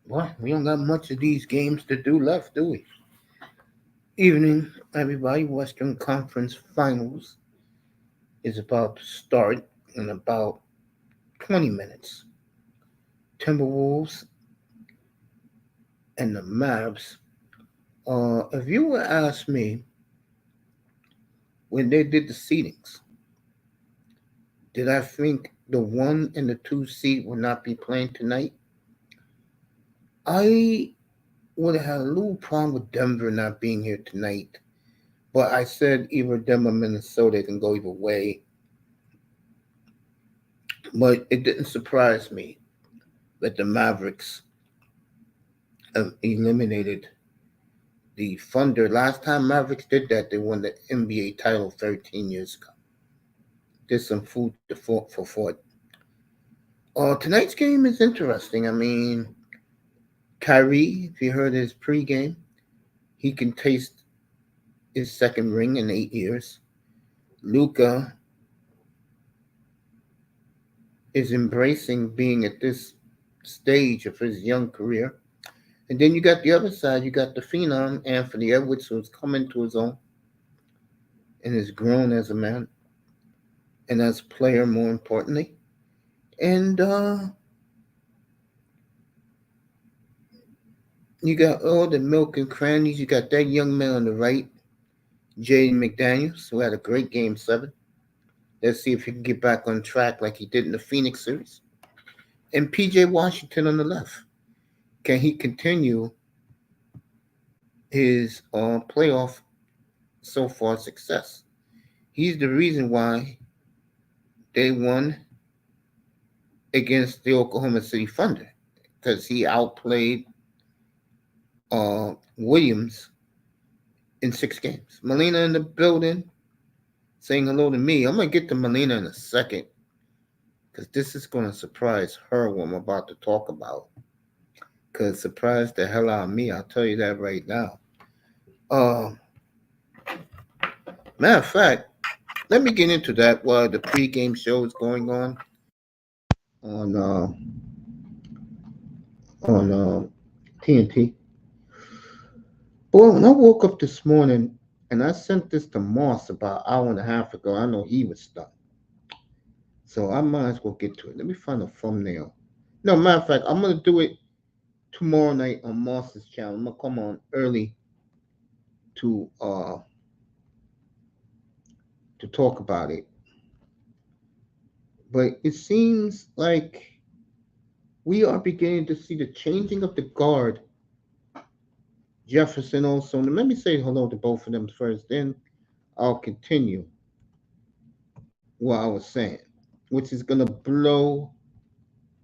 Well, we don't got much of these games to do left, do we? Evening, everybody. Western Conference Finals is about to start in about 20 minutes. Timberwolves and the Mavs. If you were to ask me when they did the seedings, did I think the 1 and the 2 seed would not be playing tonight? I would have had a little problem with Denver not being here tonight, but I said either them or Minnesota can go either way. But it didn't surprise me that the Mavericks eliminated the Thunder. Last time Mavericks did that, they won the NBA title 13 years ago. There's some food for thought. Tonight's game is interesting. I mean, Kyrie, if you heard his pregame, he can taste his second ring in 8 years. Luka is embracing being at this stage of his young career. And then you got the other side, you got the phenom, Anthony Edwards, who's coming to his own and has grown as a man and as a player, more importantly. And you got all the milk and crannies. You got that young man on the right, Jaden McDaniels, who had a great game 7. Let's see if he can get back on track like he did in the Phoenix series. And PJ Washington on the left. Can he continue his playoff so far success? He's the reason why they won against the Oklahoma City Thunder because he outplayed Williams in 6 games. Melina in the building saying hello to me. I'm going to get to Melina in a second because this is going to surprise her what I'm about to talk about. Because surprise the hell out of me. I'll tell you that right now. Uh, Matter of fact, let me get into that while the pregame show is going on TNT. Boy, when I woke up this morning and I sent this to Moss about an hour and a half ago, I know he was stunned. So I might as well get to it. Let me find a thumbnail. No, matter of fact, I'm gonna do it tomorrow night on Moss's channel. I'm gonna come on early to uh to talk about it. But it seems like we are beginning to see the changing of the guard. Jefferson also. And let me say hello to both of them first. Then I'll continue what I was saying, which is gonna blow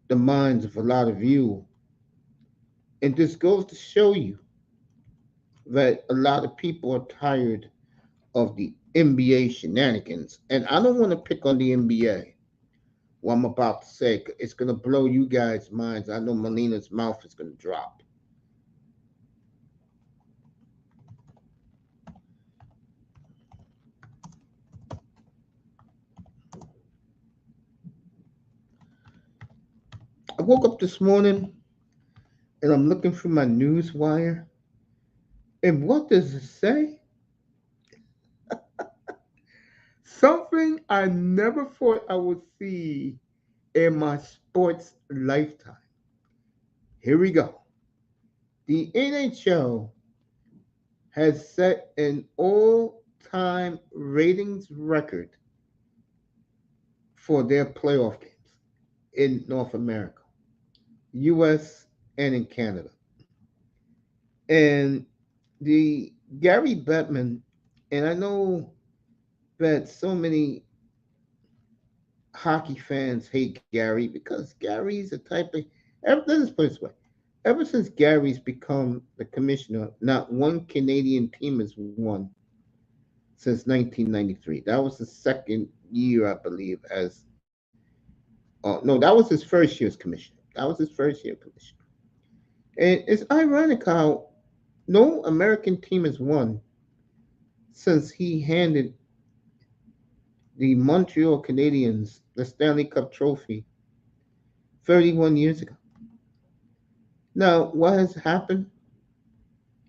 the minds of a lot of you. And this goes to show you that a lot of people are tired of the NBA shenanigans. And I don't want to pick on the NBA, what I'm about to say. It's going to blow you guys' minds. I know Melina's mouth is going to drop. I woke up this morning and I'm looking through my news wire. And what does it say? Something I never thought I would see in my sports lifetime. Here we go. The NHL has set an all time ratings record for their playoff games in North America, US, and in Canada. And the Gary Bettman, and I know that so many hockey fans hate Gary because Gary's a type of, let's put it this way. Ever since Gary's become the commissioner, not one Canadian team has won since 1993. That was the second year, I believe, as no, that was his first year as commissioner. That was his first year commissioner. And it's ironic how no American team has won since he handed the Montreal Canadiens the Stanley Cup trophy 31 years ago. Now, what has happened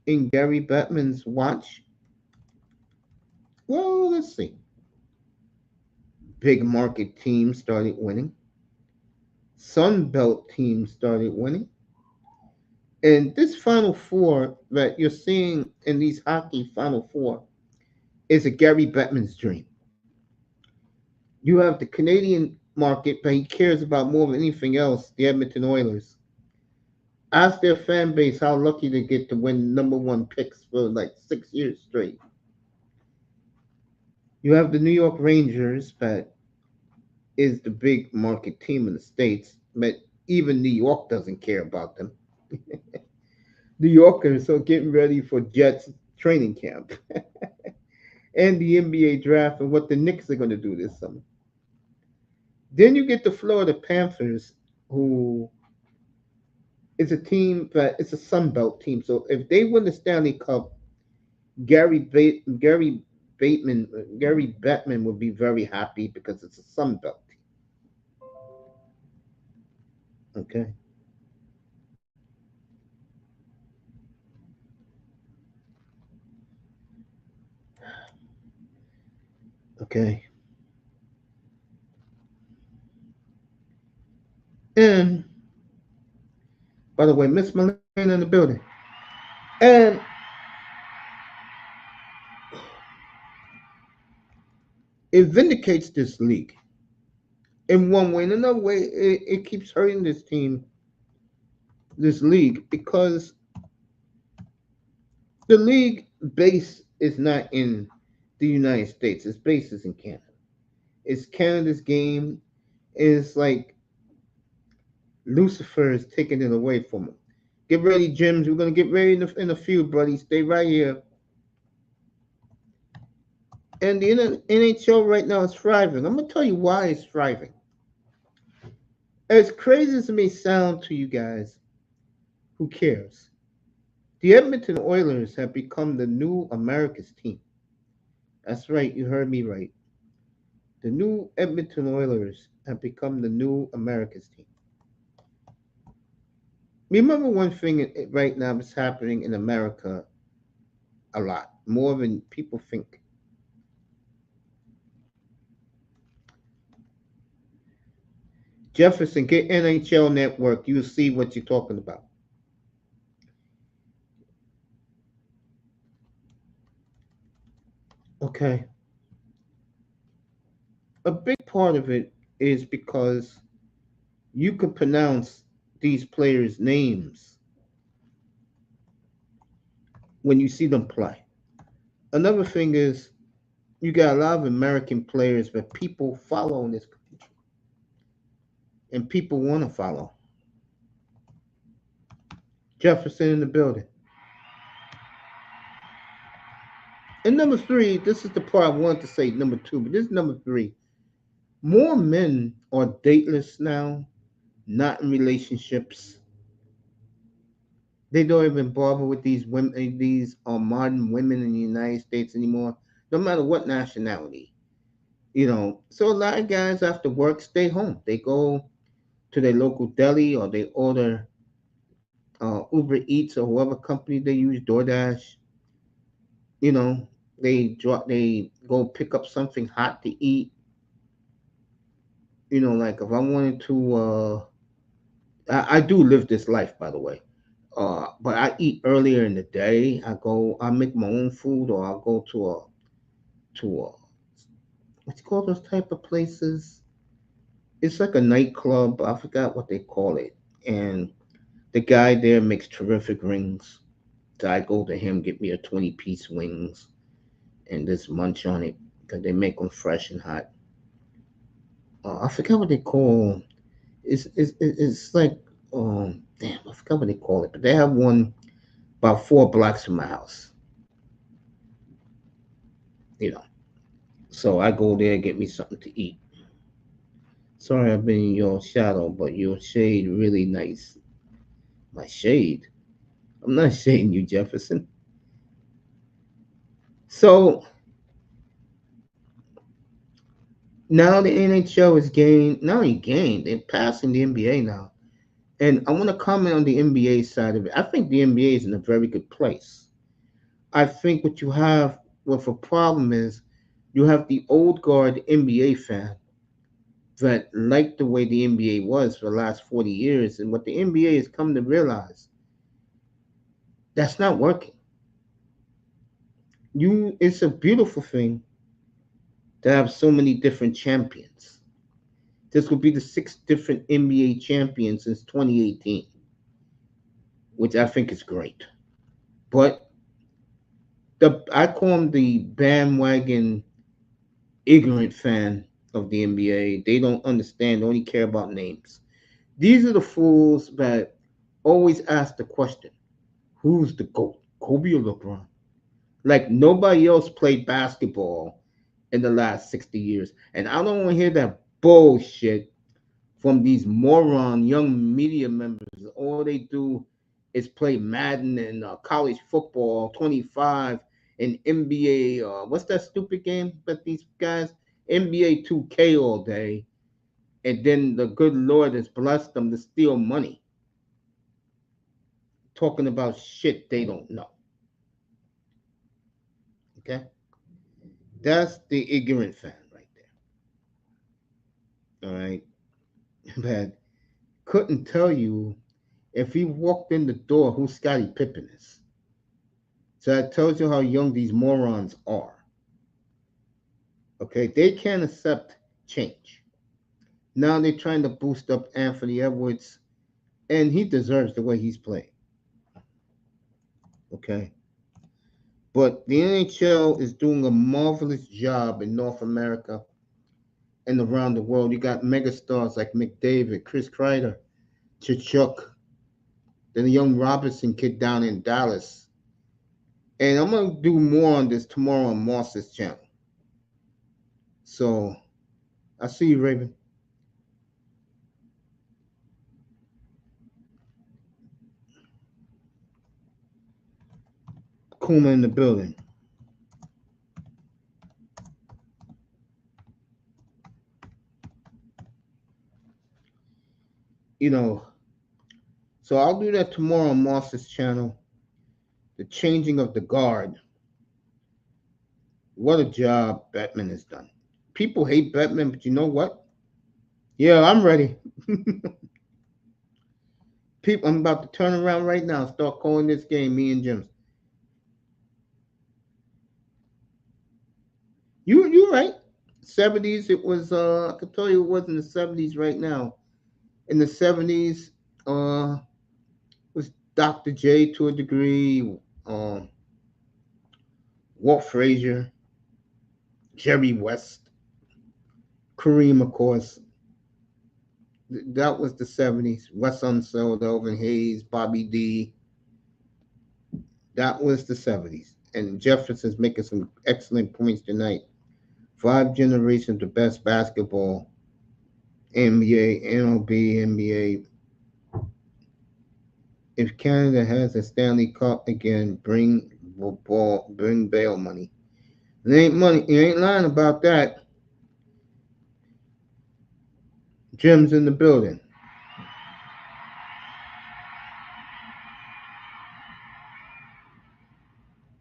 in Gary Bettman's watch? Well, let's see. Big market teams started winning. Sun Belt teams started winning. And this Final Four that you're seeing in these hockey Final Four is a Gary Bettman's dream. You have the Canadian market, but he cares about more than anything else the Edmonton Oilers. Ask their fan base how lucky they get to win number one picks for like 6 years straight. You have the New York Rangers, that is the big market team in the States, but even New York doesn't care about them. New Yorkers are getting ready for Jets training camp and the NBA draft and what the Knicks are going to do this summer. Then you get the Florida Panthers, who is a team that it's a Sun Belt team. So if they win the Stanley Cup, Gary Bateman, Gary Bettman would be very happy because it's a Sun Belt team. Okay. Okay. And by the way, Miss Milena in the building. And it vindicates this league in one way. In another way, it keeps hurting this team, this league, because the league base is not in the United States. Its base is in Canada. It's Canada's game. It's like Lucifer is taking it away from them. Get ready, Jims. We're gonna get ready in a few, buddy. Stay right here. And the NHL right now is thriving. I'm gonna tell you why it's thriving. As crazy as it may sound to you guys, who cares? The Edmonton Oilers have become the new America's team. That's right, you heard me right. The new Edmonton Oilers have become the new America's team. Remember one thing right now that's happening in America a lot, more than people think. Jefferson, get NHL Network. You'll see what you're talking about. Okay. A big part of it is because you can pronounce these players' names when you see them play. Another thing is you got a lot of American players that people follow in this country and people want to follow. Jefferson in the building. And number three, this is the part I wanted to say number two, but this is number three. More men are dateless now, not in relationships. They don't even bother with these women, these modern women in the United States anymore, no matter what nationality. So a lot of guys after work stay home. They go to their local deli or they order Uber Eats or whoever company they use, DoorDash. You know, they go pick up something hot to eat. Like if I wanted to, I do live this life, by the way. But I eat earlier in the day. I make my own food, or I'll go to a what you call those type of places. It's like a nightclub. I forgot what they call it. And the guy there makes terrific rings. So I go to him, get me a 20-piece wings, and just munch on it because they make them fresh and hot. I forgot what they call. It's like damn, I forgot what they call it, but they have one about 4 blocks from my house. You know, so I go there, get me something to eat. Sorry, I've been in your shadow, but your shade really nice. My shade? I'm not shading you, Jefferson. So now the NHL is gained, not only gained, they're passing the NBA now. And I want to comment on the NBA side of it. I think the NBA is in a very good place. I think what you have with a problem is you have the old guard NBA fan that liked the way the NBA was for the last 40 years. And what the NBA has come to realize, that's not working. It's a beautiful thing to have so many different champions. This will be the sixth different NBA champion since 2018, which I think is great. But I call him the bandwagon ignorant fan of the NBA. They don't understand, they only care about names. These are the fools that always ask the question, who's the GOAT? Kobe or LeBron? Like nobody else played basketball in the last 60 years. And I don't want to hear that bullshit from these moron young media members. All they do is play Madden and college football 25 and NBA. What's that stupid game that these guys? NBA 2K all day. And then the good Lord has blessed them to steal money, talking about shit they don't know. Okay? That's the ignorant fan right there. All right? That couldn't tell you if he walked in the door who Scottie Pippen is. So that tells you how young these morons are. Okay, they can't accept change. Now they're trying to boost up Anthony Edwards, and he deserves the way he's playing. Okay, but the NHL is doing a marvelous job in North America and around the world. You got megastars like McDavid, Chris Kreider, Chichuk, then the young Robertson kid down in Dallas. And I'm gonna do more on this tomorrow on Moss's channel. So I see you, Raven. Kuma in the building. You know, so I'll do that tomorrow on Moss's channel. The changing of the guard. What a job Batman has done. People hate Batman, but you know what? Yeah, I'm ready. People, I'm about to turn around right now. Start calling this game. Me and Jim's. You right. 70s. It was. I can tell you it was in the 70s right now. In the 70s, was Dr. J to a degree. Walt Frazier, Jerry West, Kareem, of course. That was the 70s. Wes Unseld, Elvin Hayes, Bobby D. That was the 70s. And Jefferson's making some excellent points tonight. 5 generations of best basketball, NBA, MLB, NBA. If Canada has a Stanley Cup again, bring bail money. It ain't money. You ain't lying about that. Jim's in the building.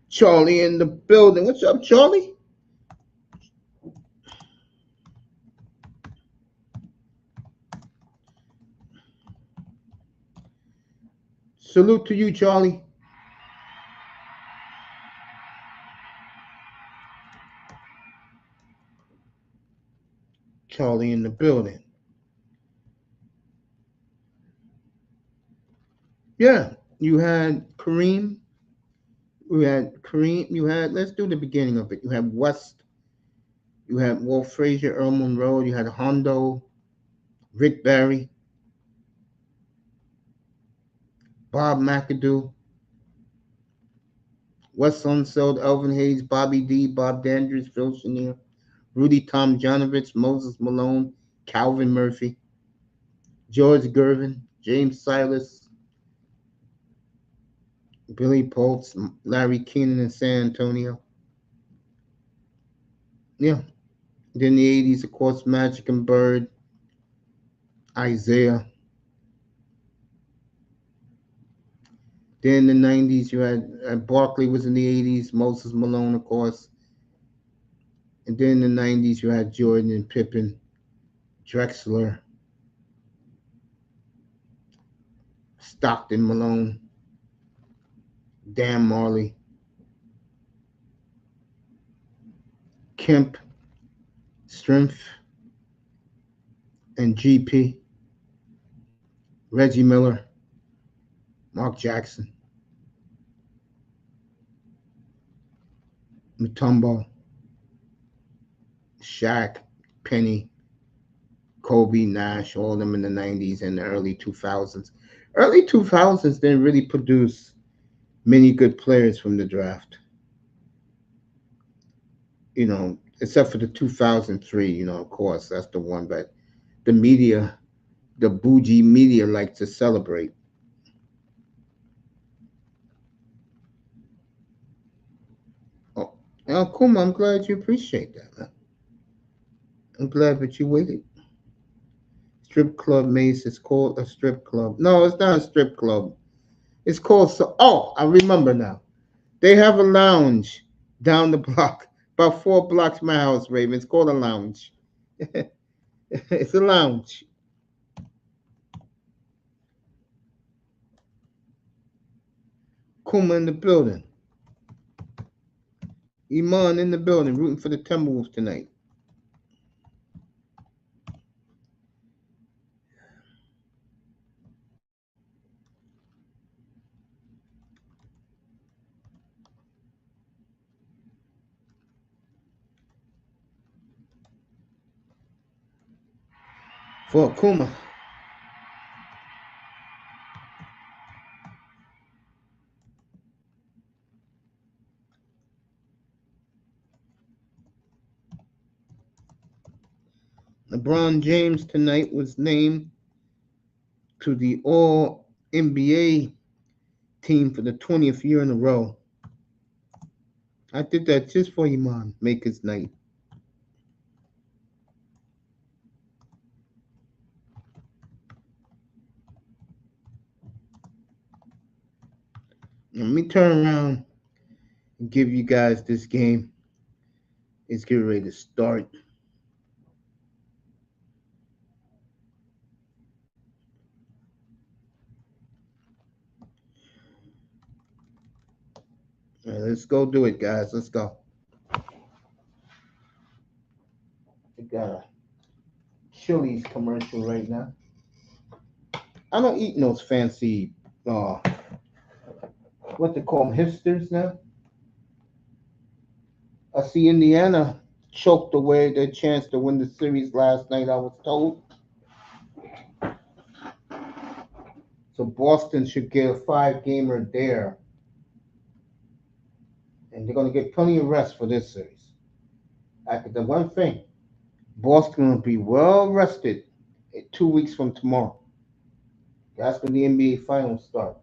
Charlie in the building. What's up, Charlie? Salute to you, Charlie. Charlie in the building. Yeah, you had Kareem. You had Kareem. You had, let's do the beginning of it. You had West. You had Walt Frazier, Earl Monroe. You had Hondo, Rick Barry, Bob McAdoo, Wes Unseld, Elvin Hayes, Bobby D, Bob Dandridge, Phil Chenier, Rudy Tomjanovich, Moses Malone, Calvin Murphy, George Gervin, James Silas, Billy Poltz, Larry Keenan in San Antonio. Yeah. Then the 80s, of course, Magic and Bird, Isaiah, Then in the 90s, you had Barkley was in the 80s, Moses Malone, of course. And then in the 90s, you had Jordan and Pippen, Drexler, Stockton Malone, Dan Marley, Kemp, Strength, and GP, Reggie Miller, Mark Jackson, Mutombo, Shaq, Penny, Kobe, Nash, all of them in the 90s and the early 2000s. Early 2000s didn't really produce many good players from the draft, except for the 2003, of course, that's the one. But the media, the bougie media, like to celebrate. Oh, now, Kuma, I'm glad you appreciate that, man. I'm glad that you waited. Strip club, Mace. It's called a strip club. No, it's not a strip club. It's called so. Oh, I remember now. They have a lounge down the block, about 4 blocks from my house, Raven. It's called a lounge. It's a lounge. Kuma in the building. Iman in the building, rooting for the Timberwolves tonight. For Kuma. LeBron James tonight was named to the All NBA team for the 20th year in a row. I did that just for Iman, make his night. Let me turn around and give you guys this game. It's getting ready to start. All right, let's go do it, guys. Let's go. We got a Chili's commercial right now. I don't eat those fancy, what they call them, hipsters now. I see Indiana choked away their chance to win the series last night, I was told. So Boston should get a 5-gamer there. And they're going to get plenty of rest for this series. The one thing, Boston will be well rested 2 weeks from tomorrow. That's when the NBA Finals start.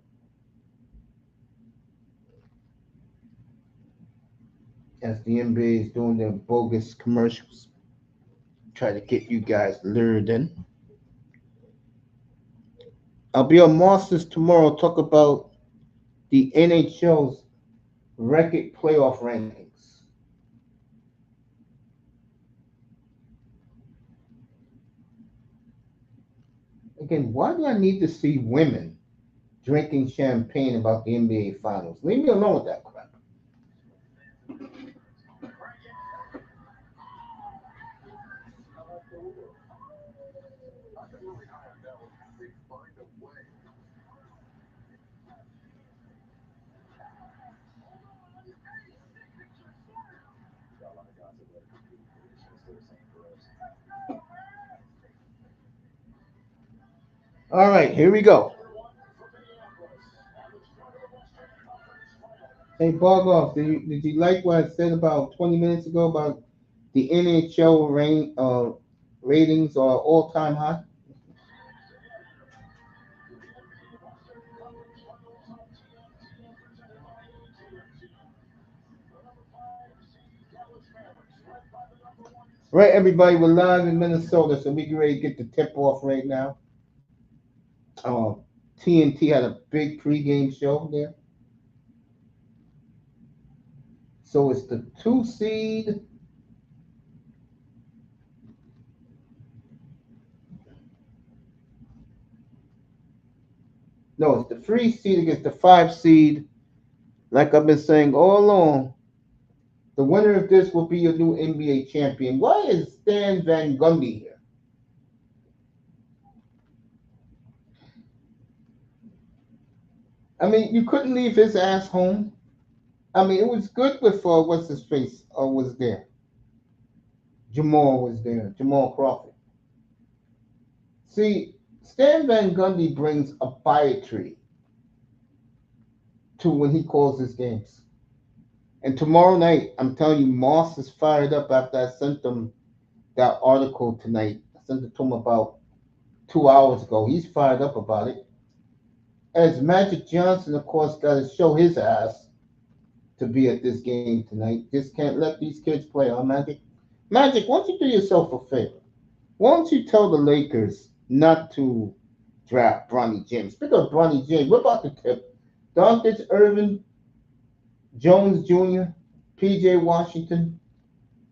As the NBA is doing their bogus commercials, try to get you guys lured in. I'll be on Masters tomorrow. Talk about the NHL's record playoff rankings. Again, why do I need to see women drinking champagne about the NBA Finals? Leave me alone with that crap. All right, here we go. Hey, Bogov, did you like what I said about 20 minutes ago about the NHL ratings are all time high? Right, everybody, we're live in Minnesota, so we get ready to get the tip off right now. Um, TNT had a big pregame show there. So it's the 2 seed. No, it's the 3 seed against the 5 seed. Like I've been saying all along, the winner of this will be your new NBA champion. Why is Stan Van Gundy here? I mean, you couldn't leave his ass home. I mean, it was good with what's his face was there. Jamal was there. Jamal Crawford. See, Stan Van Gundy brings a poetry to when he calls his games. And tomorrow night, I'm telling you, Moss is fired up after I sent him that article tonight. I sent it to him about 2 hours ago. He's fired up about it. As Magic Johnson, of course, got to show his ass to be at this game tonight. Just can't let these kids play, huh, Magic? Magic, why don't you do yourself a favor? Why don't you tell the Lakers not to draft Bronny James? Speaking of Bronny James, what about the tip? Doncic, Irvin, Jones Jr., P.J. Washington,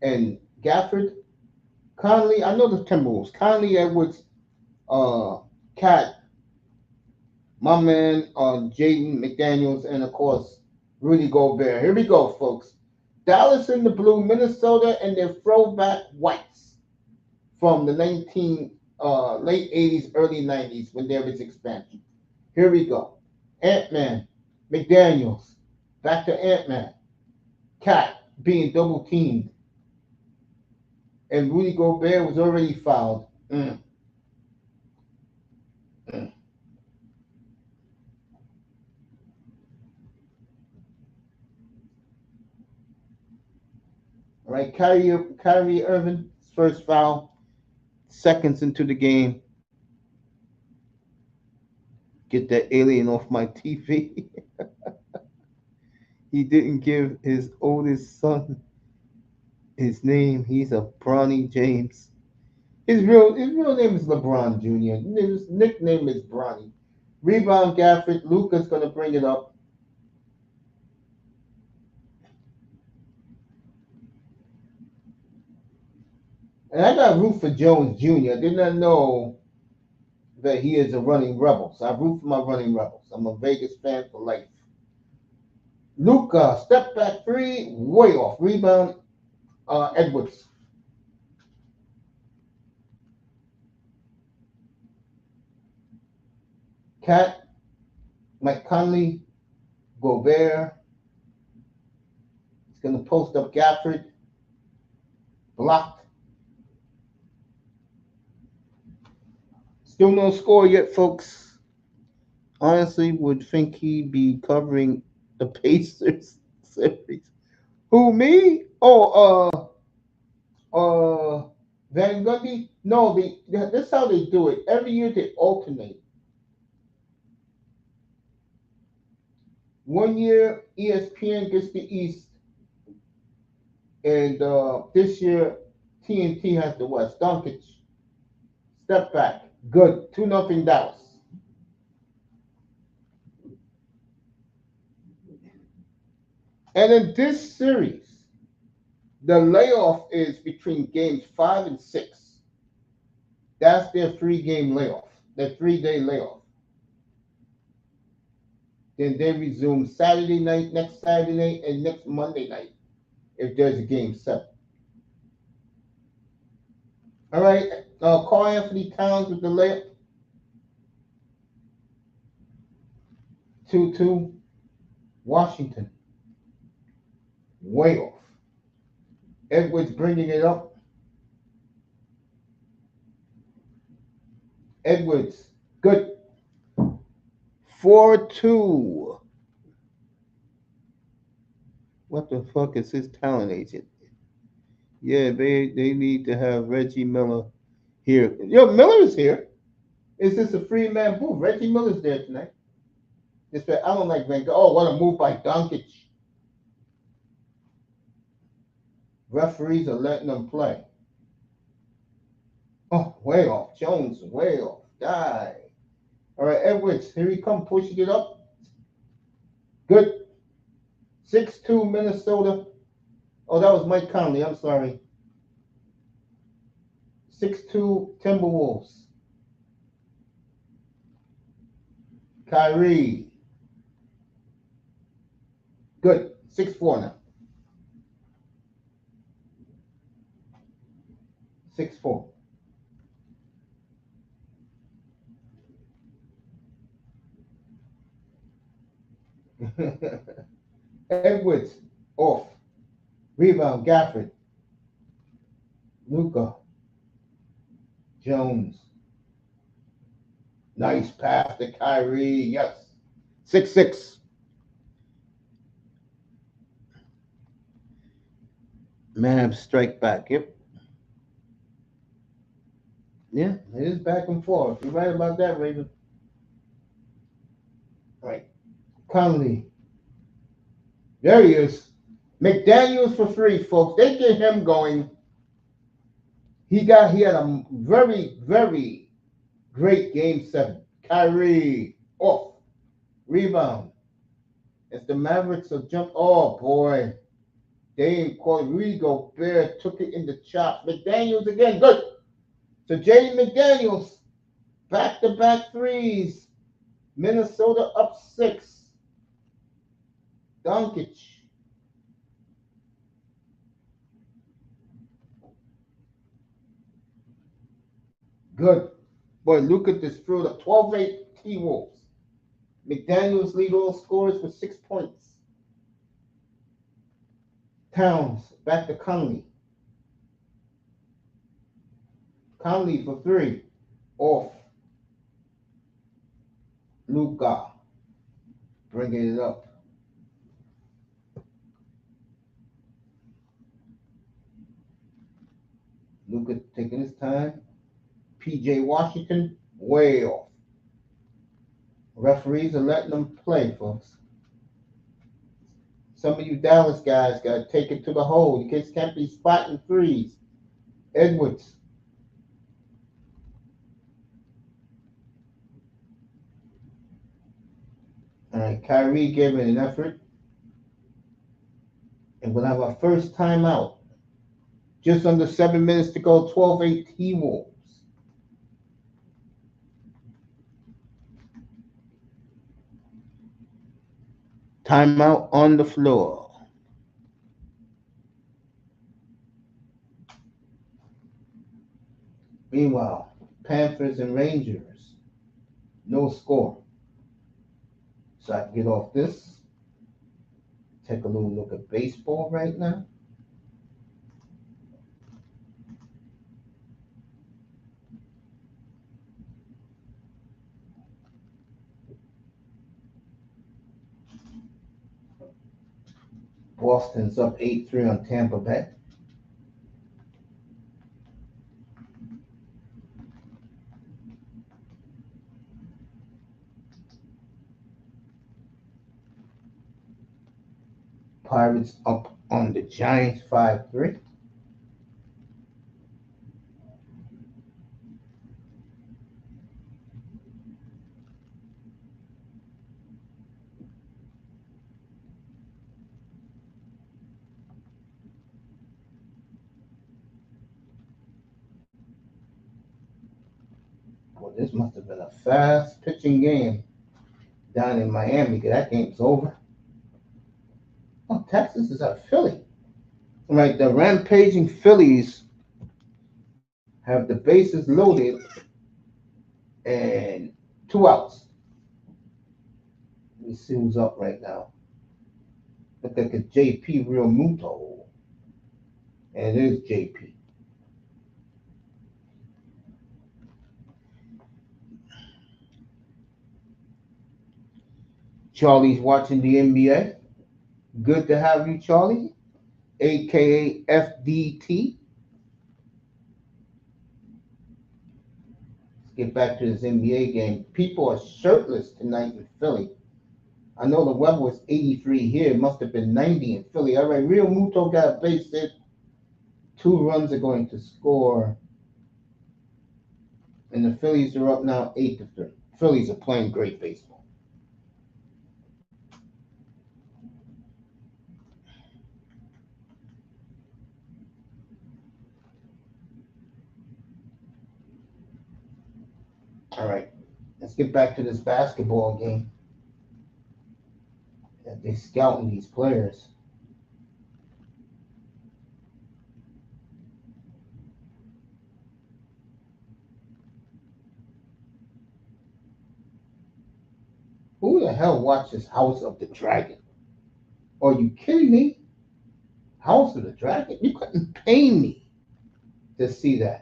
and Gafford, Conley. I know the Timberwolves. Conley, Edwards, Cat, my man, Jaden McDaniels, and of course Rudy Gobert. Here we go, folks. Dallas in the blue, Minnesota and their throwback whites from the late 80s, early 90s when there was expansion. Here we go. Ant-Man, McDaniels, back to Ant-Man, Cat being double teamed, and Rudy Gobert was already fouled. Mm. All right, Kyrie Irving, first foul, seconds into the game. Get that alien off my TV. He didn't give his oldest son his name. He's a Bronny James. His real name is LeBron Jr. His nickname is Bronny. Rebound Gafford. Luka's gonna bring it up. And I got root for Jones Jr. I did not know that he is a running rebel. So I root for my running rebels. I'm a Vegas fan for life. Luka, step back three, way off. Rebound, Edwards. Cat, Mike Conley, Gobert. He's going to post up Gafford. Blocked. Still no score yet, folks. Honestly, would think he'd be covering the Pacers series. Who, me? Van Gundy? No, that's how they do it. Every year they alternate. One year ESPN gets the East, and this year TNT has the West. Doncic, step back, good, 2-0 Dallas. And in this series, the layoff is between games 5 and 6. That's their 3-game layoff, their 3-day layoff. Then they resume Saturday night, next Saturday night, and next Monday night if there's a game 7. All right, Carl Anthony Towns with the layup. 2-2. Washington. Way off. Edwards bringing it up. Edwards. Good. 4-2. What the fuck is his talent agent? Yeah, they need to have Reggie Miller here. Yo, Miller is here. Is this a free man booth? Reggie Miller's there tonight. I don't like Van Gogh. Oh, what a move by Doncic. Referees are letting them play. Oh, way off. Jones, way off. Die. All right, Edwards, here he come, pushing it up. Good. 6-2 Minnesota. Oh, that was Mike Conley. I'm sorry. 6-2 Timberwolves. Kyrie. Good. 6-4 now. 6-4. Edwards off. Rebound. Gafford. Luka. Jones. Nice pass to Kyrie. Yes. 6-6. Mavs strike back. Yep. Yeah, it is back and forth. You're right about that, Raven. All right. Conley. There he is. McDaniels for 3, folks. They get him going. He had a very, very great game 7. Kyrie off. Rebound. As the Mavericks will jump. Oh boy. Dave Rodrigo Bear took it in the chop. McDaniels again. Good. So Jaden McDaniels. Back-to-back threes. Minnesota up 6. Doncic. Good. Boy, Luka destroyed a 12-8 T-Wolves. McDaniels lead all scorers with 6 points. Towns back to Conley. Conley for 3. Off. Luka. Bringing it up. Luka taking his time. P.J. Washington, way off. Referees are letting them play, folks. Some of you Dallas guys got to take it to the hole. You kids can't be spotting threes. Edwards. All right, Kyrie gave it an effort. And we'll have our first timeout. Just under 7 minutes to go, 12-8 T-Wolves. Timeout on the floor. Meanwhile, Panthers and Rangers, no score. So I can get off this. Take a little look at baseball right now. Boston's up 8-3 on Tampa Bay. Pirates up on the Giants 5-3. Well, this must have been a fast pitching game down in Miami because that game's over. Oh, Texas is at Philly. All right, the rampaging Phillies have the bases loaded and 2 outs. Let me see who's up right now. Look like a JP Real Muto. And it is JP. Charlie's watching the NBA. Good to have you, Charlie. A.K.A. FDT. Let's get back to this NBA game. People are shirtless tonight in Philly. I know the weather was 83 here. It must have been 90 in Philly. All right, Real Muto got a base hit. 2 runs are going to score. And the Phillies are up now 8-3. Phillies are playing great baseball. All right, let's get back to this basketball game. They're scouting these players. Who the hell watches House of the Dragon? Are you kidding me? House of the Dragon? You couldn't pay me to see that.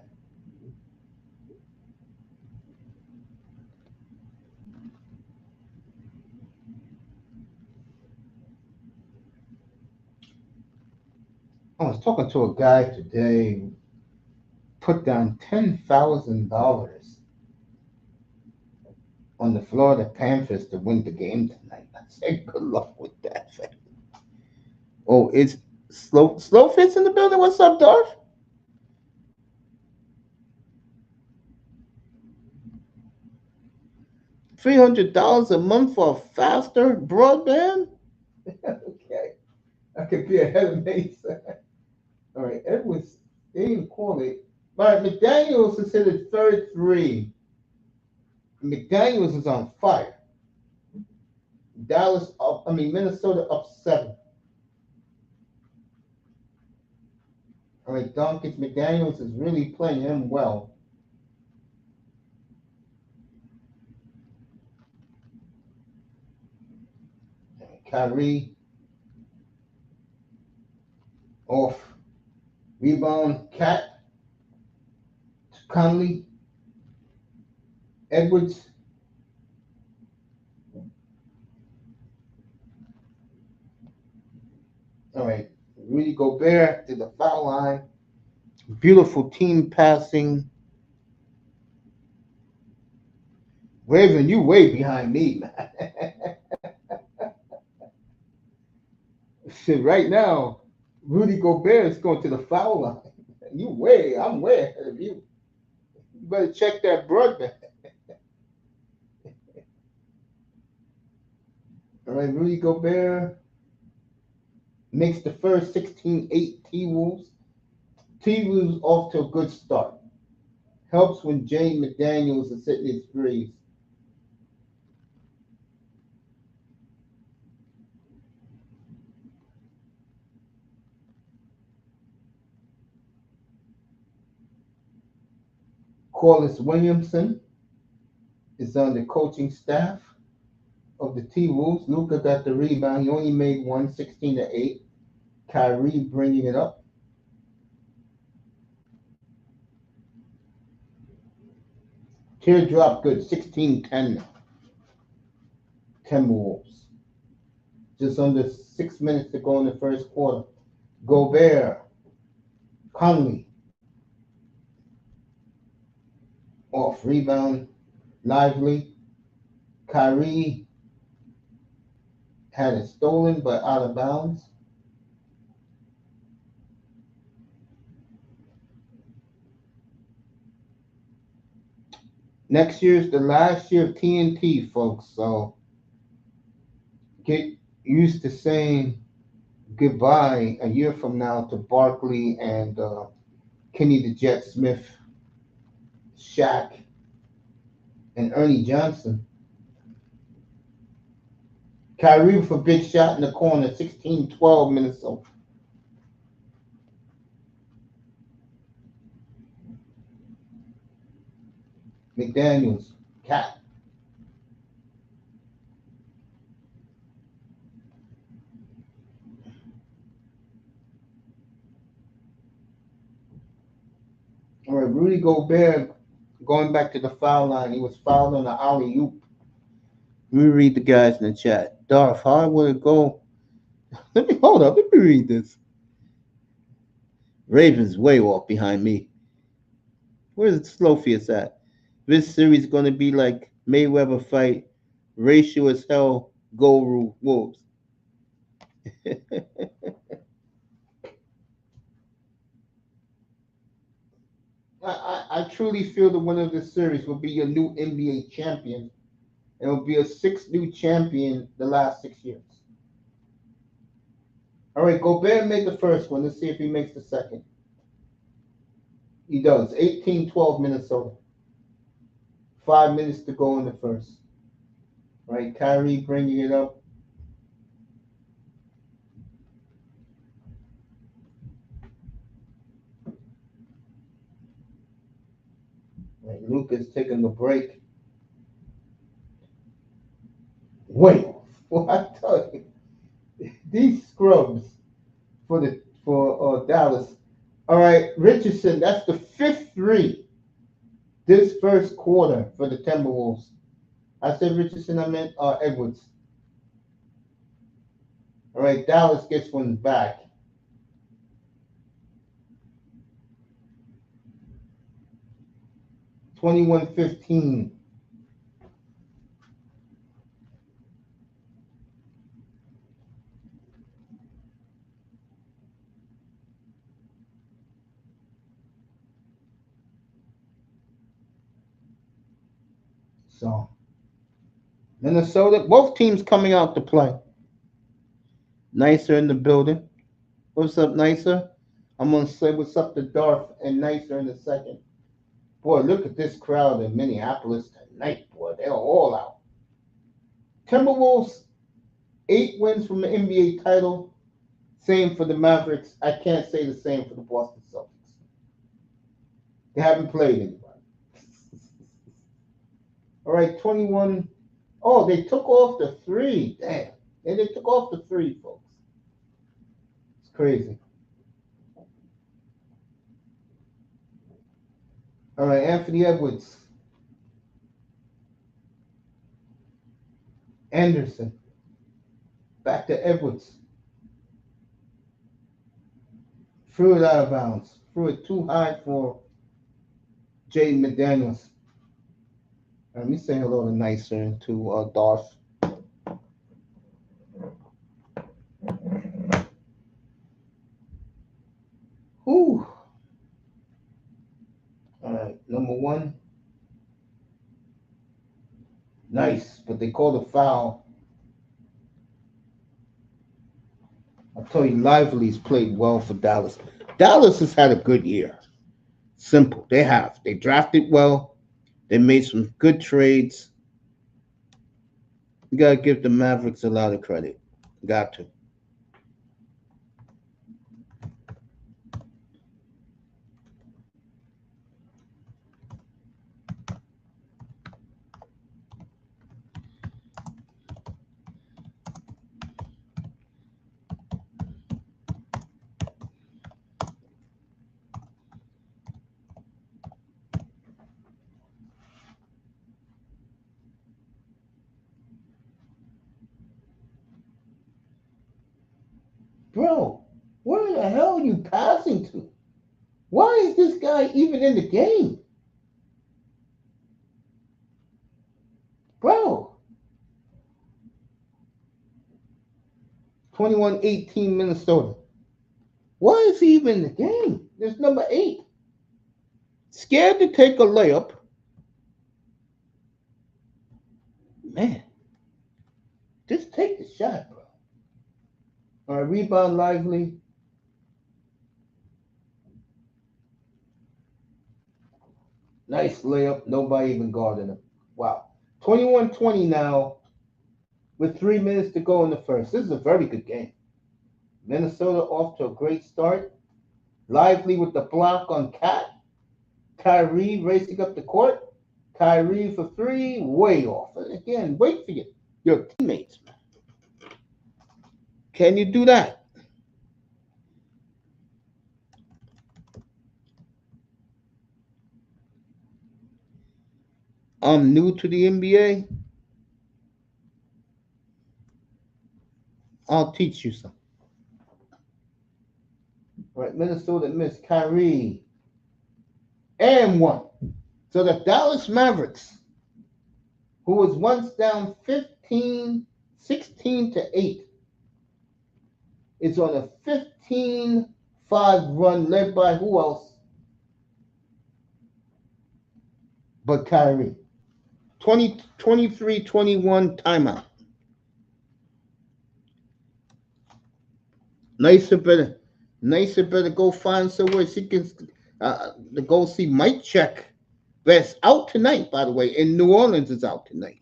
I was talking to a guy today who put down $10,000 on the Florida Panthers to win the game tonight. I said, good luck with that. Oh, it's Slow Fits in the building. What's up, Darth? $300 a month for a faster broadband? Okay. I could be ahead of Mason. All right, Edwards, they didn't call it. All right, McDaniels has hit his third three. McDaniels is on fire. Minnesota up 7. All right, Doncic McDaniels is really playing him well. Kyrie off. Rebound, Cat, Conley, Edwards. All right, Rudy Gobert to the foul line. Beautiful team passing. Raven, you way behind me, man. Shit, right now, Rudy Gobert is going to the foul line. I'm way ahead of you. You better check that broadband. All right, Rudy Gobert makes the first 16-8 T-Wolves. T-Wolves off to a good start. Helps when Jay McDaniels is hitting his threes. Corliss Williamson is on the coaching staff of the T-Wolves. Luka got the rebound. He only made one, 16-8. Kyrie bringing it up. Teardrop good, 16-10 now. Timberwolves. Just under 6 minutes to go in the first quarter. Gobert, Conley, off rebound, Lively. Kyrie had it stolen but out of bounds. Next year's the last year of TNT, folks. So get used to saying goodbye a year from now to Barkley and Kenny the Jet Smith, Shaq, and Ernie Johnson. Kyrie with a big shot in the corner, 16-12 Minnesota. McDaniels, Cat. All right, Rudy Gobert going back to the foul line. He was fouled on the alley oop. Let me read the guys in the chat. Darth, how would it go? Let me hold up. Let me read this. Ravens way off behind me. Where's Slowfius at? This series is going to be like Mayweather fight, racial as hell, go Wolves. I truly feel the winner of this series will be your new NBA champion. It'll be a 6th new champion the last 6 years. All right, Gobert made the first one. Let's see if he makes the second. He does. 18-12 Minnesota. 5 minutes to go in the first. All right, Kyrie bringing it up. Right, Luka's taking the break. Wait, well, I tell you, these scrubs for Dallas. All right, Richardson, that's the 5th three this first quarter for the Timberwolves. I said Richardson, I meant Edwards. All right, Dallas gets one back. (21-15). So Minnesota, both teams coming out to play. Nicer in the building. What's up, Nicer? I'm gonna say what's up to Darth and Nicer in a second. Boy, look at this crowd in Minneapolis tonight, boy. They're all out. Timberwolves, 8 wins from the NBA title. Same for the Mavericks. I can't say the same for the Boston Celtics. They haven't played anybody. All right, 21. Oh, they took off the 3. Damn. And they took off the 3, folks. It's crazy. All right, Anthony Edwards. Anderson. Back to Edwards. Threw it out of bounds. Threw it too high for Jaden McDaniels. Let me say hello to Nicer and to Darth. Whew. All right, number 1. Nice, but they called a foul. I'll tell you, Lively's played well for Dallas. Dallas has had a good year. Simple. They have. They drafted well. They made some good trades. You got to give the Mavericks a lot of credit. Got to. Bro, where the hell are you passing to? Why is this guy even in the game? Bro. 21-18 Minnesota. Why is he even in the game? There's number 8. Scared to take a layup. Man. Just take the shot, bro. All right, rebound Lively. Nice layup. Nobody even guarded him. Wow. 21-20 now with 3 minutes to go in the first. This is a very good game. Minnesota off to a great start. Lively with the block on K.A.T. Kyrie racing up the court. Kyrie for 3, way off. And again, wait for your teammates, man. Can you do that? I'm new to the NBA. I'll teach you something. All right, Minnesota missed Kyrie. And 1. So the Dallas Mavericks, who was once down 16-8, is on a 15-5 run led by who else but Kyrie. 23-21 timeout. Nicer better, Nicer better go find somewhere she can to go see Mike Check. That's out tonight, by the way. In New Orleans is out tonight.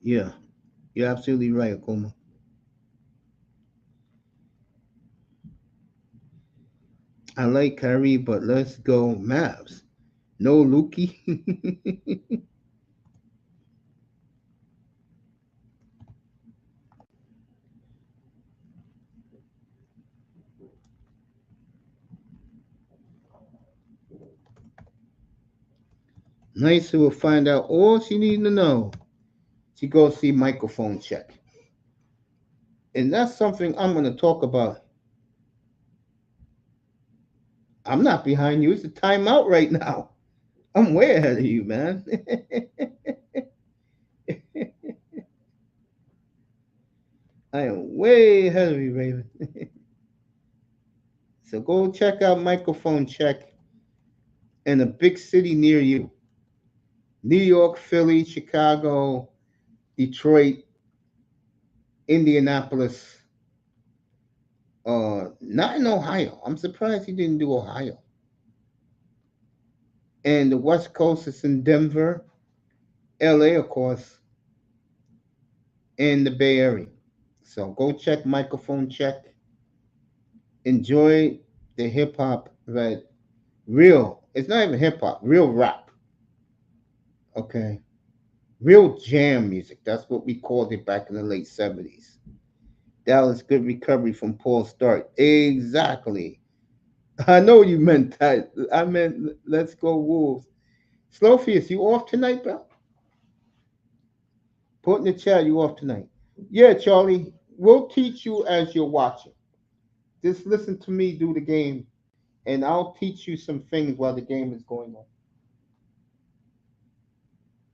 Yeah, you're absolutely right, Akuma. I like Kyrie, but let's go Mavs. No Lukey. Nicer will find out all she needs to know. She goes see microphone check. And that's something I'm going to talk about. I'm not behind you. It's a timeout right now. I'm way ahead of you, man. I am way ahead of you, Raven. So go check out microphone check in a big city near you. New York, Philly, Chicago, Detroit, Indianapolis. Not in Ohio. I'm surprised he didn't do Ohio. And the West Coast is in Denver, LA, of course, and the Bay Area. So go check microphone check. Enjoy the hip hop that real. It's not even hip hop, real rap. Okay, real jam music. That's what we called it back in the late '70s. Dallas good recovery from Paul Start. Exactly. I know you meant that. I meant let's go Wolves. Slowfius, you off tonight, bro? Put in the chat, you off tonight. Yeah, Charlie, we'll teach you as you're watching. Just listen to me do the game, and I'll teach you some things while the game is going on.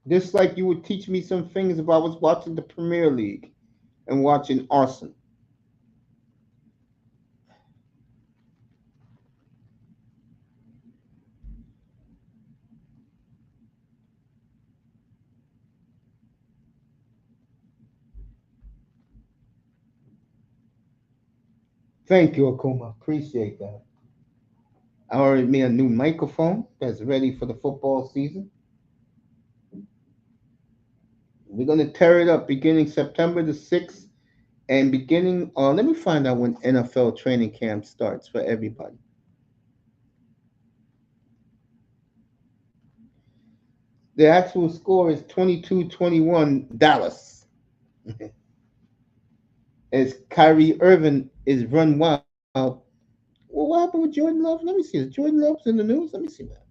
Just like you would teach me some things if I was watching the Premier League and watching Arsenal. Thank you, Akuma. Appreciate that. I already made a new microphone that's ready for the football season. We're gonna tear it up beginning September the 6th and beginning let me find out when NFL training camp starts for everybody. The actual score is 22-21 Dallas. As Kyrie Irving is run wild. Well, what happened with Jordan Love? Let me see. Is Jordan Love's in the news? Let me see that.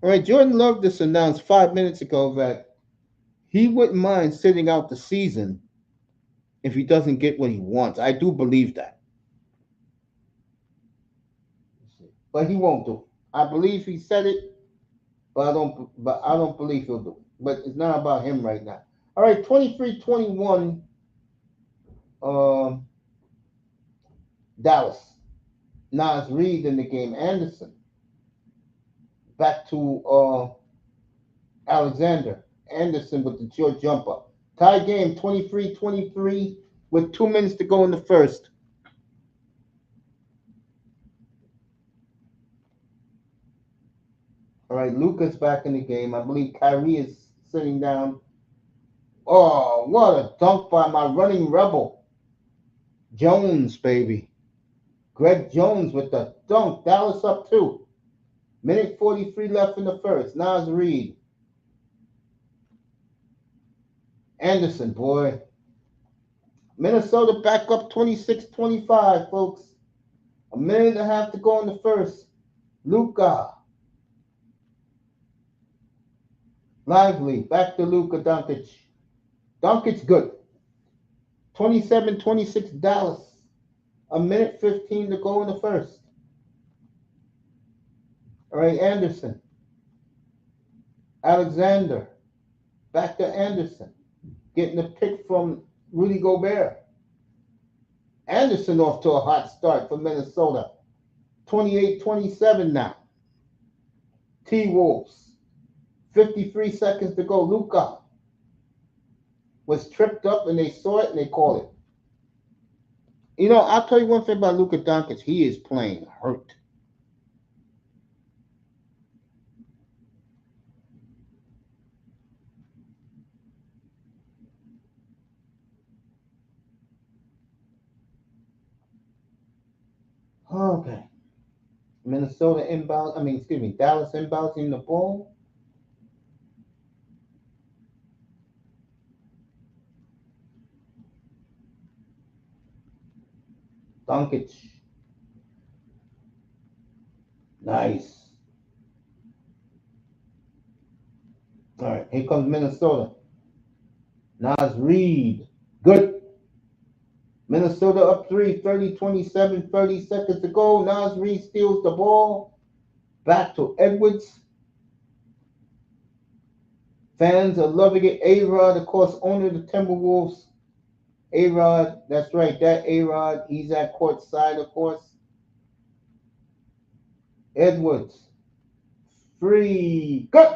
All right, Jordan Love just announced 5 minutes ago that he wouldn't mind sitting out the season if he doesn't get what he wants. I do believe that, but he won't do it. I believe he said it, but I don't. But I don't believe he'll do it. But it's not about him right now. All right, 23-21, um, Dallas. Nas Reed in the game. Anderson back to Alexander. Anderson with the short jumper. Tie game 23-23 with 2 minutes to go in the first. All right, Luka's back in the game. I believe Kyrie is sitting down. Oh, what a dunk by my running rebel. Jones, baby. Greg Jones with the dunk. Dallas up 2. Minute 43 left in the first. Nas Reed. Anderson, boy. Minnesota back up 26-25, folks. A minute and a half to go in the first. Luka. Lively. Back to Luka Doncic. Doncic good. 27-26 Dallas. A minute 15 to go in the first. All right, Anderson. Alexander. Back to Anderson, getting the pick from Rudy Gobert. Anderson off to a hot start for Minnesota. 28-27 now. T-Wolves. 53 seconds to go. Luka was tripped up and they saw it and they called it. I'll tell you one thing about Luka Doncic. He is playing hurt. Okay. Minnesota inbound. Excuse me. Dallas inbounding the ball. Doncic. Nice. All right. Here comes Minnesota. Nas Reed. Good. Minnesota up 3, 30-27, 30 seconds to go. Nas Reed steals the ball. Back to Edwards. Fans are loving it. A-Rod, of course, owner of the Timberwolves. A-Rod, that's right, that A-Rod. He's at court side, of course. Edwards. Free. Good.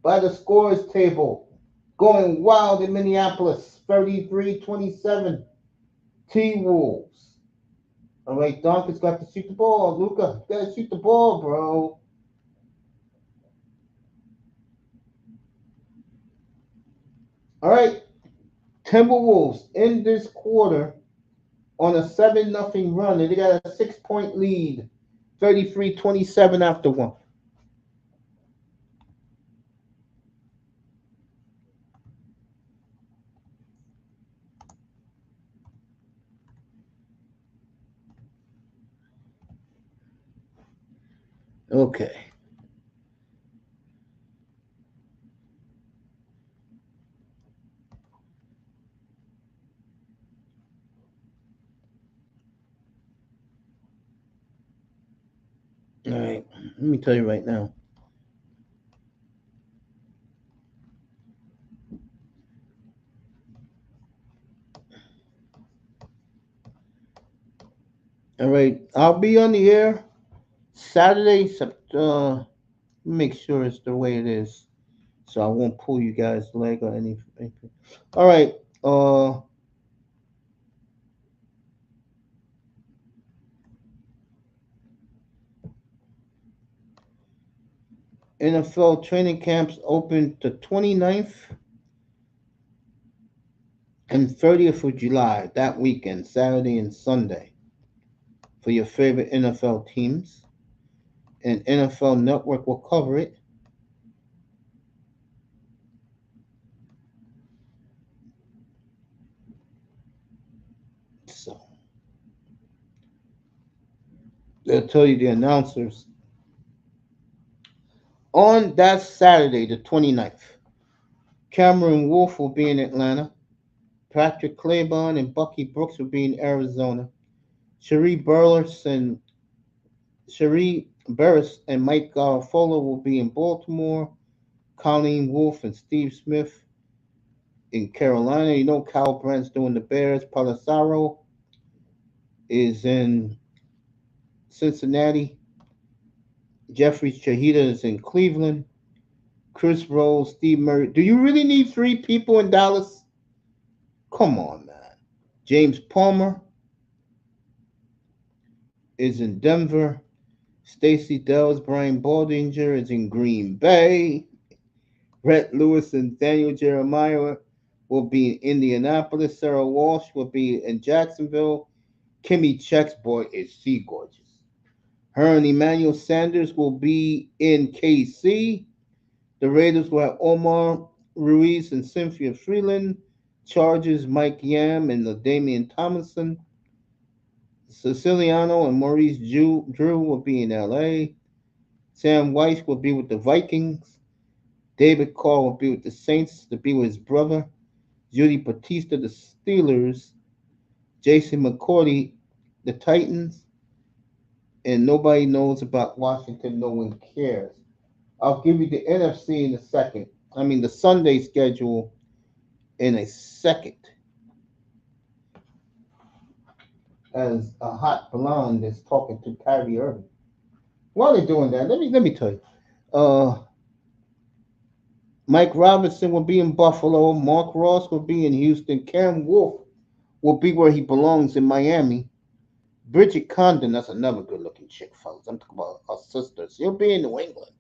By the scores table. Going wild in Minneapolis. 33-27. T-Wolves. All right, Doncic's got to shoot the ball. Luka, you got to shoot the ball, bro. All right, Timberwolves in this quarter on a 7-0 run, and they got a 6-point lead, 33-27 after one. Okay. All right. Let me tell you right now. All right. I'll be on the air Saturday. Make sure it's the way it is, so I won't pull you guys' leg or anything. All right. NFL training camps open the 29th and 30th of July, that weekend, Saturday and Sunday, for your favorite NFL teams. And NFL Network will cover it. So they'll tell you the announcers. On that Saturday, the 29th, Cameron Wolf will be in Atlanta. Patrick Claiborne and Bucky Brooks will be in Arizona. Cherie Burris and Mike Garofolo will be in Baltimore. Colleen Wolf and Steve Smith in Carolina. Kyle Brandt's doing the Bears. Palasaro is in Cincinnati. Jeffrey Chahida is in Cleveland. Chris Rose, Steve Murray. Do you really need 3 people in Dallas? Come on, man. James Palmer is in Denver. Stacey Dells, Brian Baldinger is in Green Bay. Rhett Lewis and Daniel Jeremiah will be in Indianapolis. Sarah Walsh will be in Jacksonville. Kimmy Chex, boy, is she gorgeous. Her and Emmanuel Sanders will be in KC. The Raiders will have Omar Ruiz and Cynthia Freeland. Chargers, Mike Yam and Damian Thomason. Siciliano and Maurice Drew will be in LA. Sam Weiss will be with the Vikings. David Carr will be with the Saints to be with his brother. Judy Batista, the Steelers. Jason McCourty, the Titans. And nobody knows about Washington. No one cares. I'll give you the NFC in a second. the Sunday schedule in a second as a hot blonde is talking to Kyrie Irving. While they're doing that, let me tell you. Uh, Mike Robinson will be in Buffalo. Mark Ross will be in Houston. Cam Wolf will be where he belongs in Miami. Bridget Condon, that's another good-looking chick, fellas. I'm talking about her sister. She'll be in New England.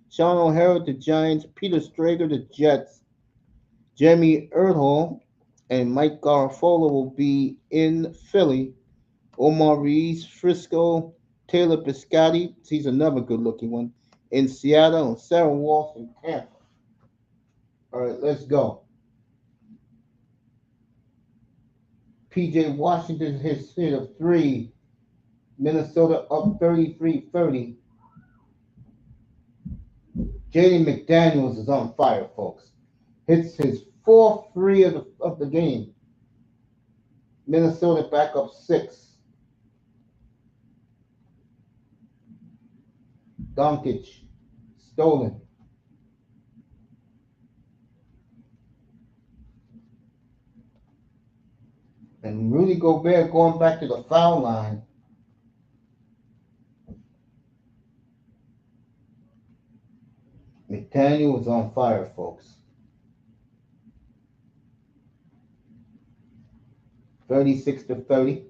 Sean O'Hara, the Giants. Peter Strager, the Jets. Jamie Erdhall and Mike Garafolo will be in Philly. Omar Reese, Frisco. Taylor Biscotti, he's another good-looking one, in Seattle. And Sarah Walsh in Tampa. All right, let's go. PJ Washington his hit of three. Minnesota up 33-30. Jaden McDaniels is on fire, folks. Hits his fourth three of the game. Minnesota back up six. Doncic stolen. And Rudy Gobert going back to the foul line. McDaniel was on fire, folks. 36-30.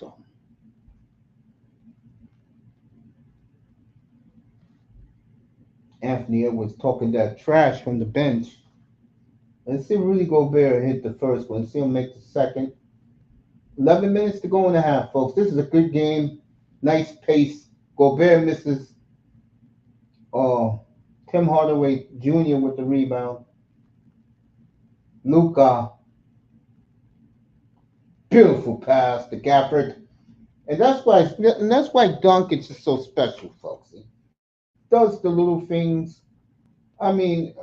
So Anthony Edwards talking that trash from the bench. Let's see Rudy Gobert hit the first one. Let's see him make the second. 11 minutes to go in the half, folks. This is a good game. Nice pace. Gobert misses uh, Tim Hardaway Jr. with the rebound. Luka, beautiful pass to Gafford. And that's why Doncic is so special, folks. He does the little things. I mean,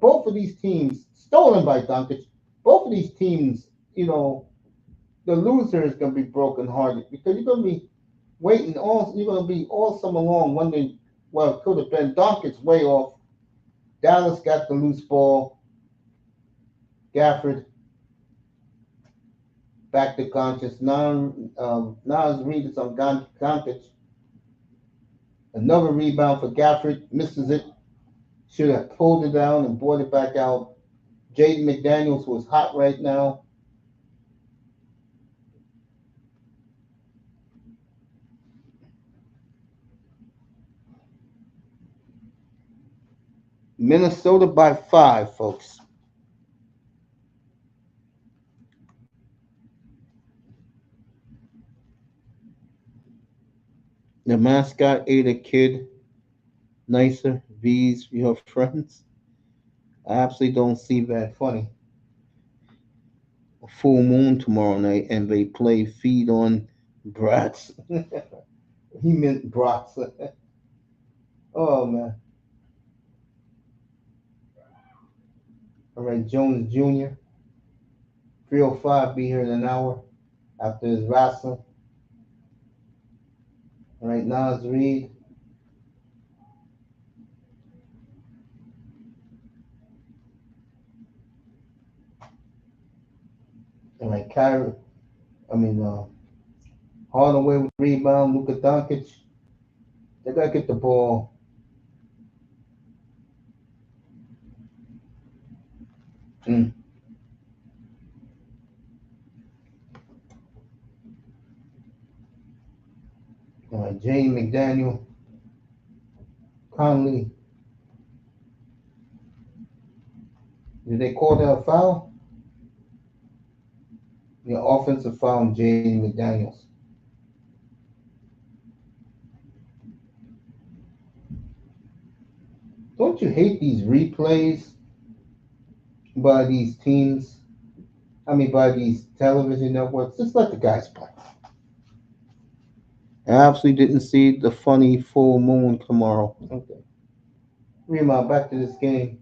both of these teams stolen by Doncic. Both of these teams, the loser is going to be brokenhearted because you're going to be waiting all. You're going to be all summer long wondering, well, it could have been Doncic's way off. Dallas got the loose ball. Gafford back to conscious. Nas Reed is on Doncic. Another rebound for Gafford. Misses it. Should have pulled it down and brought it back out. Jaden McDaniels was hot right now. Minnesota by 5, folks. The mascot ate a kid. Nicer. V's your friends. I absolutely don't see that funny. A full moon tomorrow night and they play Feed on Brats. He meant brats. Oh, man. All right, Jones Jr. 3:05, be here in an hour after his wrestling. All right, Nas Reed. All right, Kyrie. I mean, Hardaway with rebound. Luka Doncic. They got to get the ball. Mm. All right, Jane McDaniel. Conley. Did they call that a foul? The offensive foul on Jane McDaniels. Don't you hate these replays by these teams? I mean, by these television networks. Just let the guys play. I absolutely didn't see the funny full moon tomorrow. Okay. Rima, back to this game.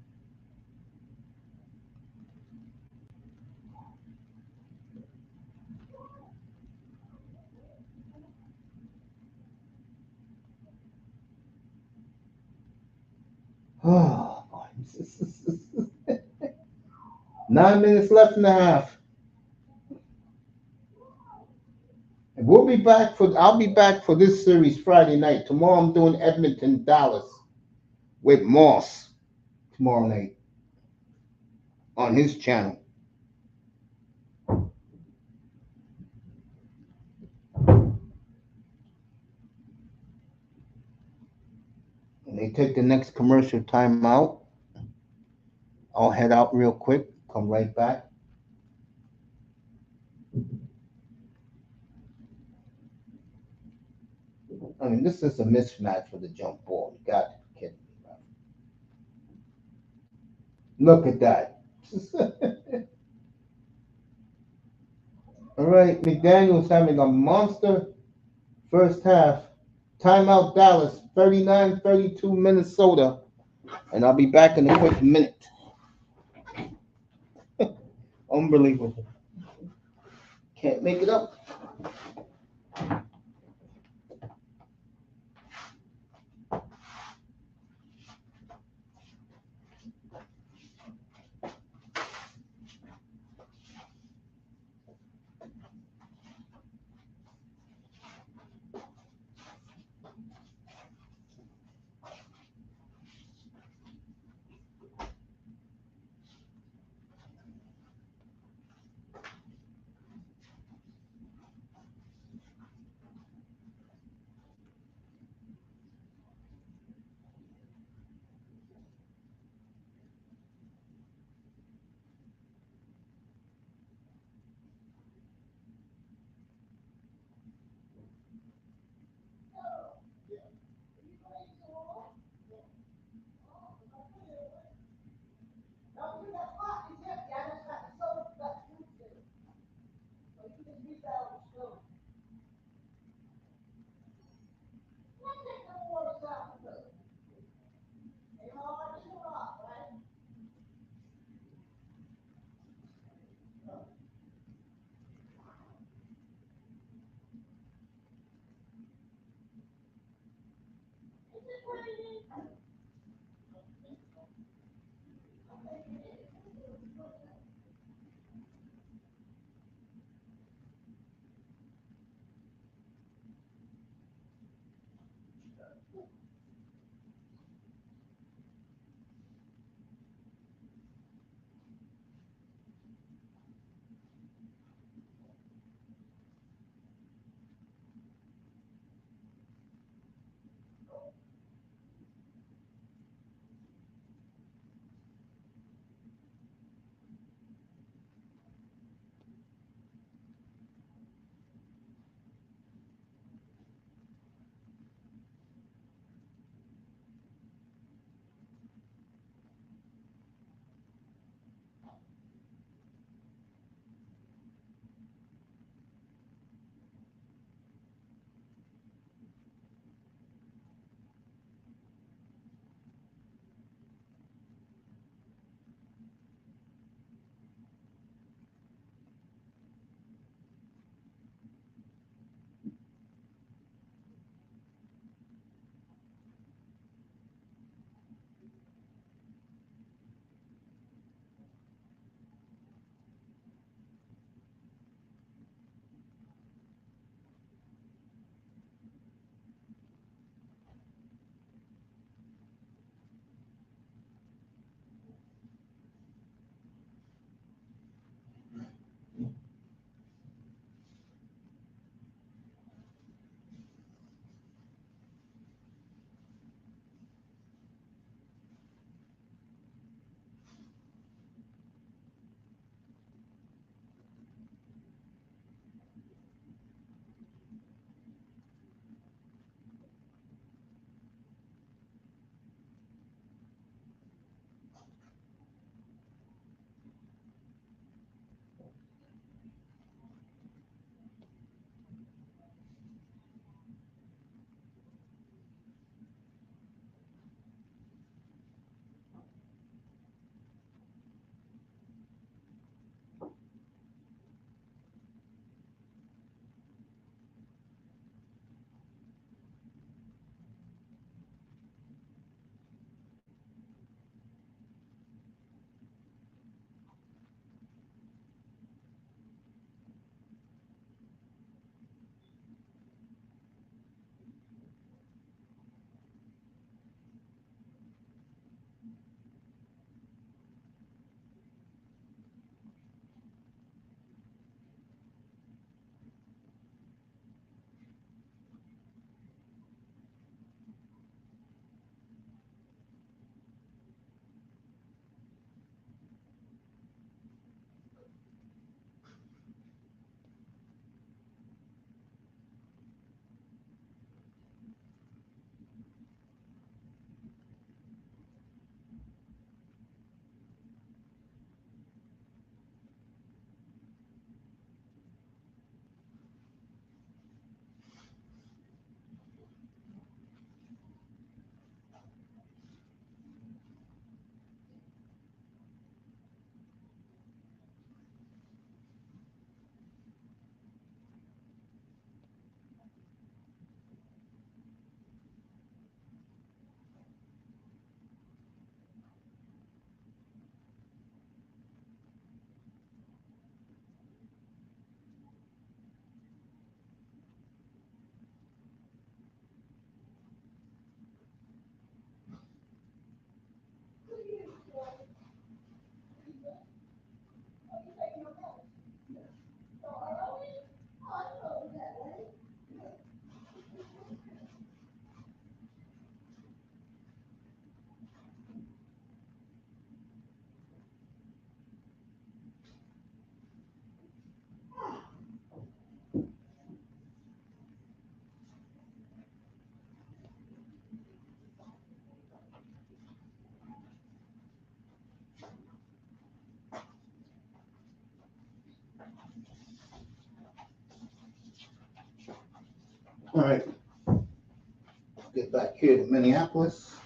Oh, boy. 9 minutes left in the half. And we'll be back for. I'll be back for this series Friday night. Tomorrow I'm doing Edmonton, Dallas with Moss tomorrow night on his channel. When they take the next commercial time out, I'll head out real quick. Come right back. I mean, this is a mismatch for the jump ball. You got to be kidding me, bro. Look at that. All right, McDaniel's having a monster first half. Timeout Dallas, 39-32 Minnesota. And I'll be back in a quick minute. Unbelievable. Can't make it up. All right. Get back here to Minneapolis.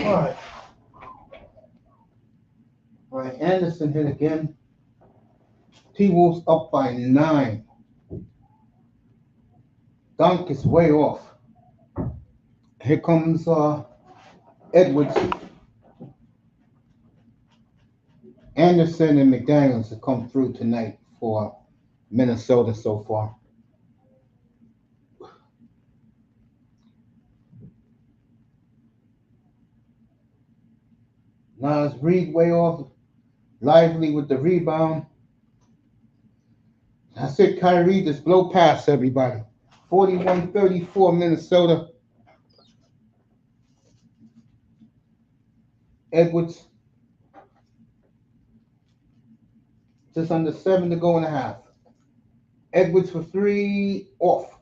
All right. All right. Anderson hit again. T-Wolves up by 9. Dunk is way off. Here comes Edwards. Anderson and McDaniels have come through tonight for Minnesota so far. Nas Reed way off. Lively with the rebound. I said Kyrie just blow past everybody. 41-34 Minnesota. Edwards. Just under 7 to go in a half. Edwards for 3 off.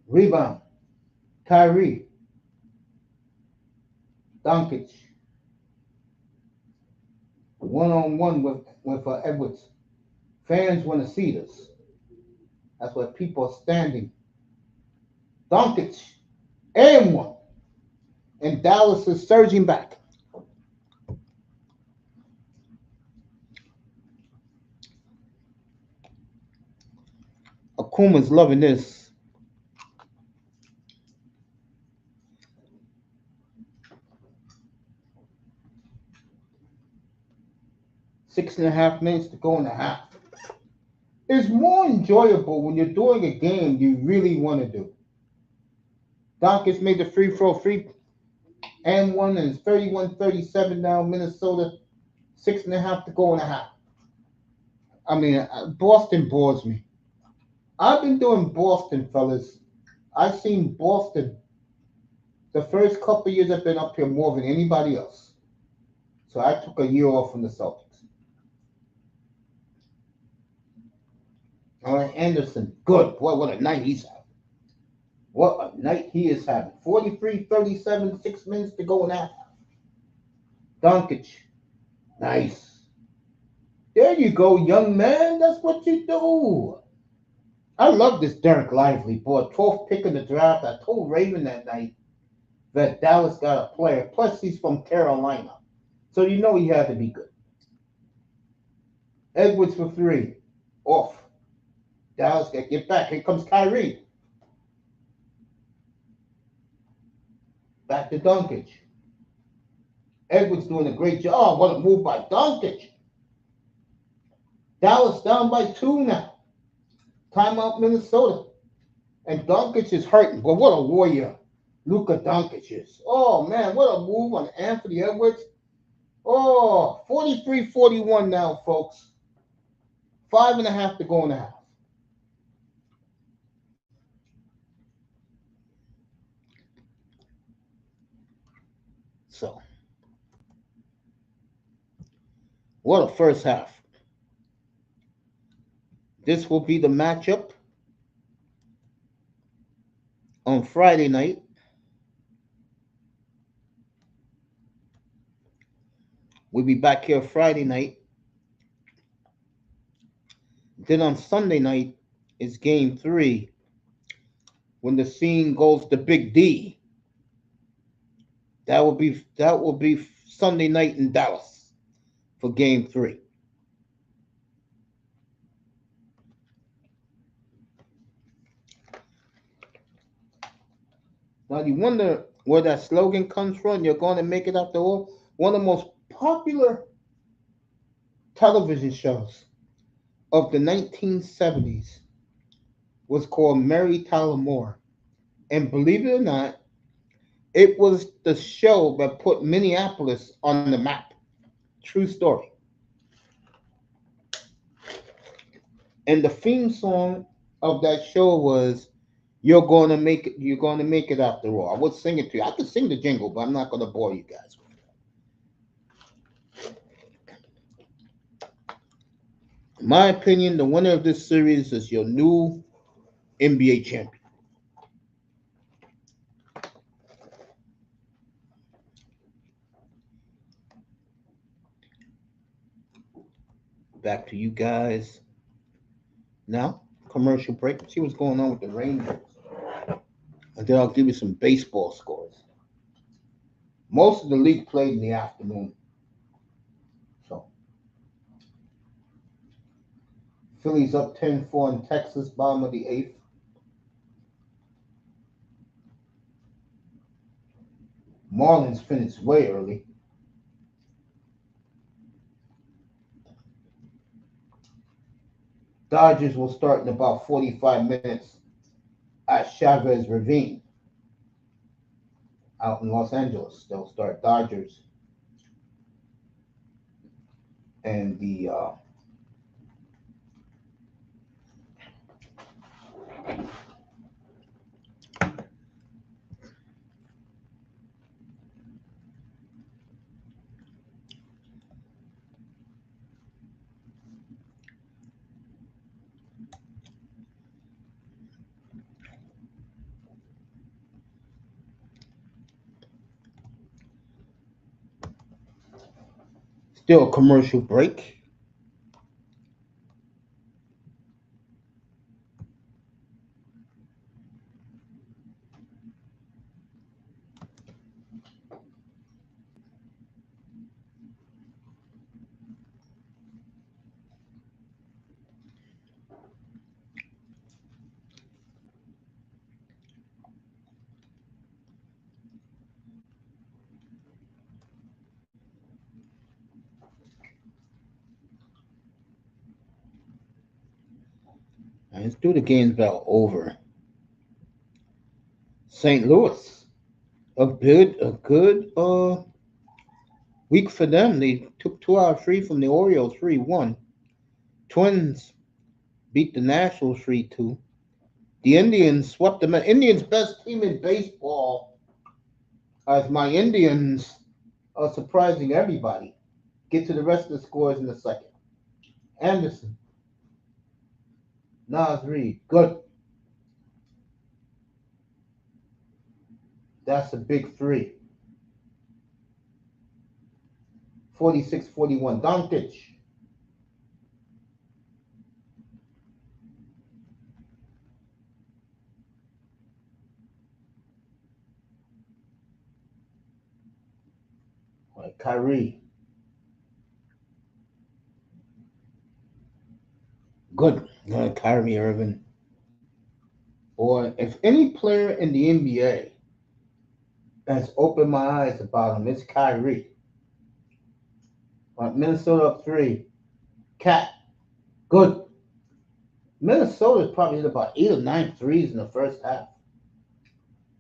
Rebound. Kyrie. Doncic. One-on-one with Edwards. Fans want to see this. That's why people are standing. Doncic. And 1. And Dallas is surging back. Akuma's loving this. Six and a half minutes to go in a half. It's more enjoyable when you're doing a game you really want to do. Doncic made the free throw and 1, and it's 31-37 now. Minnesota, 6.5 to go in a half. I mean, Boston bores me. I've been doing Boston, fellas. I've seen Boston the first couple of years I've been up here more than anybody else. So I took a year off from the Celtics. All right, Anderson, good. Boy, what a night he's having. What a night he is having. 43-37, 6 minutes to go in that. Doncic, nice. There you go, young man. That's what you do. I love this Derek Lively, boy. 12th pick in the draft. I told Raven that night that Dallas got a player. Plus, he's from Carolina. So you know he had to be good. Edwards for 3. Off. Dallas got to get back. Here comes Kyrie. Back to Doncic. Edwards doing a great job. Oh, what a move by Doncic. Dallas down by 2 now. Timeout Minnesota. And Doncic is hurting. But what a warrior Luka Doncic is. Oh, man, what a move on Anthony Edwards. Oh, 43-41 now, folks. 5.5 to go in a half. So, what a first half. This will be the matchup on Friday night. We'll be back here Friday night. Then on Sunday night is game 3 when the scene goes to Big D. That will be Sunday night in Dallas for game 3. Now you wonder where that slogan comes from. You're going to make it after all. One of the most popular television shows of the 1970s was called Mary Tyler Moore. And believe it or not, it was the show that put Minneapolis on the map. True story. And the theme song of that show was You're gonna make it after all. I would sing it to you. I could sing the jingle, but I'm not gonna bore you guys with it. In my opinion, the winner of this series is your new NBA champion. back to you guys now. Commercial break. See what's going on with the Rangers. And then I'll give you some baseball scores. Most of the league played in the afternoon. So Phillies up 10-4 in Texas, bottom of the eighth. Marlins finished way early. Dodgers will start in about 45 minutes at Chavez Ravine out in Los Angeles. They'll start Dodgers and the still a commercial break. And let's do the games bell over. St. Louis, a good week for them. They took 2 out of 3 from the Orioles, 3-1. Twins beat the Nationals 3-2. The Indians swept them. Indians' best team in baseball, as my Indians are surprising everybody. Get to the rest of the scores in a second. Anderson, Nas Reed, good. That's a big 3. 46-41. Doncic. Kyrie. Good. Kyrie Irving. Or if any player in the NBA has opened my eyes about him, it's Kyrie. Minnesota up 3. K.A.T. Good. Minnesota's probably hit about 8 or 9 threes in the first half.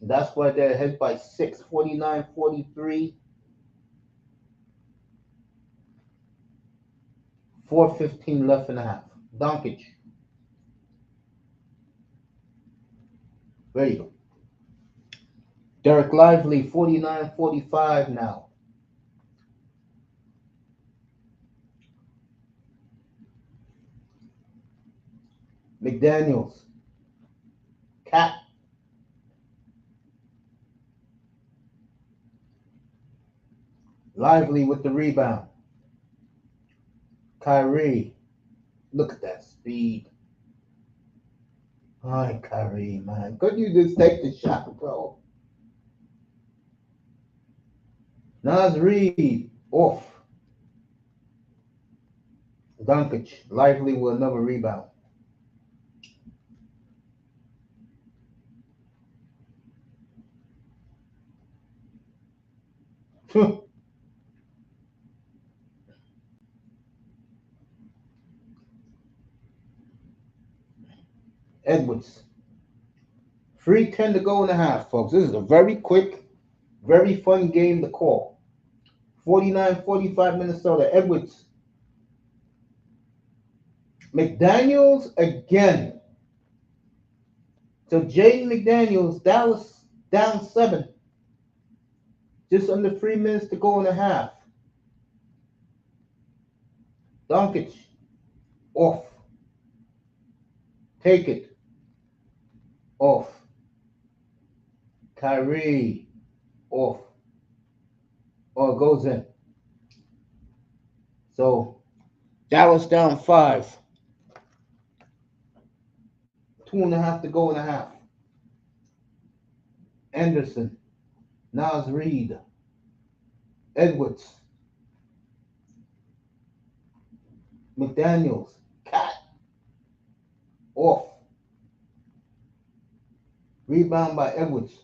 That's why they're ahead by 6, 49-43. 4:15 left in the half. Doncic. There you go. Derek Lively, 49-45 now. McDaniels. K.A.T. Lively with the rebound. Kyrie. Look at that speed. All right, Kyrie, man. Couldn't you just take the shot, bro? Nas Reed, off. Doncic, Lively with another rebound. Edwards. 3:10 to go in the half, folks. This is a very quick, very fun game to call. 49-45 Minnesota. Edwards. McDaniels again. So Jaden McDaniels, Dallas down 7. Just under 3 minutes to go in the half. Doncic. Off. Take it. Off. Kyrie. Off. Or goes in. So Dallas down 5. 2.5 to go in a half. Anderson, Nas Reed, Edwards, McDaniels, K.A.T, off. Rebound by Edwards.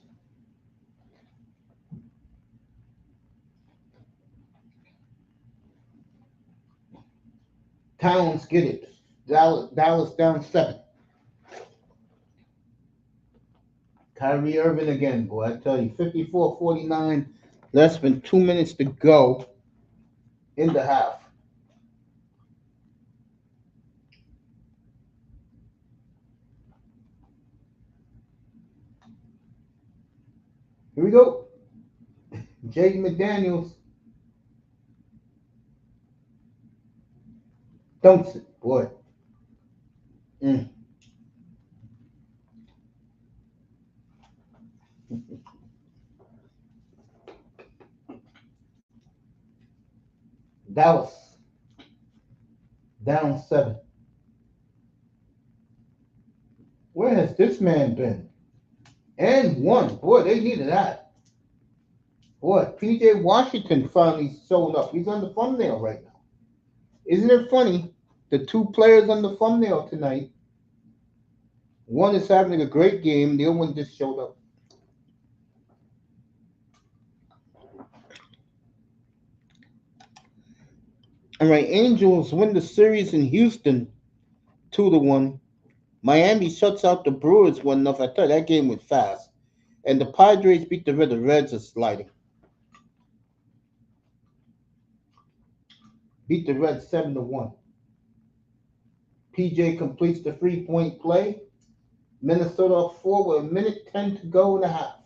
Towns get it. Dallas down 7. Kyrie Irving again, boy. I tell you, 54-49. Less than 2 minutes to go in the half. Here we go. Jaden McDaniels dunks it, boy. Dallas down 7. Where has this man been? And 1. Boy, they needed that. Boy, P.J. Washington finally showed up. He's on the thumbnail right now. Isn't it funny? The 2 players on the thumbnail tonight, one is having a great game, the other one just showed up. All right, Angels win the series in Houston 2-1. Miami shuts out the Brewers 1-0. I tell you, that game went fast. And the Padres beat the Reds. The Reds are sliding. Beat the Reds 7-1. PJ completes the 3-point play. Minnesota up 4 with 1:10 to go in the half.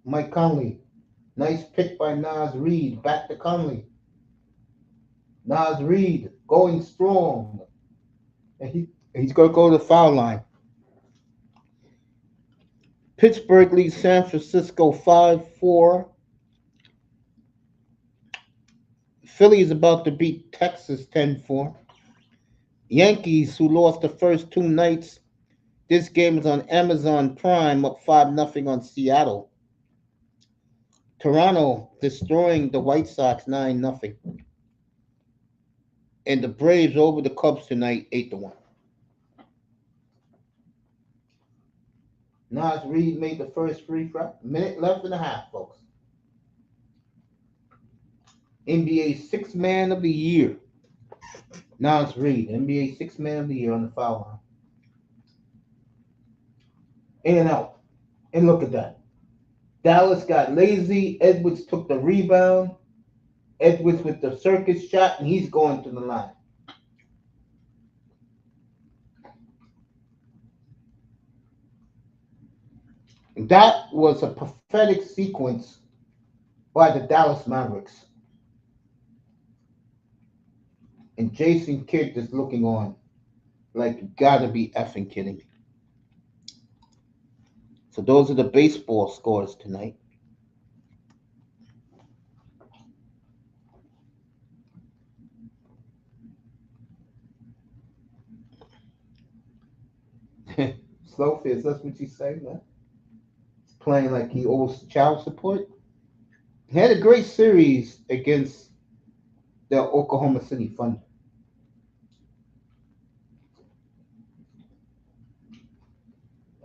Mike Conley. Nice pick by Nas Reed. Back to Conley. Nas Reed going strong. And he's going to go to the foul line. Pittsburgh leads San Francisco 5-4. Philly is about to beat Texas 10-4. Yankees, who lost the first 2 nights. This game is on Amazon Prime, up 5-0 on Seattle. Toronto destroying the White Sox 9-0. And the Braves over the Cubs tonight 8-1. Nas Reed made the first free throw. Minute left in the half, folks. NBA 6th Man of the Year. Nas Reed, NBA 6th Man of the Year on the foul line. In and out. And look at that. Dallas got lazy. Edwards took the rebound. Edwards with the circus shot, and he's going to the line. That was a pathetic sequence by the Dallas Mavericks. And Jason Kidd is looking on like, you gotta be effing kidding me. So those are the baseball scores tonight. Slow Fizz, that's what you say, man. He's playing like he owes child support. He had a great series against the Oklahoma City Thunder.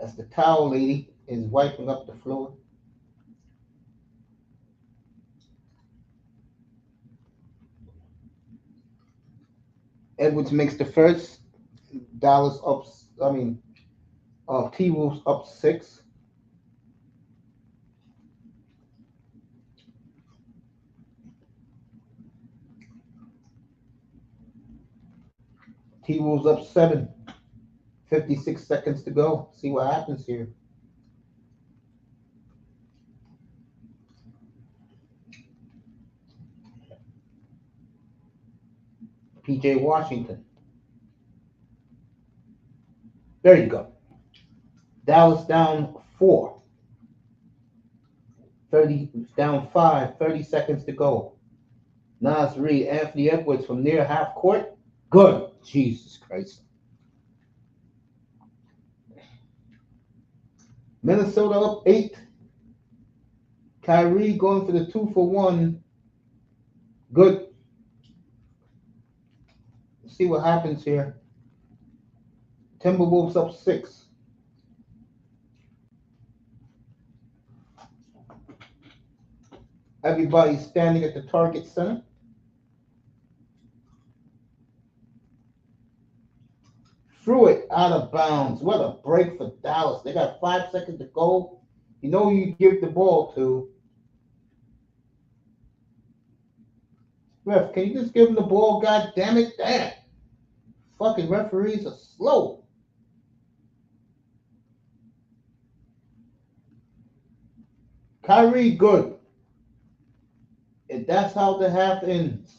As the towel lady is wiping up the floor. Edwards makes the first. Dallas up, T-Wolves up 6. T-Wolves up 7. 56 seconds to go. See what happens here. P.J. Washington. There you go. Dallas down 4. 30 down 5. 30 seconds to go. Nas Reed, Anthony Edwards from near half court. Good. Jesus Christ. Minnesota up 8. Kyrie going for the 2-for-1. Good. Let's see what happens here. Timberwolves up 6. Everybody's standing at the target center. Threw it out of bounds. What a break for Dallas. They got 5 seconds to go. You know who you give the ball to. Ref, can you just give him the ball? God damn it. Damn. Fucking referees are slow. Kyrie, good. And that's how the half ends.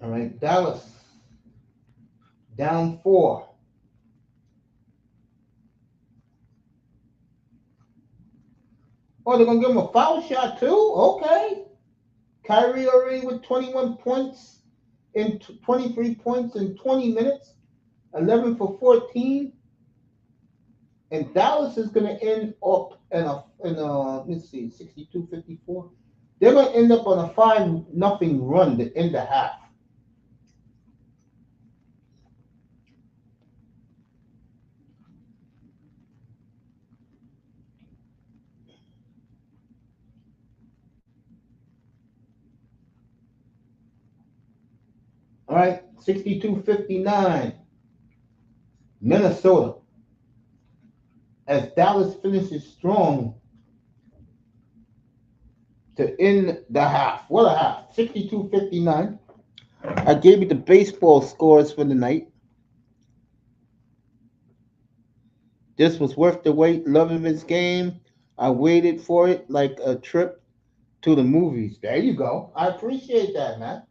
All right, Dallas down 4. Oh, they're going to give him a foul shot too? Okay. Kyrie already with 21 points in 23 points in 20 minutes, 11 for 14. And Dallas is going to end up let's see, 62-54. They're going to end up on a 5-0 run to end the half. All right, 62-59. Minnesota. As Dallas finishes strong to end the half. What a half. 62-59. I gave you the baseball scores for the night. This was worth the wait. Loving this game. I waited for it like a trip to the movies. There you go. I appreciate that, man.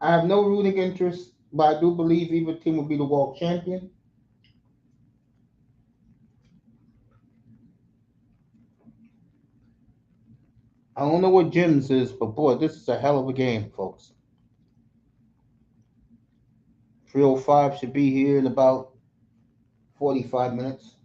I have no rooting interest, but I do believe either team will be the world champion. I don't know what Jim's is, but boy, this is a hell of a game, folks. 305 should be here in about 45 minutes.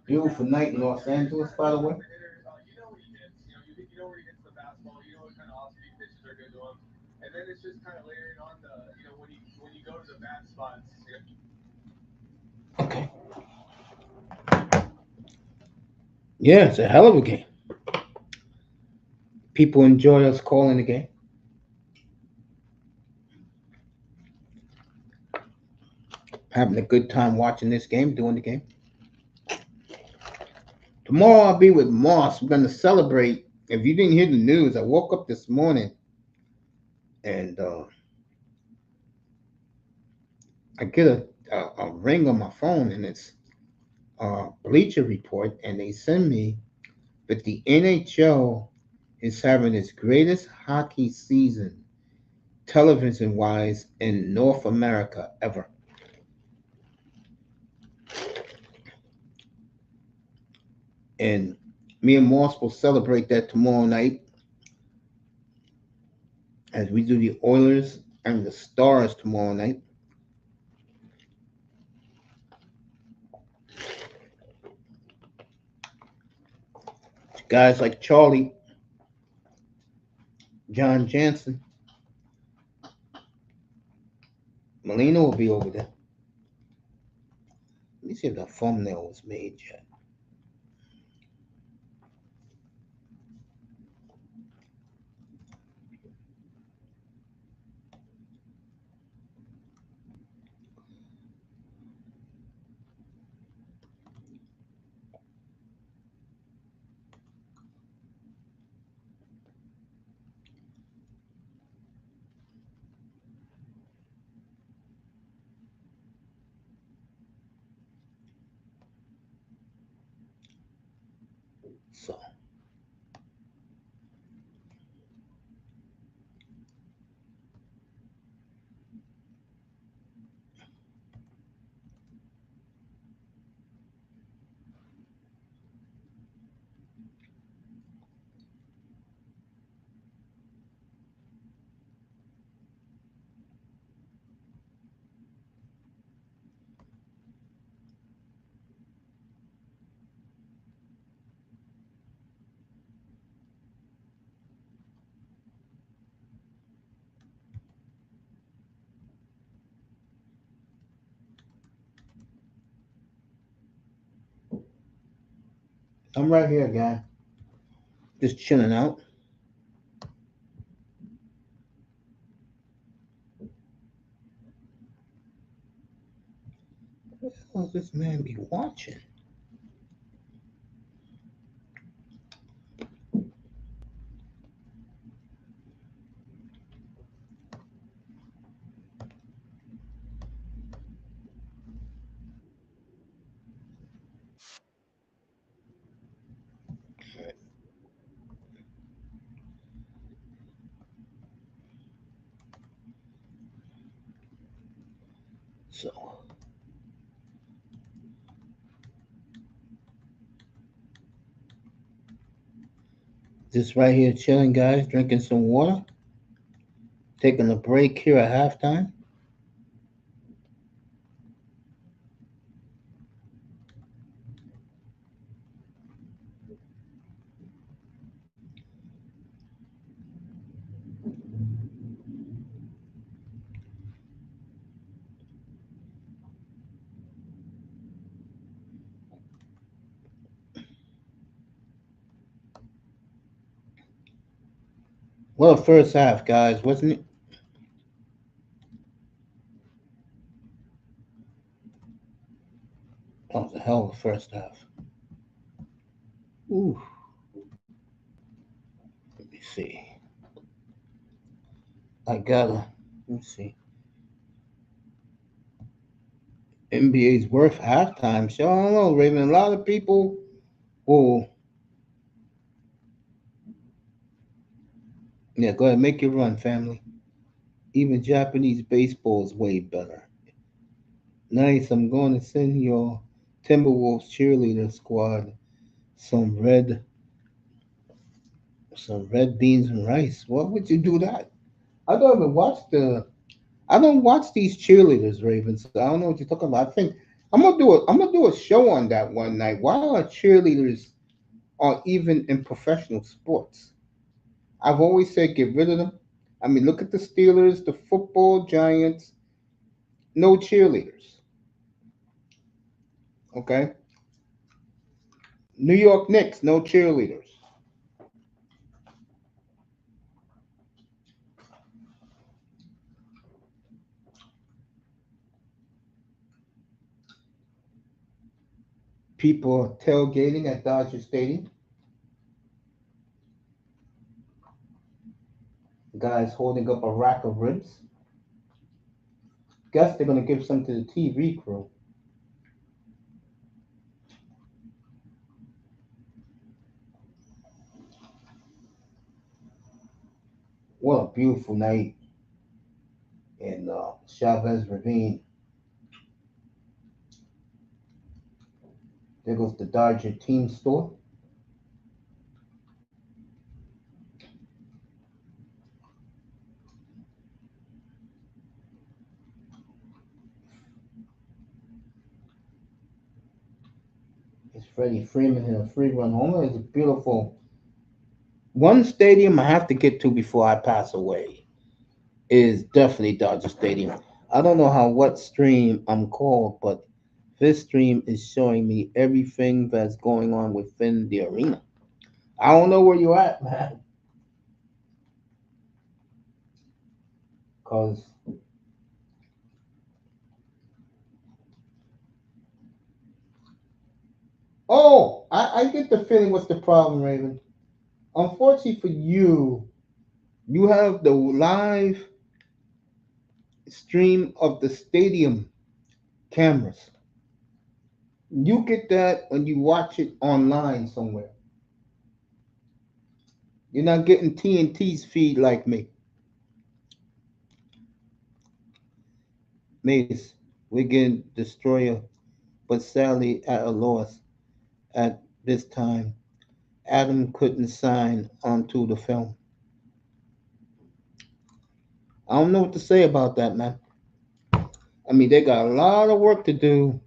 Beautiful night in Los Angeles, by the way. Okay. Yeah, it's a hell of a game. People enjoy us calling the game. Having a good time watching this game, doing the game. Tomorrow I'll be with Moss. We're going to celebrate. If you didn't hear the news, I woke up this morning and I get a ring on my phone, and it's Bleacher Report, and they send me that the NHL is having its greatest hockey season, television-wise, in North America ever. And me and Moss will celebrate that tomorrow night as we do the Oilers and the Stars tomorrow night. Guys like Charlie, John Jansen, Melina will be over there. Let me see if the thumbnail was made yet. So I'm right here, guy. Just chilling out. What the hell this man be watching? So just right here chilling, guys, drinking some water, taking a break here at halftime. Well, first half, guys, wasn't it? That was a hell of a first half. Ooh, let me see. I gotta, let me see. NBA's worth halftime show. I don't know, Raven. A lot of people will, yeah, go ahead, make your run, family. Even Japanese baseball is way better. Nice, I'm going to send your Timberwolves cheerleader squad some some red beans and rice. Why would you do that? I don't even watch the. I don't watch these cheerleaders, Ravens. So I don't know what you're talking about. I think I'm gonna do a show on that one night. Why are cheerleaders are even in professional sports? I've always said get rid of them. I mean, look at the Steelers, the football giants. No cheerleaders. Okay, New York Knicks, no cheerleaders. People tailgating at Dodger Stadium. Guys holding up a rack of ribs. Guess they're gonna give some to the TV crew. What a beautiful night in Chavez Ravine. There goes the Dodger team store. It's Freddie Freeman in a free run homer. It's a beautiful one stadium I have to get to before I pass away is definitely Dodger Stadium. I don't know how what stream I'm called, but this stream is showing me everything that's going on within the arena. I don't know where you're at, man. Cause I get the feeling what's the problem, Raven. Unfortunately for you, you have the live stream of the stadium cameras. You get that when you watch it online somewhere. You're not getting TNT's feed like me. Mace, we're getting Destroyer, but sadly at a loss at this time. Adam couldn't sign onto the film. I don't know what to say about that, man. I mean, they got a lot of work to do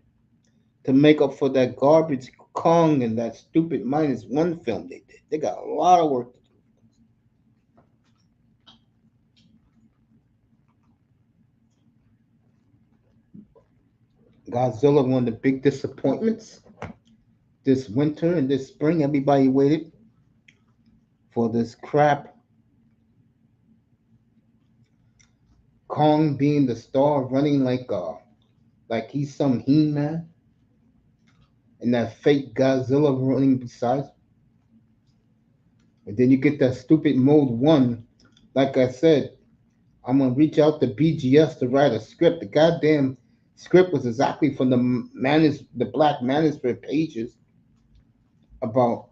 to make up for that garbage Kong and that stupid -1 film they did. They got a lot of work to do. Godzilla, one of the big disappointments this winter and this spring. Everybody waited for this crap Kong being the star, running like he's some He-Man, and that fake Godzilla running beside. And then you get that stupid Mode 1. Like I said, I'm gonna reach out to BGS to write a script. The goddamn script was exactly from the Black Manosphere pages about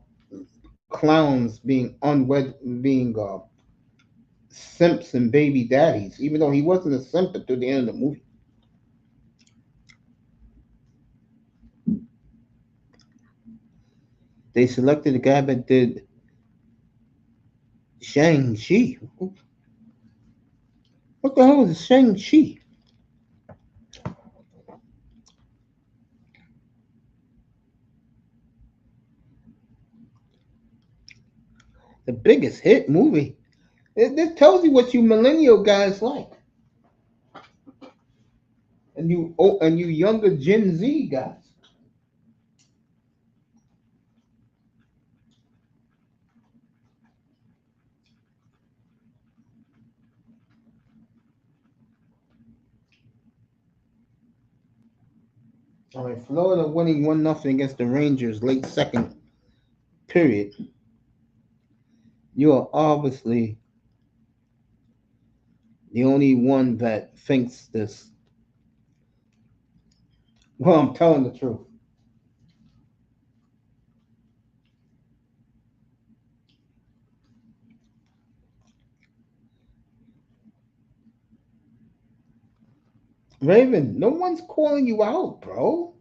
clowns being unwed, being simps and baby daddies, even though he wasn't a simp until the end of the movie. They selected a guy that did Shang-Chi. What the hell is Shang-Chi? The biggest hit movie. It tells you what you millennial guys like, and you younger Gen Z guys. All right, Florida winning 1-0 against the Rangers late second period. You are obviously the only one that thinks this. Well, I'm telling the truth. Raven, no one's calling you out, bro.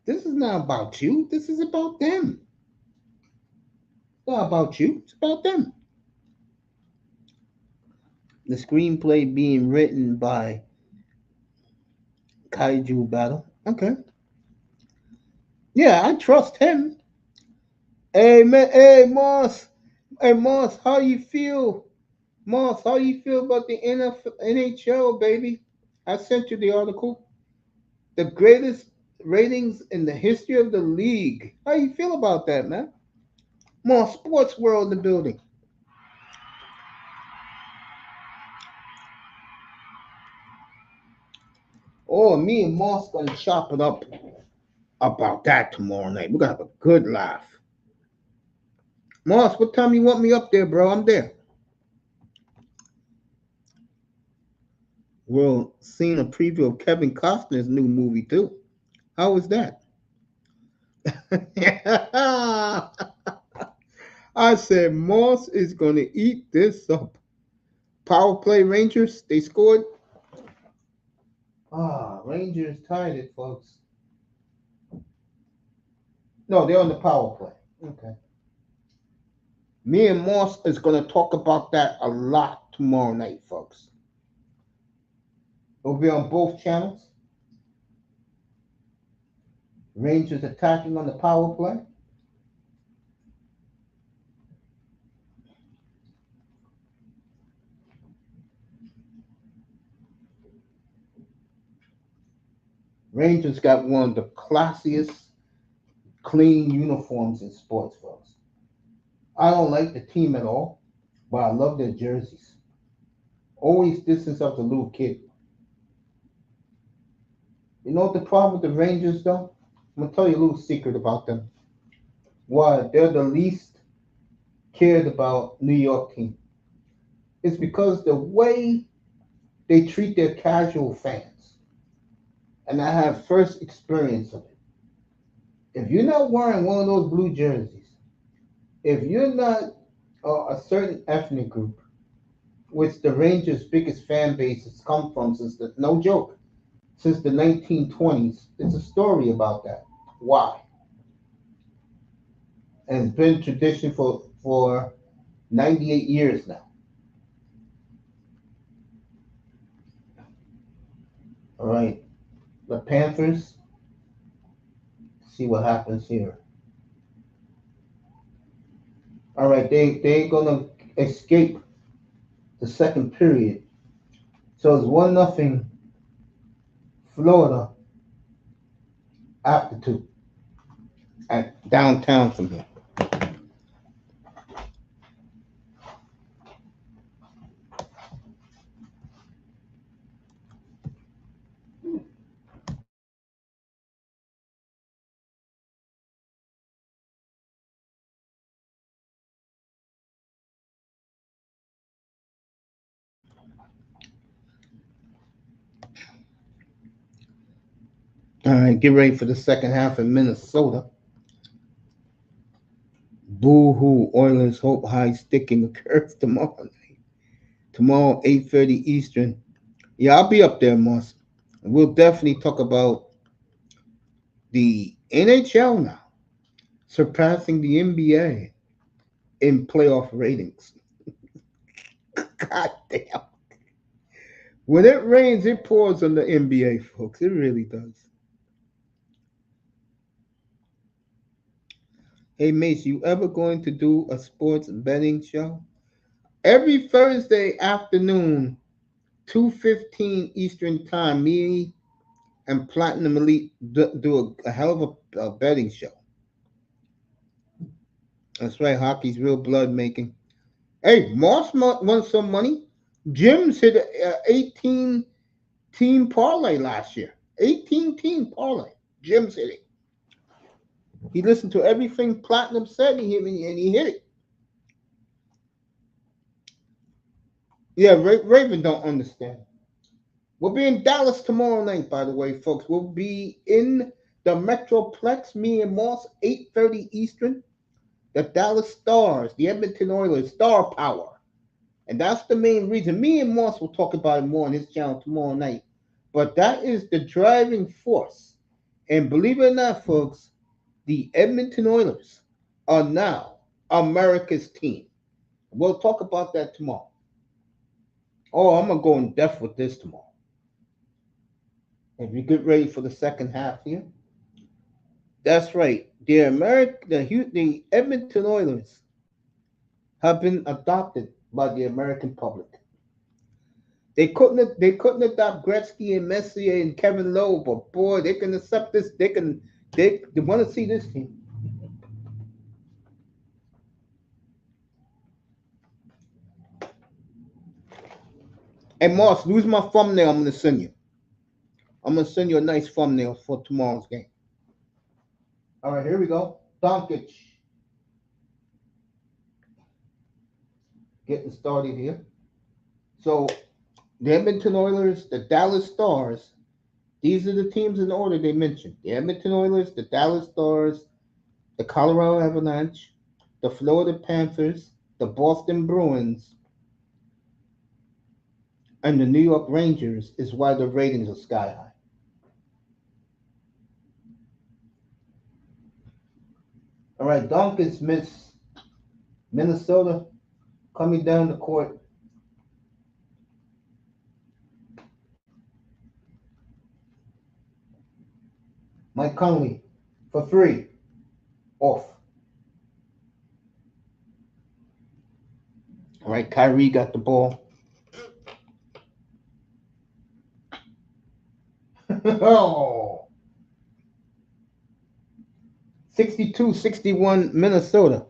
This is not about you. This is about them. It's not about you. It's about them. The screenplay being written by Kaiju Battle. Okay. Yeah, I trust him. Hey, man. Hey, Moss. Hey, Moss, how you feel? Moss, how you feel about the NHL, baby? I sent you the article. The greatest ratings in the history of the league. How you feel about that, man? More sports world in the building. Oh, me and Moss gonna chop it up about that tomorrow night. We're gonna have a good laugh. Moss, what time you want me up there, bro? I'm there. We're seeing a preview of Kevin Costner's new movie too. How was that? I said Moss is gonna eat this up. Power play Rangers, they scored. Rangers tied it, folks. No, they're on the power play. Okay. Me and Moss is gonna talk about that a lot tomorrow night, folks. It'll be on both channels. Rangers attacking on the power play. Rangers got one of the classiest clean uniforms in sports, folks. I don't like the team at all, but I love their jerseys. Always distance of the little kid. You know what the problem with the Rangers, though? I'm gonna tell you a little secret about them. Why they're the least cared about New York team. It's because the way they treat their casual fans, and I have first experience of it. If you're not wearing one of those blue jerseys, if you're not a certain ethnic group, which the Rangers' biggest fan base has come from since the no joke, since the 1920s, it's a story about that. Why? And it's been tradition for 98 years now. All right, the Panthers. See what happens here. All right, they're gonna escape the second period. So it's 1-0 Florida after two at downtown from here. All right, get ready for the second half in Minnesota. Boo hoo, Oilers hope high sticking occurs tomorrow night. Tomorrow, 8:30 Eastern. Yeah, I'll be up there, Moss. We'll definitely talk about the NHL now, surpassing the NBA in playoff ratings. God damn. When it rains, it pours on the NBA, folks. It really does. Hey, Mace, you ever going to do a sports betting show? Every Thursday afternoon, 2:15 Eastern Time, me and Platinum Elite do a hell of a betting show. That's right, hockey's real blood making. Hey, Moss won some money. Jim's hit a 18 team parlay last year. 18 team parlay. Jim's hit it. He listened to everything Platinum said and he hit it. Yeah, Raven don't understand. We'll be in Dallas tomorrow night, by the way, folks. We'll be in the Metroplex, me and Moss, 8:30 Eastern. The Dallas Stars, the Edmonton Oilers, Star Power. And that's the main reason. Me and Moss will talk about it more on his channel tomorrow night. But that is the driving force. And believe it or not, folks, the Edmonton Oilers are now America's team. We'll talk about that tomorrow. Oh, I'm going to go in depth with this tomorrow. If you get ready for the second half here. That's right. The Edmonton Oilers have been adopted by the American public. They couldn't adopt Gretzky and Messier and Kevin Lowe, but boy, they can accept this. They want to see this team. Hey Moss, lose my thumbnail. I'm gonna send you. I'm gonna send you a nice thumbnail for tomorrow's game. All right, here we go. Doncic getting started here. So the Edmonton Oilers, the Dallas Stars. These are the teams in order they mentioned: the Edmonton Oilers, the Dallas Stars, the Colorado Avalanche, the Florida Panthers, the Boston Bruins, and the New York Rangers is why the ratings are sky high. All right, Donkeys miss Minnesota coming down the court. Mike Conley for three, off. All right, Kyrie got the ball. Oh, 62-61 Minnesota.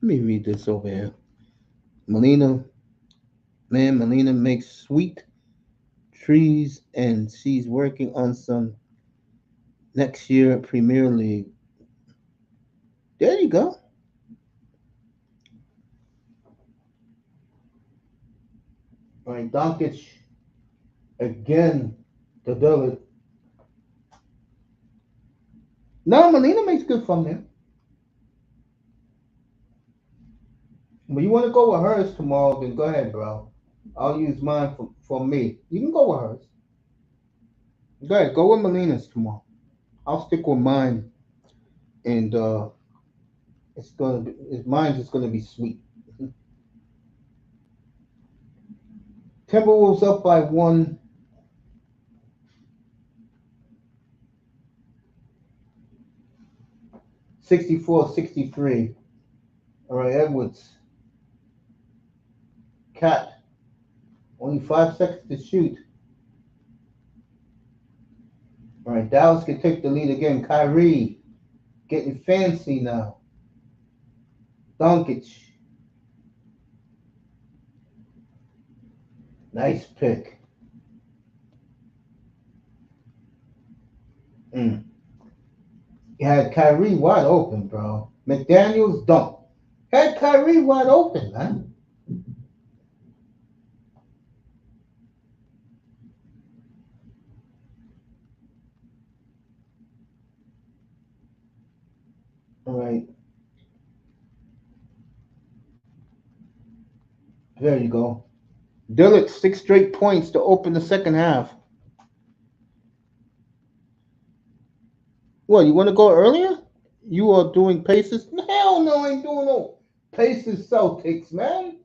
Let me read this over here. Melina makes sweet trees and she's working on some next year Premier League. There you go. All right, Doncic again to Dillard. No, Melina makes good from him. But you want to go with hers tomorrow, then go ahead, bro. I'll use mine for me. You can go with hers. Go ahead, go with Melina's tomorrow. I'll stick with mine, and mine's just gonna be sweet. Timberwolves up by 1. 64-63. All right, Edwards. K.A.T. Only 5 seconds to shoot. All right, Dallas can take the lead again. Kyrie getting fancy now. Doncic. Nice pick. You had Kyrie wide open, bro. McDaniels dunk. Had Kyrie wide open, man. All right. There you go. Dillard, 6 straight points to open the second half. What, you want to go earlier? You are doing Pacers? Hell no, I ain't doing no Pacers Celtics, man.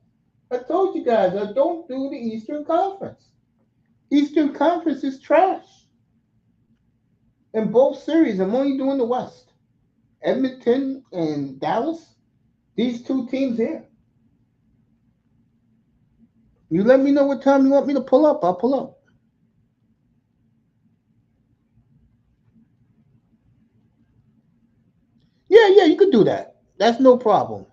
I told you guys, I don't do the Eastern Conference. Eastern Conference is trash. In both series, I'm only doing the West. Edmonton and Dallas, these 2 teams here. You let me know what time you want me to pull up. I'll pull up. Yeah, you could do that. That's no problem.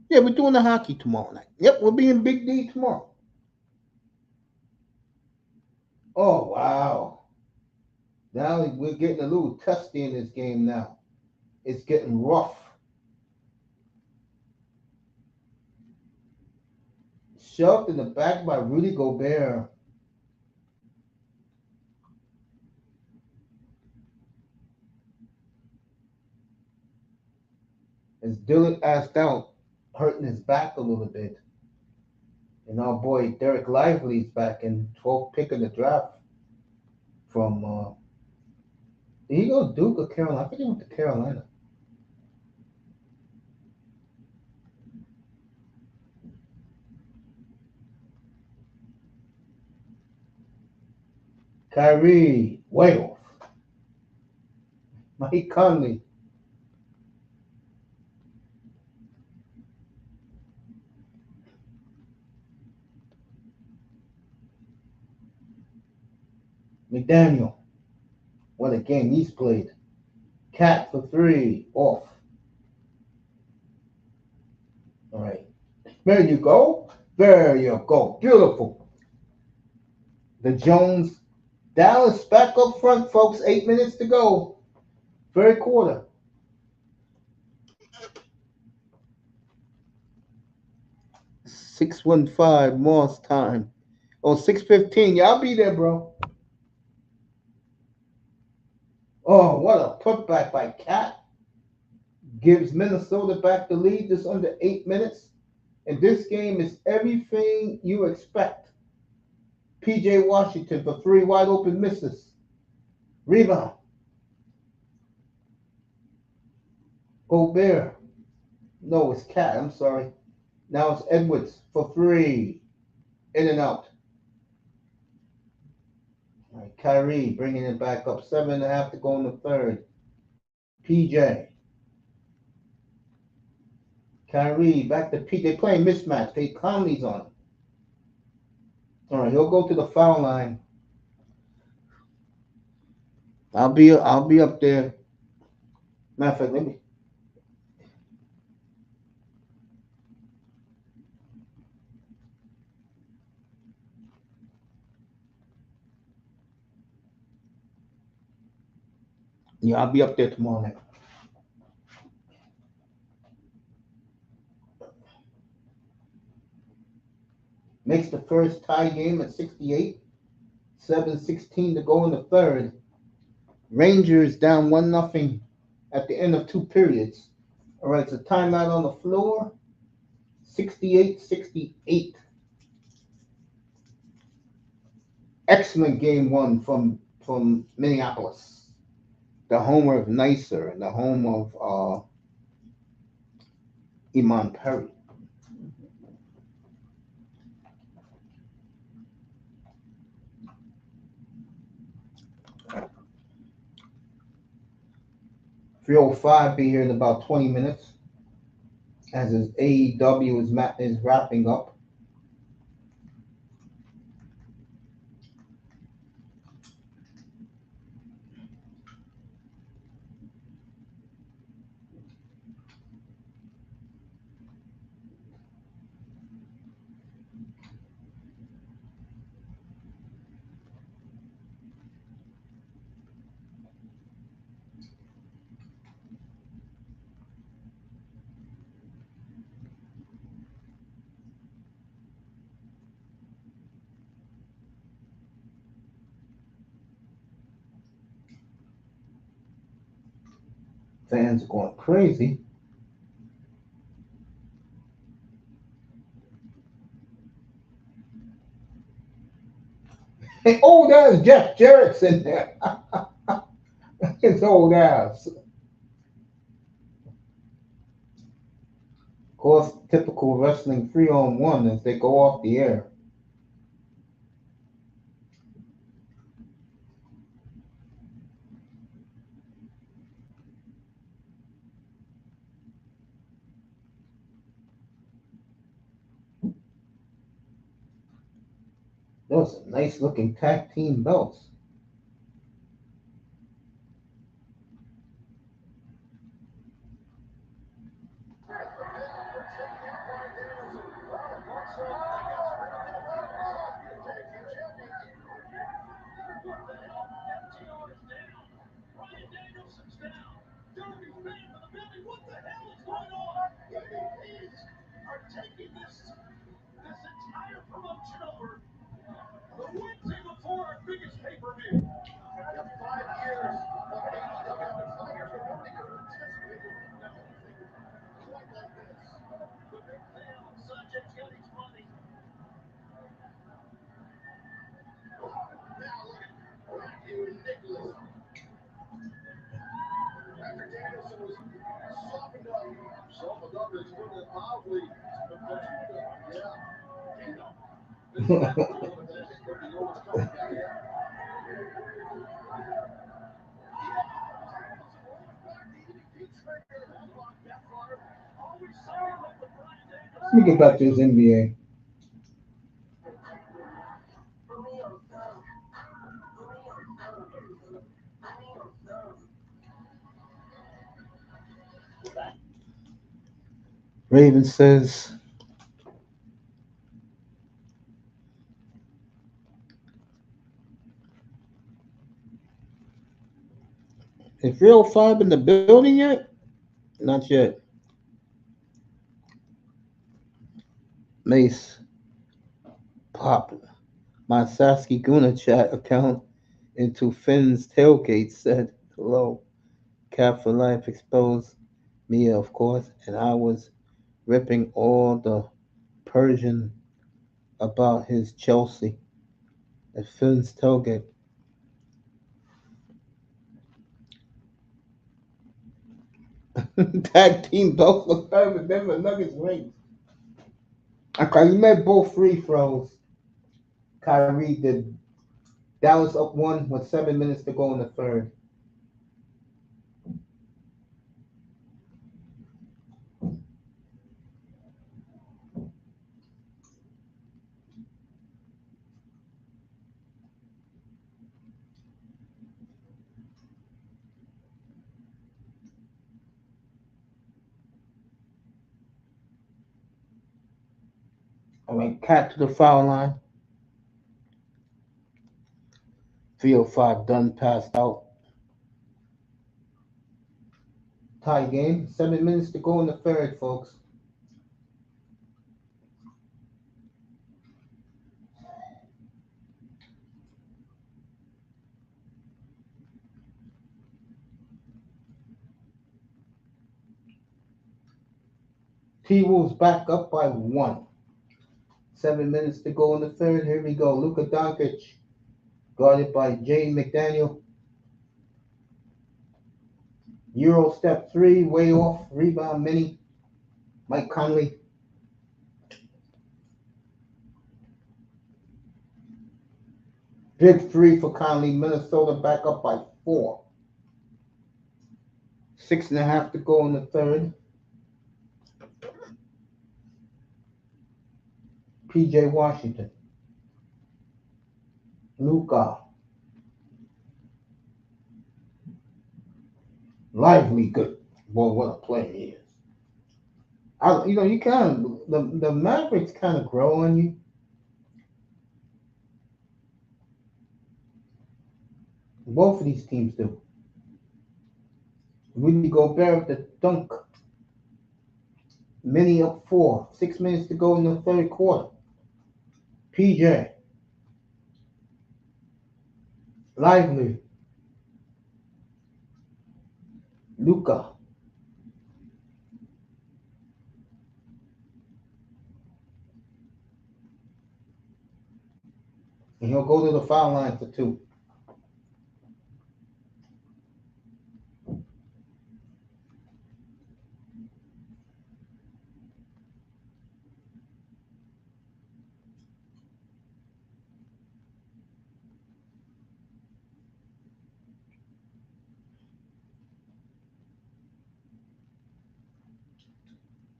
Yeah, we're doing the hockey tomorrow night. Yep, we'll be in Big D tomorrow. Oh, wow. Now we're getting a little testy in this game now. It's getting rough. Shoved in the back by Rudy Gobert. As Dillard asked out, hurting his back a little bit. And our boy Derek Lively's back in 12th pick of the draft from did he go Duke or Carolina? I think he went to Carolina. Kyrie, way off. Mike Conley. McDaniel. What a game he's played. Cat for 3, off. All right. There you go. There you go. Beautiful. The Jones. Dallas back up front, folks. 8 minutes to go. Third quarter. 6:15 Moss time. Oh, 6:15. Y'all be there, bro. Oh, what a putback by Cat. Gives Minnesota back the lead just under 8 minutes. And this game is everything you expect. P.J. Washington for 3 wide open misses. Rebound. Gobert. No, it's Cat. I'm sorry. Now it's Edwards for 3. In and out. All right, Kyrie bringing it back up. 7.5 to go in the third. PJ. Kyrie back to PJ. Playing mismatch. Conley's on him. All right, he'll go to the foul line. I'll be up there. Matter of fact, let me. Yeah, I'll be up there tomorrow night. Makes the first tie game at 68. 7:16 to go in the third. Rangers down 1-0 at the end of two periods. All right, so timeout on the floor. 68-68. Excellent game one from Minneapolis, the home of Nicer and the home of Iman Perry. .305 be here in about 20 minutes as his AEW is wrapping up. Fans are going crazy. Hey, oh, there's Jeff Jarrett's in there. His old ass. Of course, typical wrestling 3-on-1 as they go off the air. Those are nice looking tag team belts. Let me get back to this NBA. Raven says is Real Five in the building yet? Not yet. Mace Pop my Sasky Guna chat account into Finn's tailgate said hello. Cap for Life exposed me, of course, and I was ripping all the Persian about his Chelsea at Finn's tailgate. Tag team both for Denver Nuggets rings. Okay, you made both free throws. Kyrie did. Dallas up one with 7 minutes to go in the third. All right, K.A.T to the foul line. 3:05 done, passed out. Tie game. 7 minutes to go in the third, folks. T-Wolves back up by 1. 7 minutes to go in the third. Here we go. Luka Doncic guarded by Jaden McDaniel. Euro step 3, way off. Rebound, Minny. Mike Conley. Big 3 for Conley. Minnesota back up by 4. 6.5 to go in the third. P.J. Washington. Luka. Lively, good. Boy, what a player he is. You kind of the Mavericks kind of grow on you. Both of these teams do. Rudy Gobert the dunk. Minny up 4. 6 minutes to go in the third quarter. PJ. Lively. Luka. And he'll go to the foul line for 2.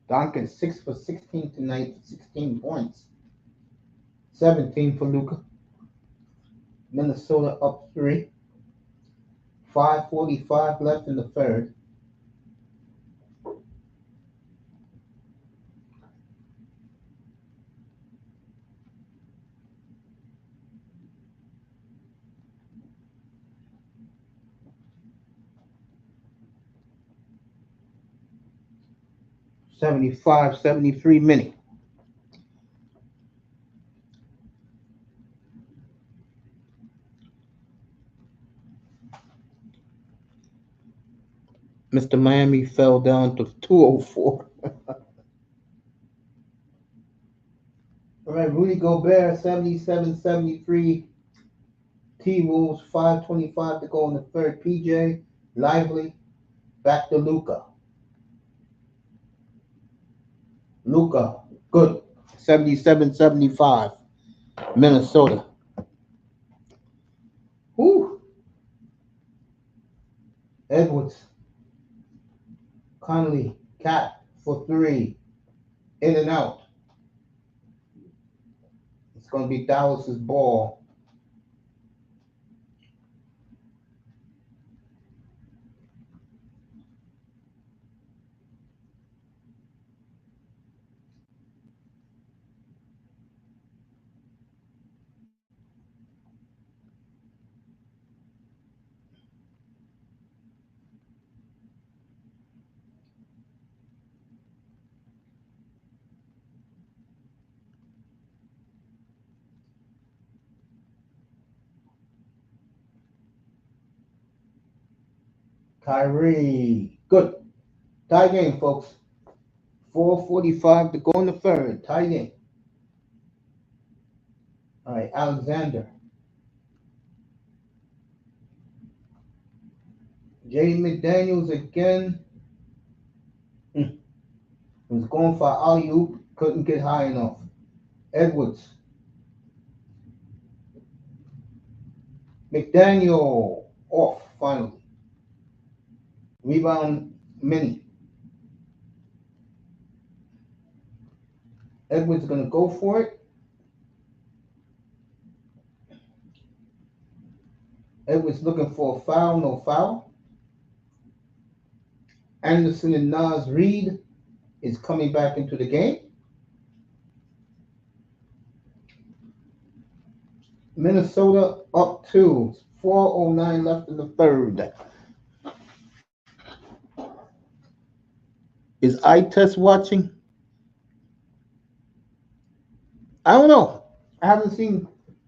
Duncan 6 for 16 tonight, 16 points. 17 for Luka. Minnesota up 3. 5:45 left in the third. $75-73 Minny. Mr. Miami fell down to 204. All right, Rudy Gobert, 77-73. T-Wolves, 5:25 to go in the third. PJ, Lively, back to Luka. Luka, good. 77-75. Minnesota. Whew. Edwards. Conley. K.A.T for 3. In and out. It's going to be Dallas's ball. Kyrie. Good. Tie game, folks. 4:45 to go in the third. Tie game. All right, Alexander. Jaden McDaniels again. Was going for alley-oop. Couldn't get high enough. Edwards. McDaniel off finally. Rebound, Minny. Edwards going to go for it. Edwards looking for a foul, no foul. Anderson and Naz Reid is coming back into the game. Minnesota up two. 4:09 left in the third. Is eye test watching? I don't know. I haven't seen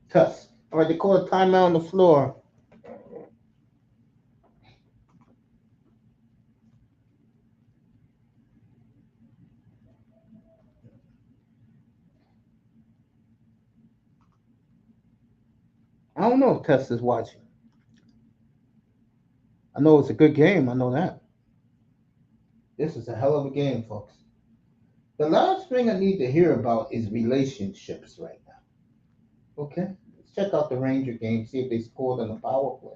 test. All right, they call a timeout on the floor. I don't know if Test is watching. I know it's a good game. I know that. This is a hell of a game, folks. The last thing I need to hear about is relationships right now. Okay? Let's check out the Ranger game, see if they scored on the power play.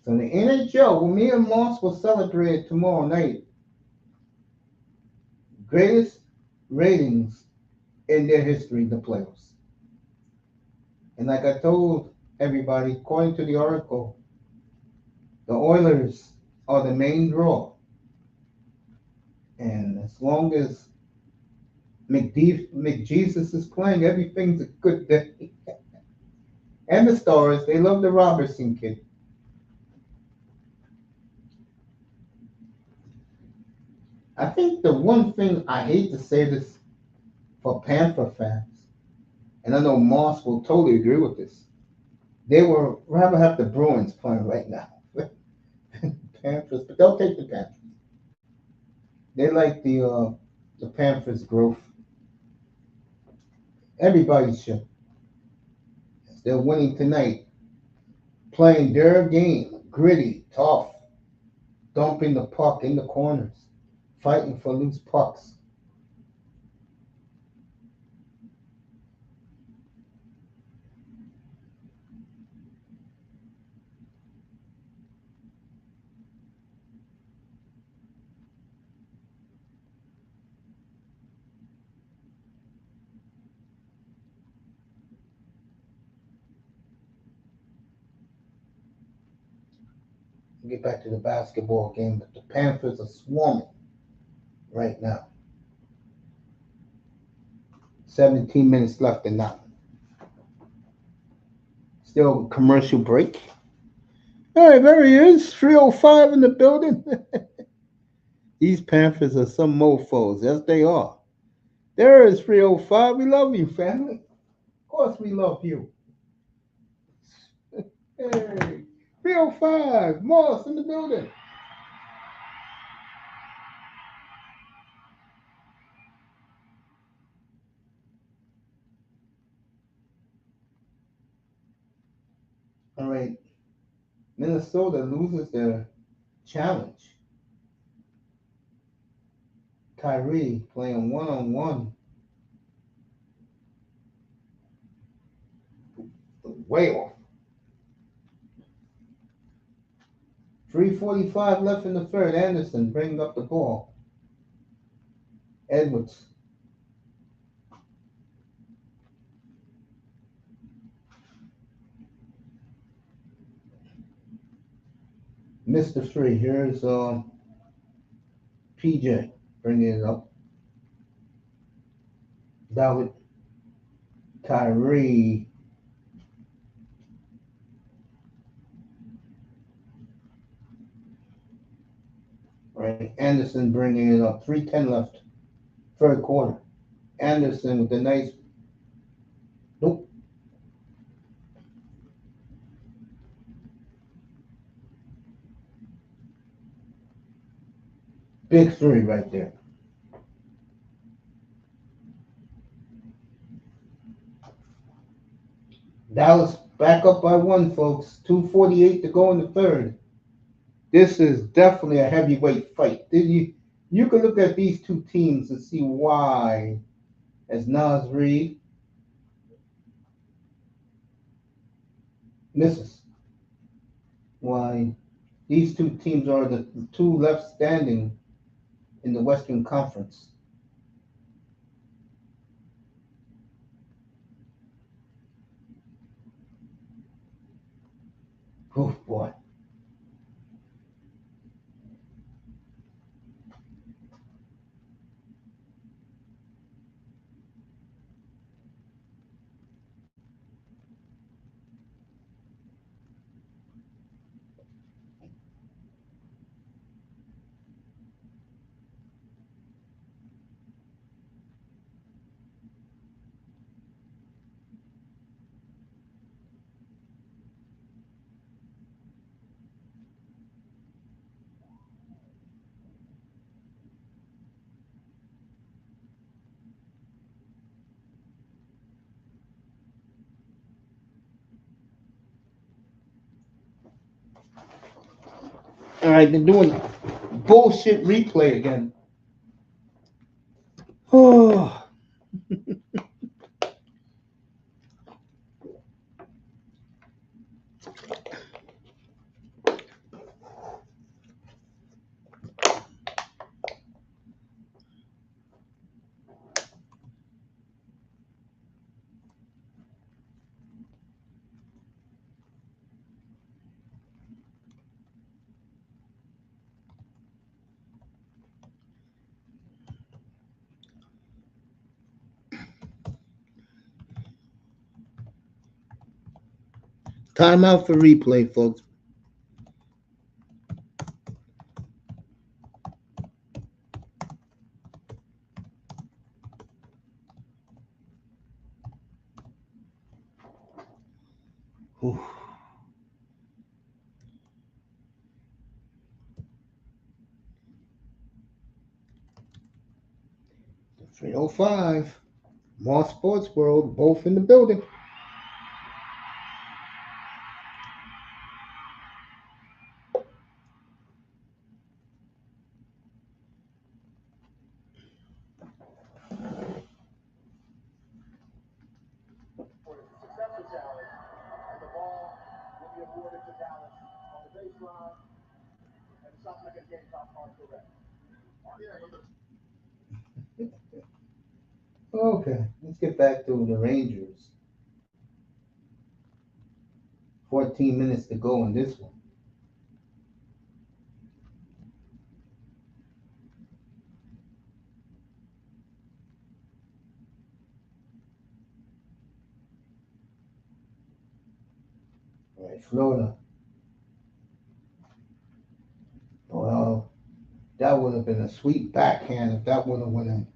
So the NHL, well, me and Moss will celebrate tomorrow night. Greatest ratings in their history, the playoffs. And like I told everybody, according to the article, the Oilers are the main draw. And as long as McJesus is playing, everything's a good day. And the Stars, they love the Robertson kid. I think the one thing I hate to say this for Panther fans, and I know Moss will totally agree with this, they would rather have the Bruins playing right now. Panthers, but they'll take the Panthers. They like the Panthers' growth. Everybody should. They're winning tonight, playing their game, gritty, tough, dumping the puck in the corners, fighting for loose pucks. Get back to the basketball game, but the Panthers are swarming right now. 17 minutes left in that one. Still commercial break. All right, there he is. 305 in the building. These Panthers are some mofos. Yes, they are. There is 305. We love you, family. Of course, we love you. Hey, 305. Moss in the building. All right. Minnesota loses their challenge. Kyrie playing one on one. Way off. 3:45 left in the third. Anderson bringing up the ball. Edwards. Missed the three. Here's PJ bringing it up. David Kyrie. Right. Anderson bringing it up. 3:10 left. Third quarter. Anderson with a nice. Nope. Big three right there. Dallas Back up by one, folks. 2:48 to go in the third. This is definitely a heavyweight fight. You can look at these two teams and see why, as Nas Reed misses, why these two teams are the two left standing in the Western Conference. Oh boy. All right, they're doing bullshit replay again. Oh, timeout for replay, folks. Ooh. 3:05. More Sports World, both in the building. Okay, let's get back to the Rangers. 14 minutes to go in this one. All right, Florida. Well, that would have been a sweet backhand if that would have went in.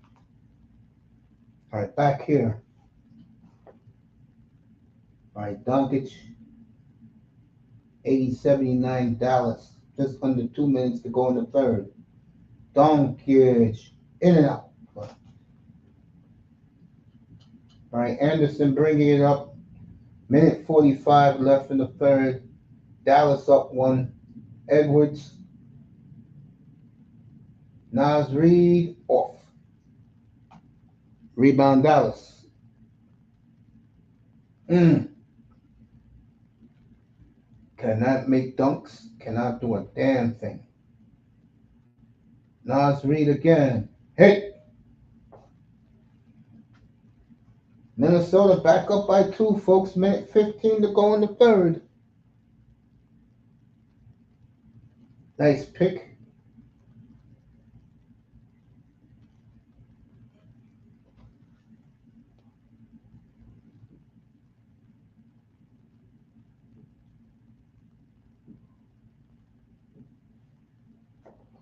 All right, back here. All right, Doncic, 80-79 Dallas. Just under 2 minutes to go in the third. Doncic, in and out. All right, Anderson bringing it up. Minute 45 left in the third. Dallas up one. Edwards. Nas Reed off. Rebound Dallas. Cannot make dunks. Cannot do a damn thing. Nas Reed again. Hit. Minnesota back up by two, folks. Minute 15 to go in the third. Nice pick.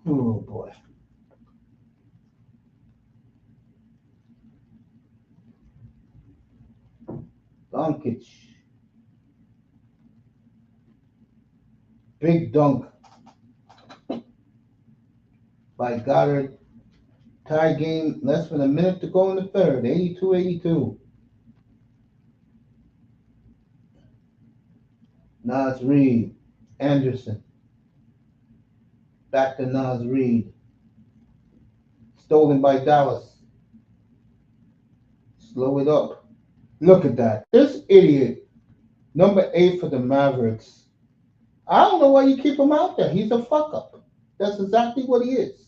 Oh boy. Doncic. Big dunk by Goddard. Tie game. Less than a minute to go in the third. 82-82. Nas Reed, Anderson, back to Nas Reed, stolen by Dallas. Slow it up. Look at that. This idiot, number 8 for the Mavericks. I don't know why you keep him out there. He's a fuck up. That's exactly what he is.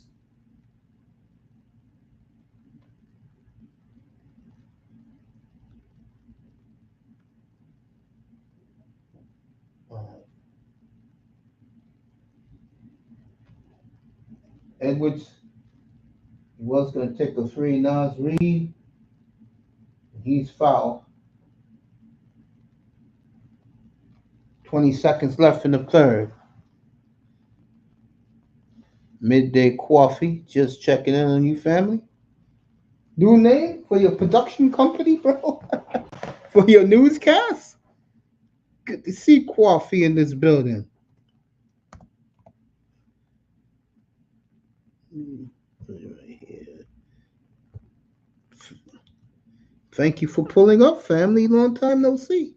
Edwards was going to take a three. Nas Reed, he's fouled. 20 seconds left in the third. Midday Coffee, just checking in on you, family. New name for your production company, bro? For your newscast? Good to see Coffee in this building. Thank you for pulling up, family. Long time no see.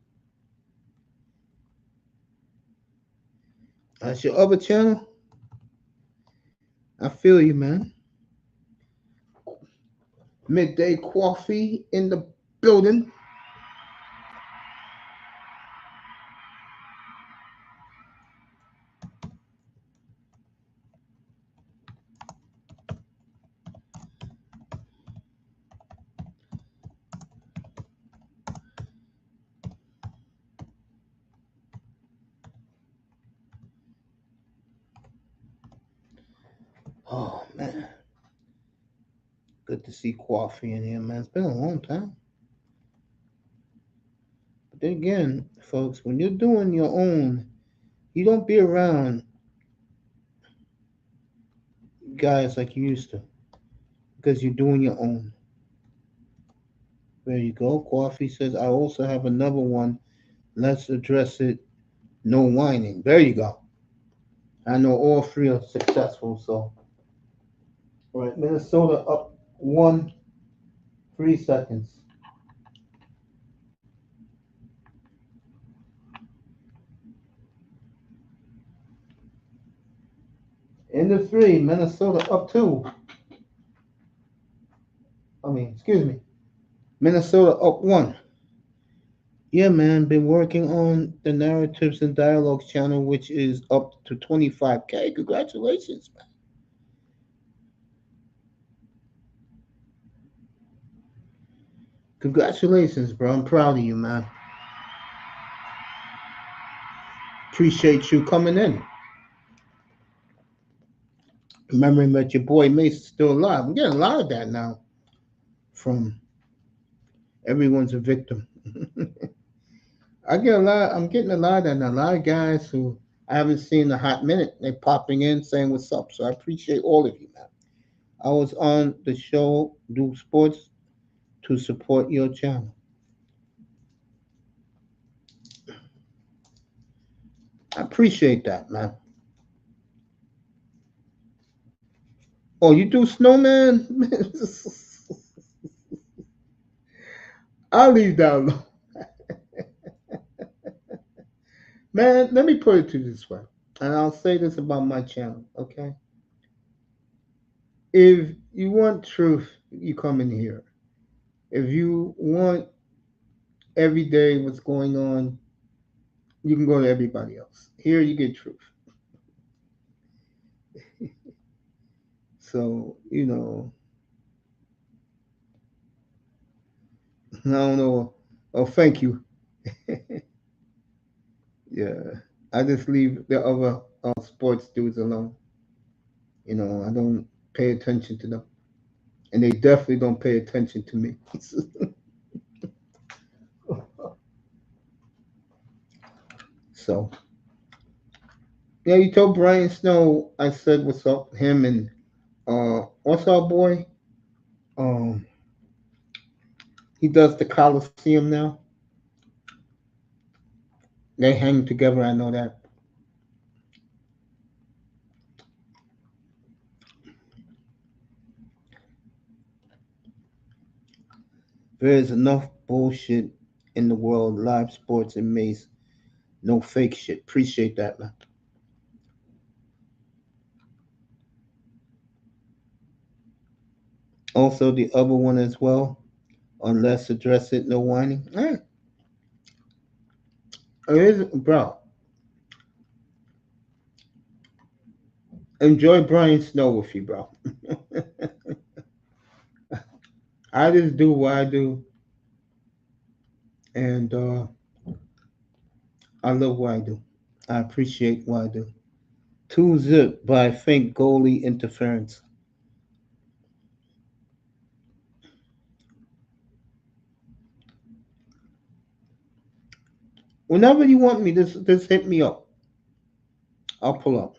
That's your other channel. I feel you, man. Midday Coffee in the building. Oh, man. Good to see Coffee in here, man. It's been a long time. But then again, folks, when you're doing your own, you don't be around guys like you used to because you're doing your own. There you go. Coffee says, I also have another one. Let's address it. No whining. There you go. I know all three are successful, so. All right, Minnesota up 3 seconds. In the three, Minnesota up 2. Excuse me. Minnesota up 1. Yeah, man, been working on the Narratives and Dialogues channel, which is up to 25K. Congratulations, man. Congratulations, bro. I'm proud of you, man. Appreciate you coming in. Remembering that your boy Mace is still alive. I'm getting a lot of that now from everyone's a victim. I'm getting a lot of that now. A lot of guys who I haven't seen in a hot minute, they popping in saying what's up. So I appreciate all of you, man. I was on the show, Do Sports, to support your channel. I appreciate that, man. Oh, you do snowman? I'll leave that alone. Man, let me put it to you this way. And I'll say this about my channel, okay? If you want truth, you come in here. If you want every day what's going on, you can go to everybody else. Here you get truth. So, I don't know. Oh, thank you. Yeah. I just leave the other sports dudes alone. I don't pay attention to them. And they definitely don't pay attention to me. So, yeah, you told Brian Snow I said what's up, him and what's our boy? Um, he does the Coliseum now. They hang together. I know that. There is enough bullshit in the world, live sports and Mace. No fake shit. Appreciate that, man. Also, the other one as well. Unless address it, no whining. It is, bro. Enjoy Brian Snow with you, bro. I just do what I do, and I love what I do. I appreciate what I do. Two zip by fake goalie interference. Whenever you want me, just hit me up. I'll pull up.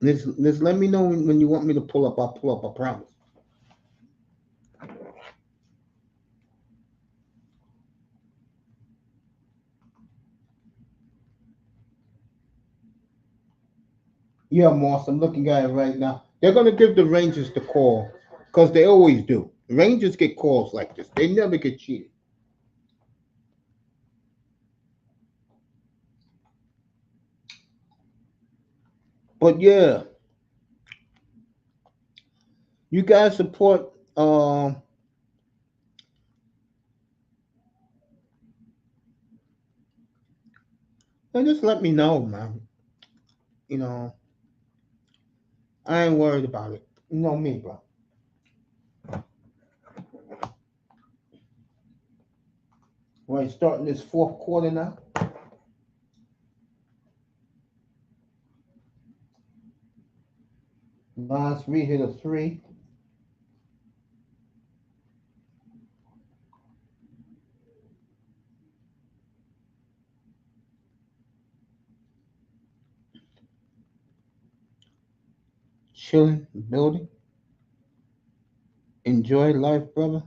Just let me know when you want me to pull up. I'll pull up. I promise. Yeah, Moss. I'm looking at it right now. They're gonna give the Rangers the call because they always do. Rangers get calls like this. They never get cheated. But yeah, you guys support. Well, just let me know, man. You know, I ain't worried about it. You know me, bro. Right, starting this fourth quarter now. Last Reed hit a three. Chilling, building. Enjoy life, brother.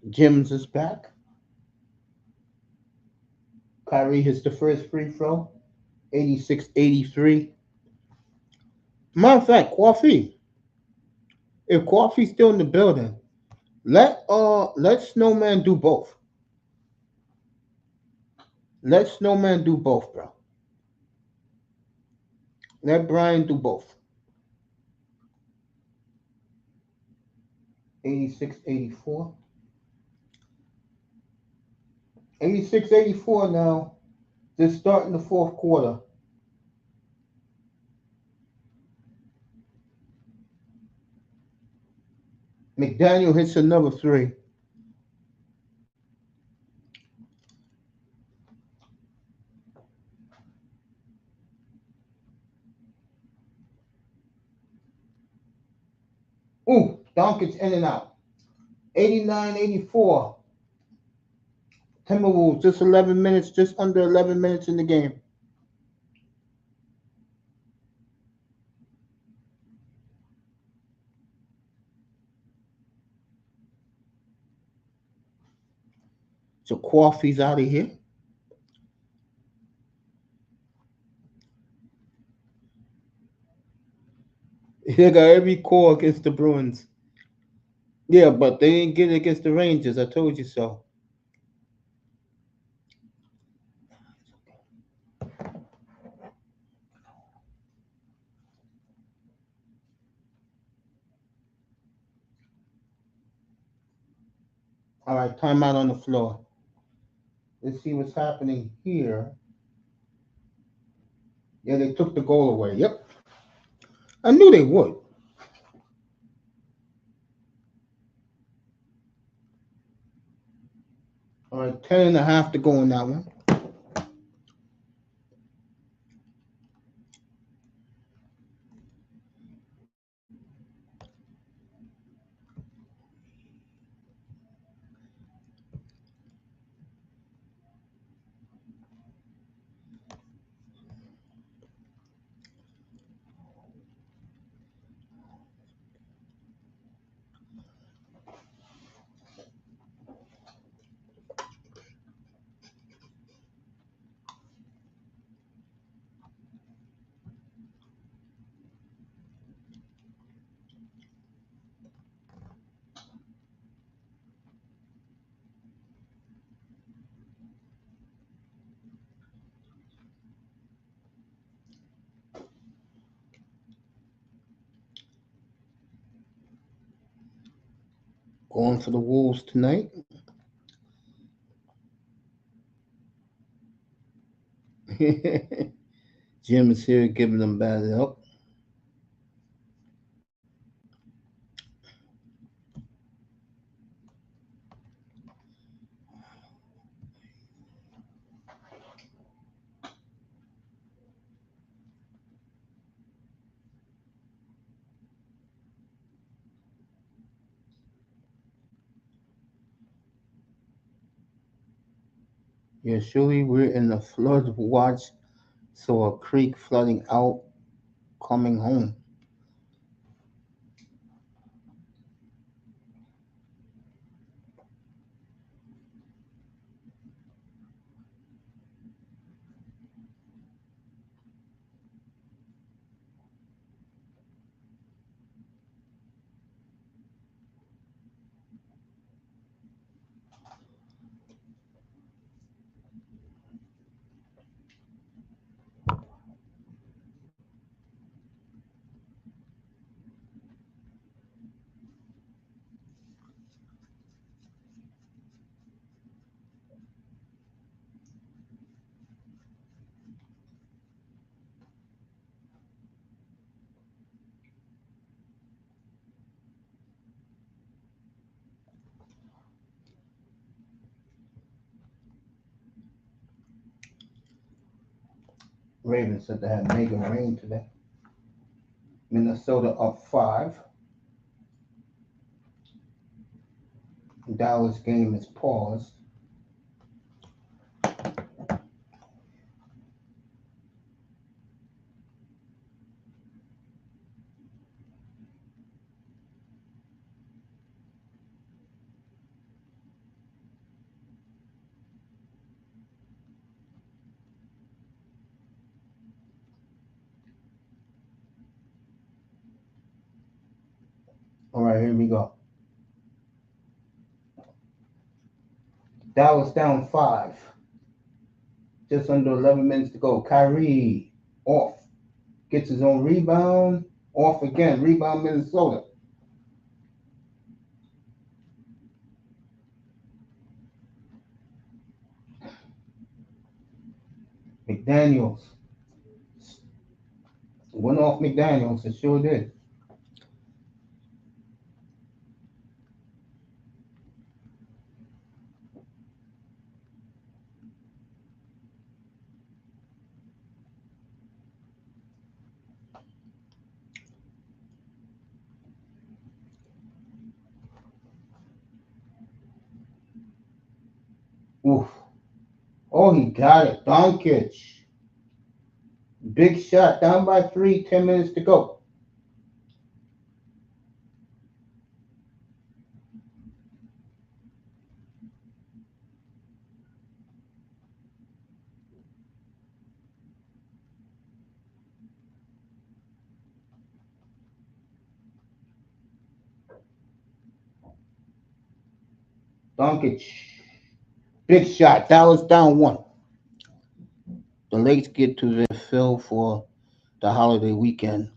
Jims is back. Kyrie hits the first free throw. 86-83. Matter of fact, Coffee. If Coffee's still in the building, let Snowman do both. Let Snowman do both, bro. Let Brian do both. 86-84. 86-84 now. Just starting the fourth quarter. McDaniel hits another three. Ooh, Donkey's in and out. 89-84. Timberwolves, just 11 minutes, just under 11 minutes in the game. So Coffee's out of here. They got every call against the Bruins. Yeah, but they didn't get it against the Rangers. I told you so. All right, timeout on the floor. Let's see what's happening here. Yeah, they took the goal away. Yep. I knew they would. All right, 10 and a half to go in that one. Going for the Wolves tonight. Jim is here giving them bad help. Yeah, surely we're in a flood watch, so a creek flooding out coming home. Ravens said they had mega rain today. Minnesota up 5. Dallas game is paused. All right, here we go. Dallas down 5. Just under 11 minutes to go. Kyrie off. Gets his own rebound. Off again. Rebound Minnesota. McDaniels. Went off McDaniels. It sure did. Oof. Oh, he got it. Doncic. Big shot. Down by 3. 10 minutes to go. Doncic. Big shot. Dallas down 1. The Lakes get to their fill for the holiday weekend.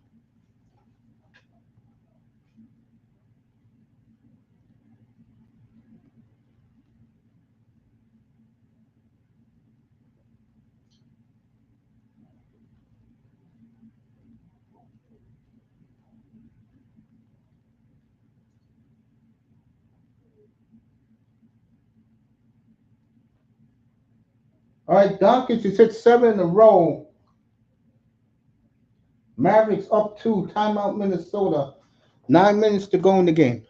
All right, Doncic has hit 7 in a row. Mavericks up 2. Timeout Minnesota. 9 minutes to go in the game.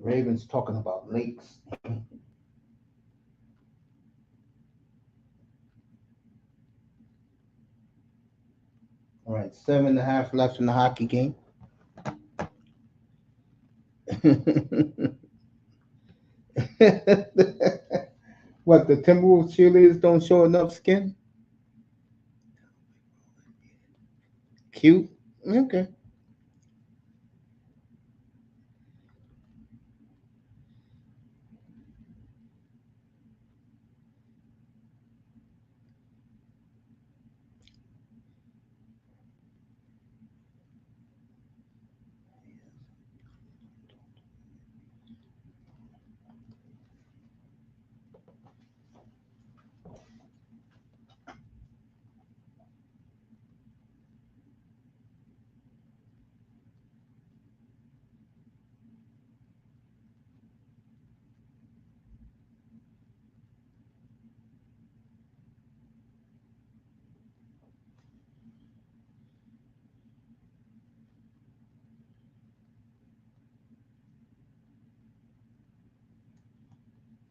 Ravens talking about lakes. All right, 7.5 left in the hockey game. What, the Timberwolves cheerleaders don't show enough skin? Cute. Okay.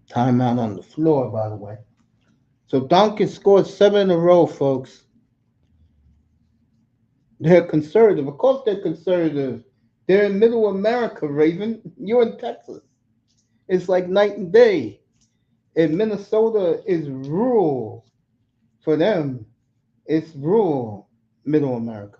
Timeout on the floor, by the way. So Duncan scored 7 in a row, folks. They're conservative. Of course they're conservative. They're in middle America, Raven. You're in Texas. It's like night and day. And Minnesota is rural. For them, it's rural middle America.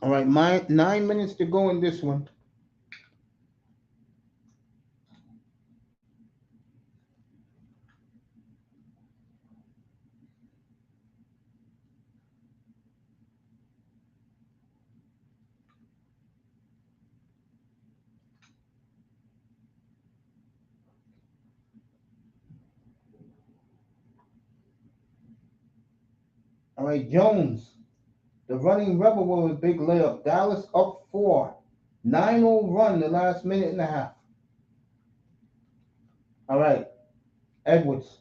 All right, 9 minutes to go in this one. All right, Jones, the running rebel with a big layup. Dallas up 4. 9-0 run the last minute and a half. All right, Edwards.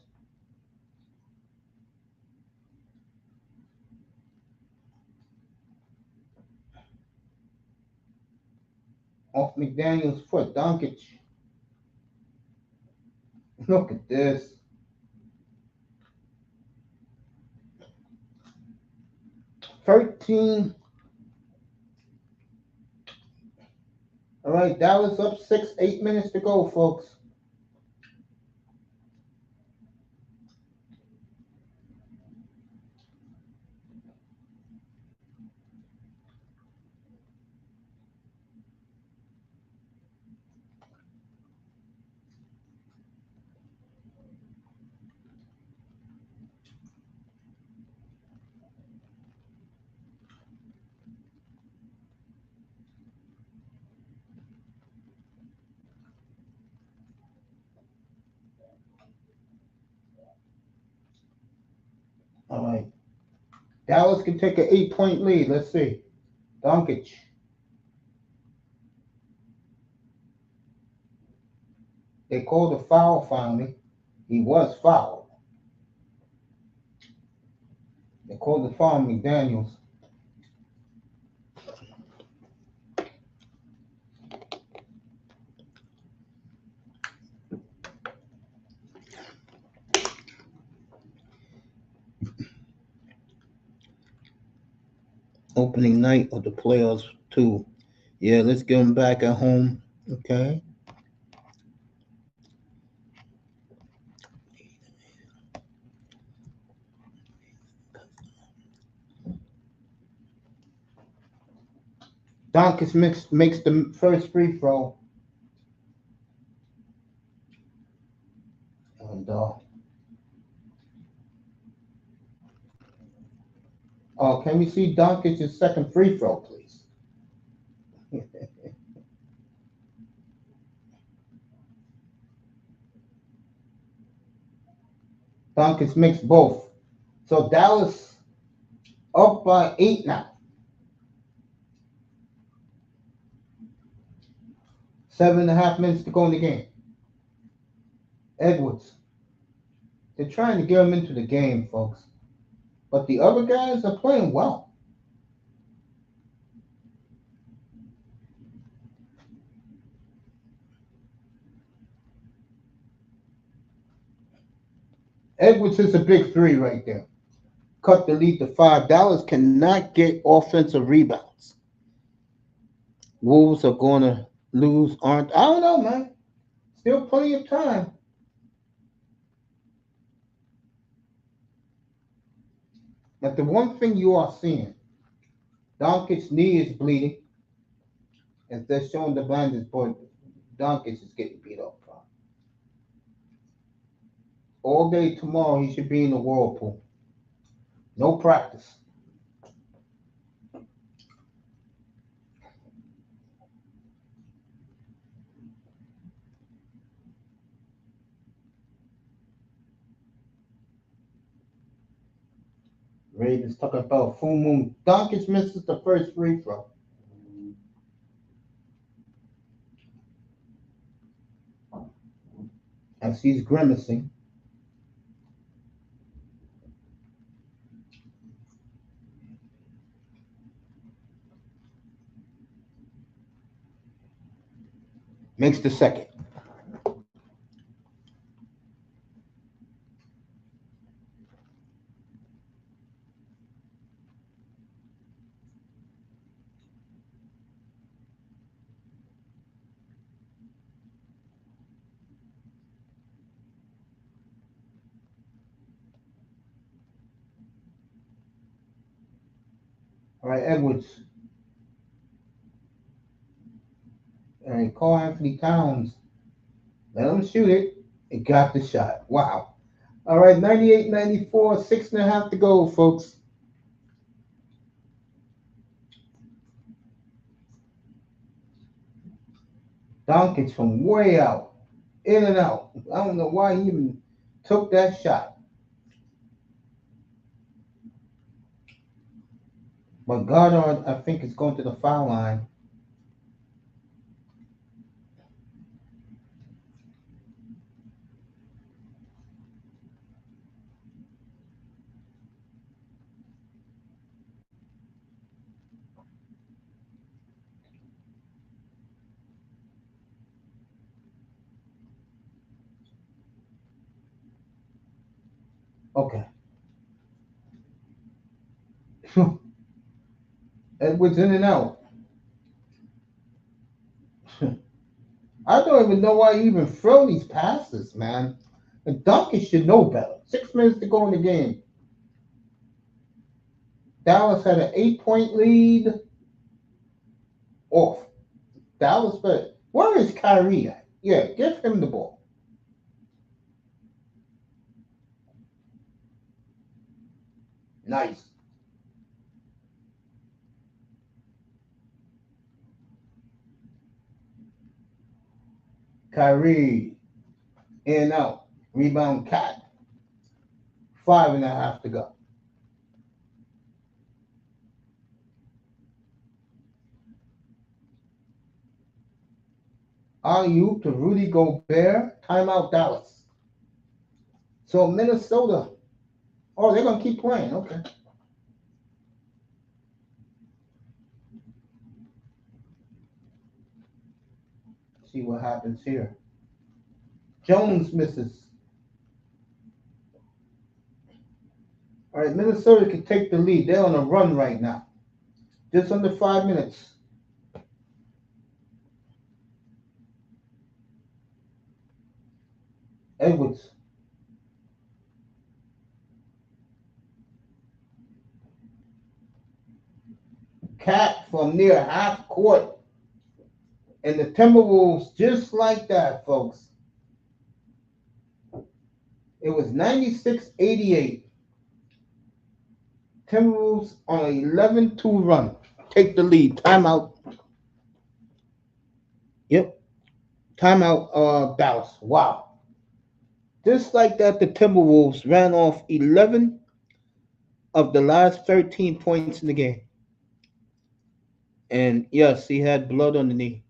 Off McDaniel's foot. Doncic. Look at this. $13. All right, Dallas up 6. 8 minutes to go, folks. All right. Dallas can take an 8-point lead. Let's see. Doncic. They called a foul finally. He was fouled. They called the foul on McDaniels. Opening night of the playoffs, too. Yeah, let's get them back at home. Okay. Doncic makes the first free throw. And can we see Doncic's second free throw, please? Doncic makes both. So Dallas up by 8 now. 7.5 minutes to go in the game. Edwards. They're trying to get him into the game, folks. But the other guys are playing well. Edwards is a big three right there. Cut the lead to five. Dallas cannot get offensive rebounds. Wolves are going to lose, aren't? I don't know, man. Still plenty of time. But the one thing you are seeing, Doncic's knee is bleeding. As they're showing the blinders, boy, Doncic is getting beat up. All day tomorrow, he should be in the whirlpool. No practice. Ravens talking about full moon. Doncic misses the first free throw. As he's grimacing. Makes the second. All right, Edwards. All right, Carl Anthony Towns. Let him shoot it. He got the shot. Wow. All right, 98-94, 6.5 to go, folks. Doncic from way out, in and out. I don't know why he even took that shot. But Goddard, I think, is going to the foul line. Okay. Edwards in and out. I don't even know why he even throw these passes, man. The Doncic should know better. 6 minutes to go in the game. Dallas had an 8-point lead. Off. Dallas, but where is Kyrie at? Yeah, give him the ball. Nice. Kyrie in and out. Rebound K.A.T. 5.5 to go. Alley-oop to Rudy Gobert. Timeout Dallas. So Minnesota. Oh, they're going to keep playing. Okay. See what happens here. Jones misses. All right, Minnesota can take the lead. They're on a run right now. Just under 5 minutes. Edwards. K.A.T from near half court. And the Timberwolves, just like that, folks. It was 96-88. Timberwolves on an 11-2 run. Take the lead. Timeout. Yep. Timeout, Dallas. Wow. Just like that, the Timberwolves ran off 11 of the last 13 points in the game. And yes, he had blood on the knee.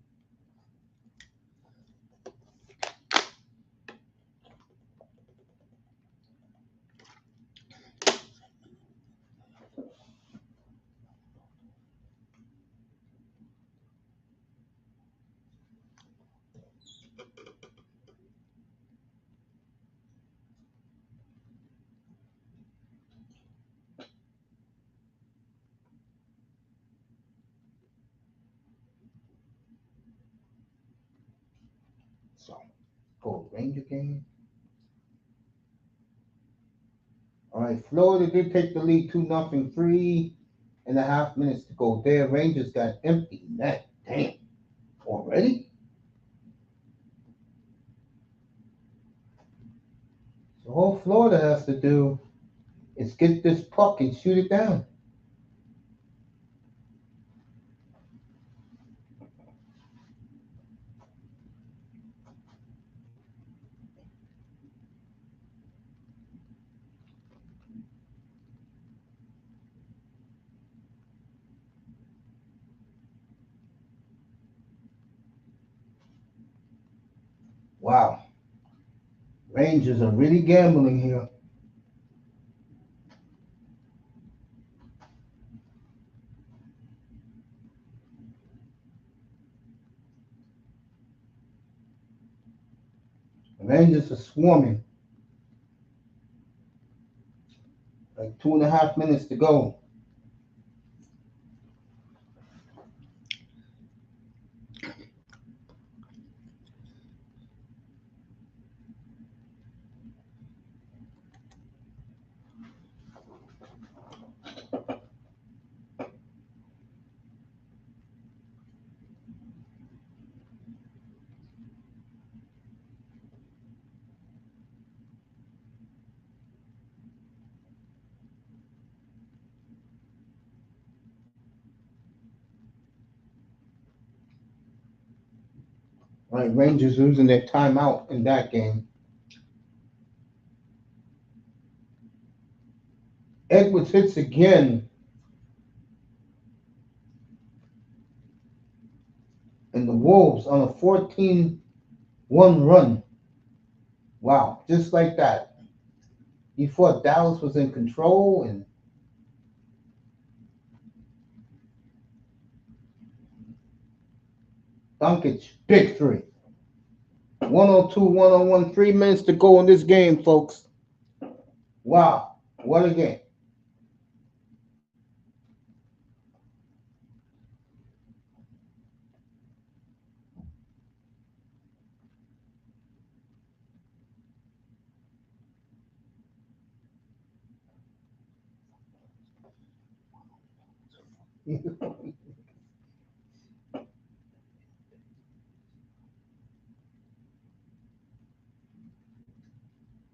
So, go Ranger game. All right, Florida did take the lead 2-0, 3.5 minutes to go. Their Rangers got empty net. Damn. Already? So all Florida has to do is get this puck and shoot it down. Wow. Rangers are really gambling here. The Rangers are swarming. Like 2.5 minutes to go. Right, Rangers losing their timeout in that game. Edwards hits again. And the Wolves on a 14-1 run. Wow, just like that. You thought Dallas was in control, and Doncic, big three. 102, 101, 3 minutes to go in this game, folks. Wow, what a game.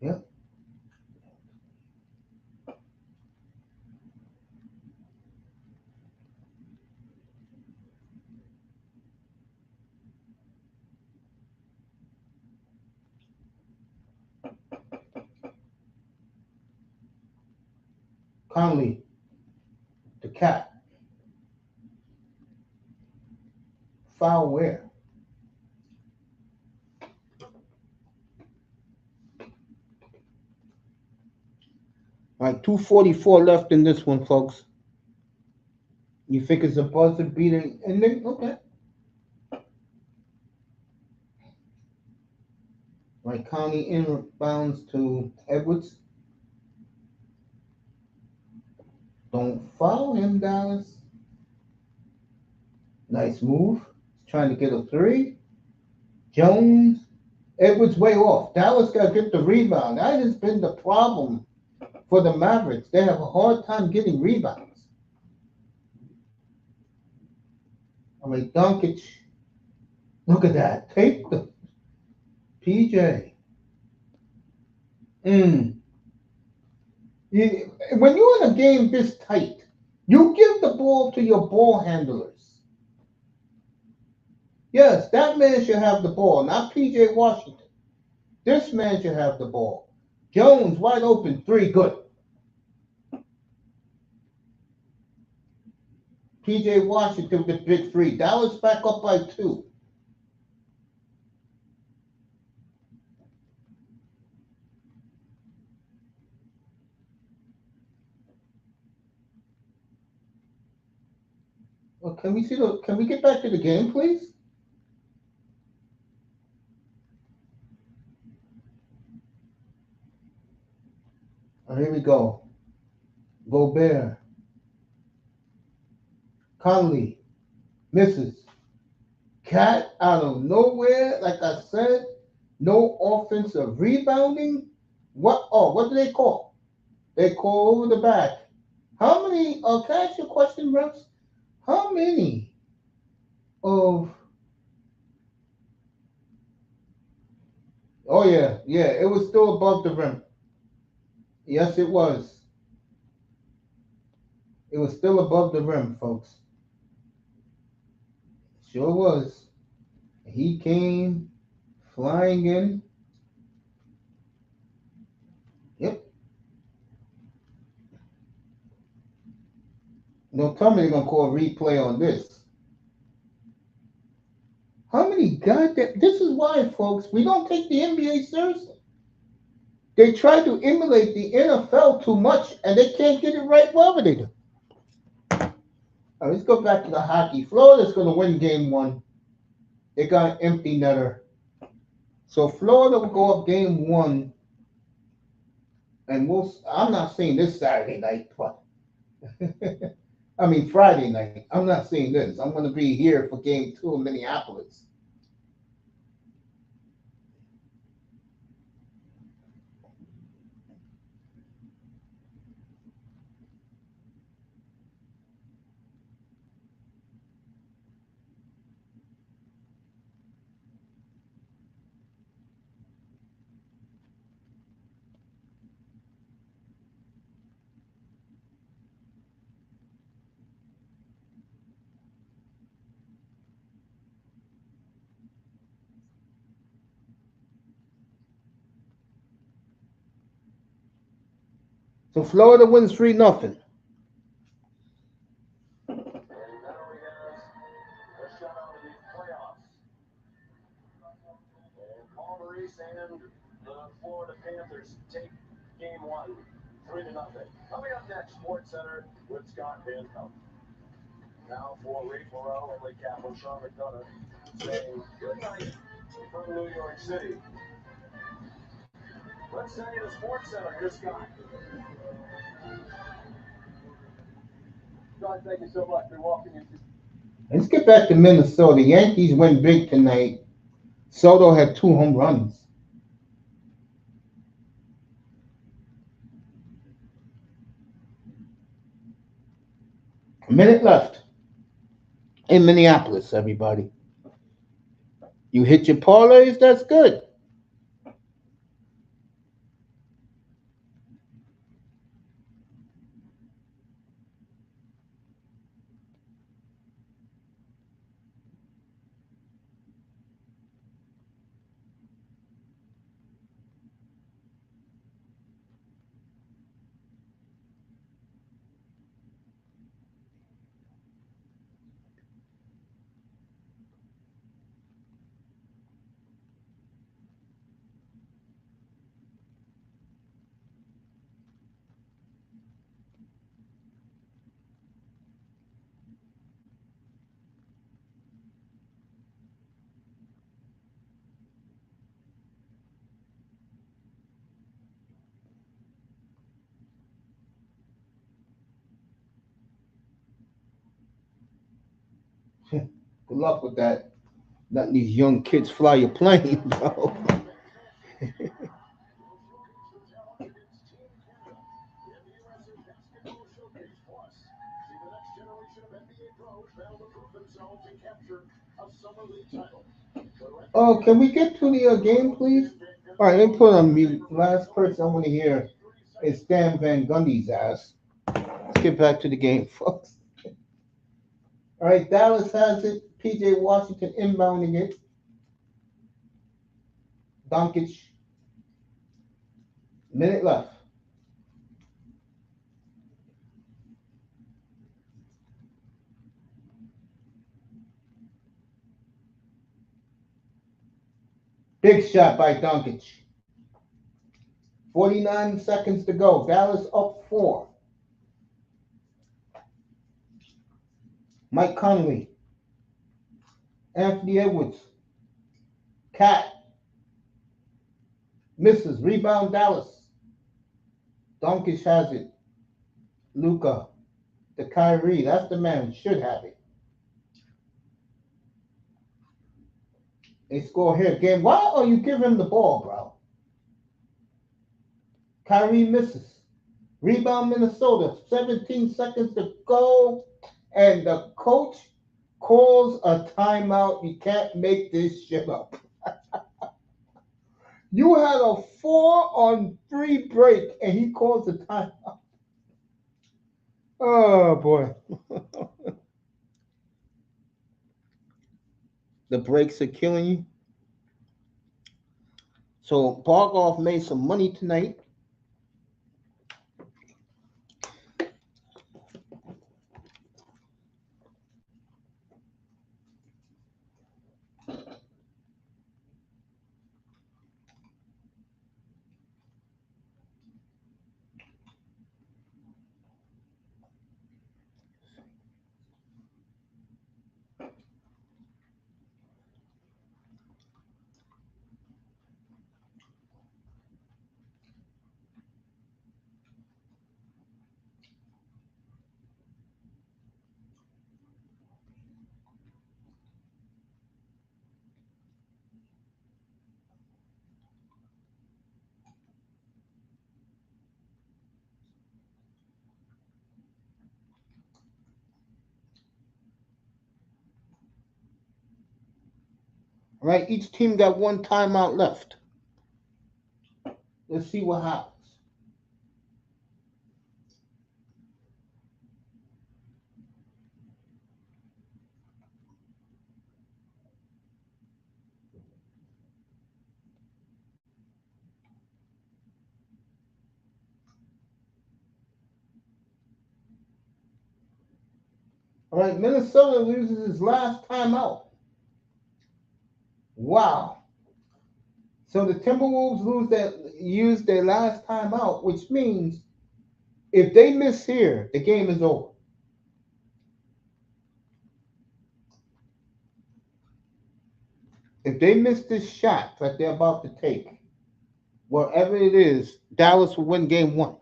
Yeah. Conley, the Cat. Foul where? All right, 2:44 left in this one, folks. You think it's a buzzer beater? And then, okay. All right, Conley inbounds to Edwards. Don't foul him, Dallas. Nice move. Trying to get a three. Jones. Edwards way off. Dallas got to get the rebound. That has been the problem for the Mavericks. They have a hard time getting rebounds. All right, Doncic. Look at that. Take the PJ. When you're in a game this tight, you give the ball to your ball handlers. Yes, that man should have the ball, not PJ Washington. This man should have the ball. Jones wide open, three, good. PJ Washington with the big three. Dallas back up by 2. Well, can we get back to the game, please? Here we go. Gobert. Conley. Misses. Cat out of nowhere, like I said, no offensive rebounding. What? Oh, what do they call? They call over the back. How many? Can I ask you a question, Rex? How many of? Oh yeah, it was still above the rim. Yes, it was. It was still above the rim, folks. Sure was. He came flying in. Yep. Don't tell me they're gonna call a replay on this. How many goddamn? This is why, folks, we don't take the NBA seriously. They try to emulate the NFL too much, and they can't get it right. Whatever they do. All right, let's go back to the hockey. Florida's going to win game one. They got an empty netter. So Florida will go up game one, and I'm not saying this Saturday night, but I mean Friday night. I'm not saying this. I'm going to be here for game two in Minneapolis. So Florida wins 3-0. And the Florida Panthers take game one, 3-0. Coming up next, Sports Center with Scott Van Pelt. Now for Ray Floro and Lee Kaplan, Sean McDonough saying good night from New York City. Let's say the Sports Center. Here's Scott. Scott, thank you so much for walking into. Let's get back to Minnesota. Yankees win big tonight. Soto had 2 home runs. A minute left in Minneapolis, everybody. You hit your parlays, that's good. Good luck with that. Letting these young kids fly your plane, bro. Oh, can we get to the game, please? All right, let me put on mute. Last person I want to hear is Stan Van Gundy's ass. Let's get back to the game, folks. All right, Dallas has it. PJ Washington inbounding it. Doncic. Minute left. Big shot by Doncic. 49 seconds to go. Dallas up 4. Mike Conley. Anthony Edwards. K.A.T. Misses. Rebound Dallas. Doncic has it. Luka, the Kyrie, that's the man who should have it. They score here again. Why are you giving him the ball, bro? Kyrie misses. Rebound Minnesota. 17 seconds to go. And the coach calls a timeout. You can't make this shit up. You had a 4-on-3 break and he calls a timeout. Oh boy. The breaks are killing you. So Barkov made some money tonight. Right, each team got one timeout left. Let's see what happens. All right, Minnesota loses his last timeout. Wow. So the Timberwolves use their last timeout, which means if they miss here, the game is over. If they miss this shot that they're about to take, wherever it is, Dallas will win game one.